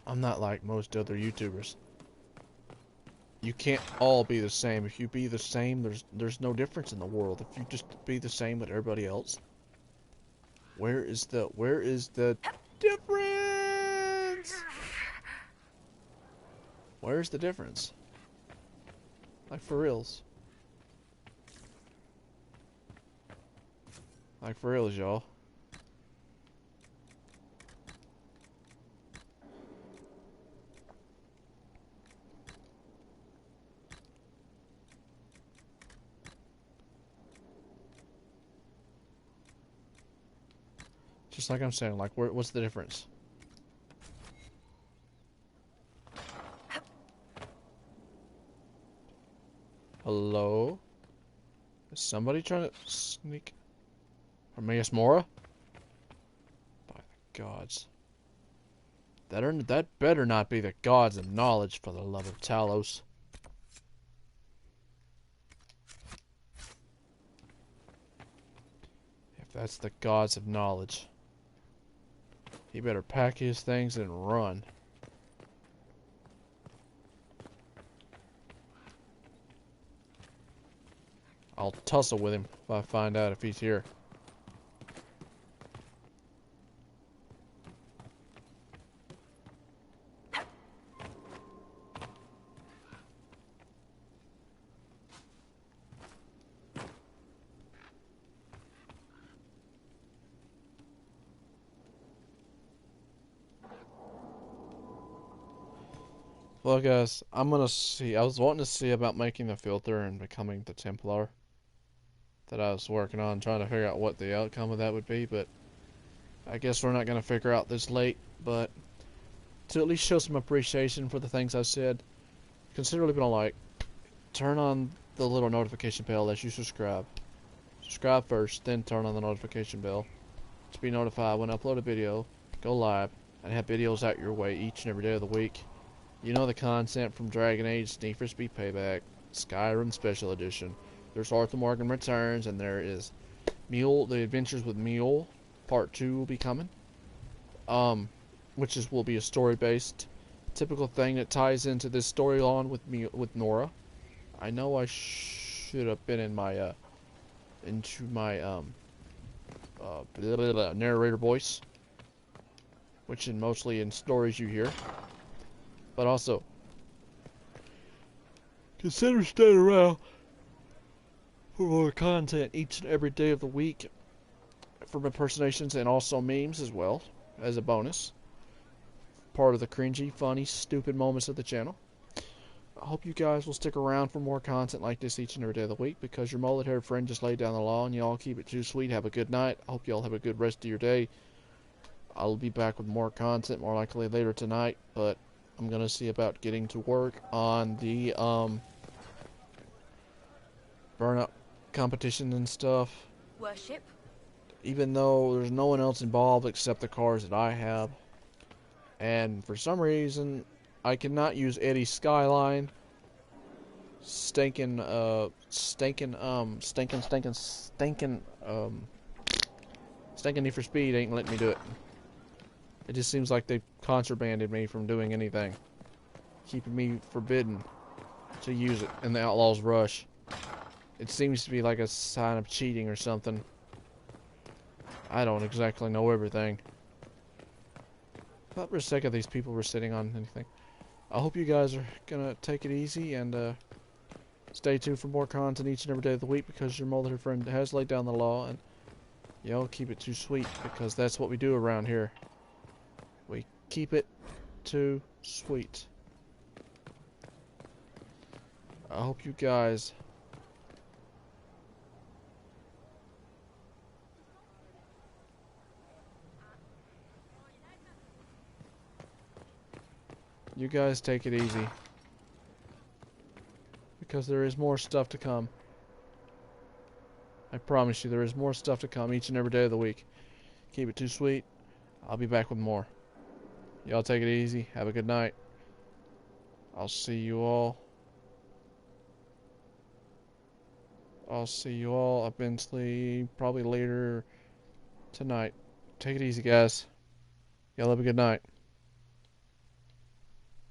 I'm not like most other YouTubers. You can't all be the same. If you be the same, there's no difference in the world. If you just be the same with everybody else, where is the difference? Where's the difference? Like for reals. Like for reals, y'all. Just like I'm saying, like, what's the difference? Hello? Is somebody trying to sneak? Armias Mora? By the gods. That better not be the gods of knowledge, for the love of Talos. If that's the gods of knowledge, he better pack his things and run. I'll tussle with him if I find out if he's here. Well, guys, I'm gonna see. I was wanting to see about making the filter and becoming the Templar that I was working on, trying to figure out what the outcome of that would be, but I guess we're not gonna figure out this late. But to at least show some appreciation for the things I said, consider leaving a like, turn on the little notification bell as you subscribe. Subscribe first, then turn on the notification bell to be notified when I upload a video, go live, and have videos out your way each and every day of the week. You know the content from Dragon Age, Need for Speed Payback, Skyrim Special Edition. There's Arthur Morgan Returns, and there is Mule, The Adventures with Mule. Part 2 will be coming. Will be a story-based typical thing that ties into this storyline with Nora. I know I should have been in my into my narrator voice, which is mostly in stories you hear. But also, consider staying around for more content each and every day of the week from impersonations and also memes as well as a bonus. Part of the cringy, funny, stupid moments of the channel. I hope you guys will stick around for more content like this each and every day of the week, because your mullet-haired friend just laid down the law, and y'all keep it too sweet. Have a good night. I hope y'all have a good rest of your day. I'll be back with more content, more likely later tonight, but I'm going to see about getting to work on the burnout competition and stuff. Worship? Even though there's no one else involved except the cars that I have. And for some reason, I cannot use Eddie's Skyline. Stinking Need for Speed ain't letting me do it. It just seems like they contrabanded me from doing anything, keeping me forbidden to use it in the Outlaws Rush. It seems to be like a sign of cheating or something. I don't exactly know everything. Not for a second these people were sitting on anything. I hope you guys are gonna take it easy and stay tuned for more content each and every day of the week, because your mullet friend has laid down the law, and y'all keep it too sweet, because that's what we do around here. We keep it too sweet. I hope you guys take it easy, because there is more stuff to come. I promise you, there is more stuff to come each and every day of the week. Keep it too sweet. I'll be back with more. Y'all take it easy. Have a good night. I'll see you all eventually, probably later tonight. Take it easy, guys. Y'all have a good night.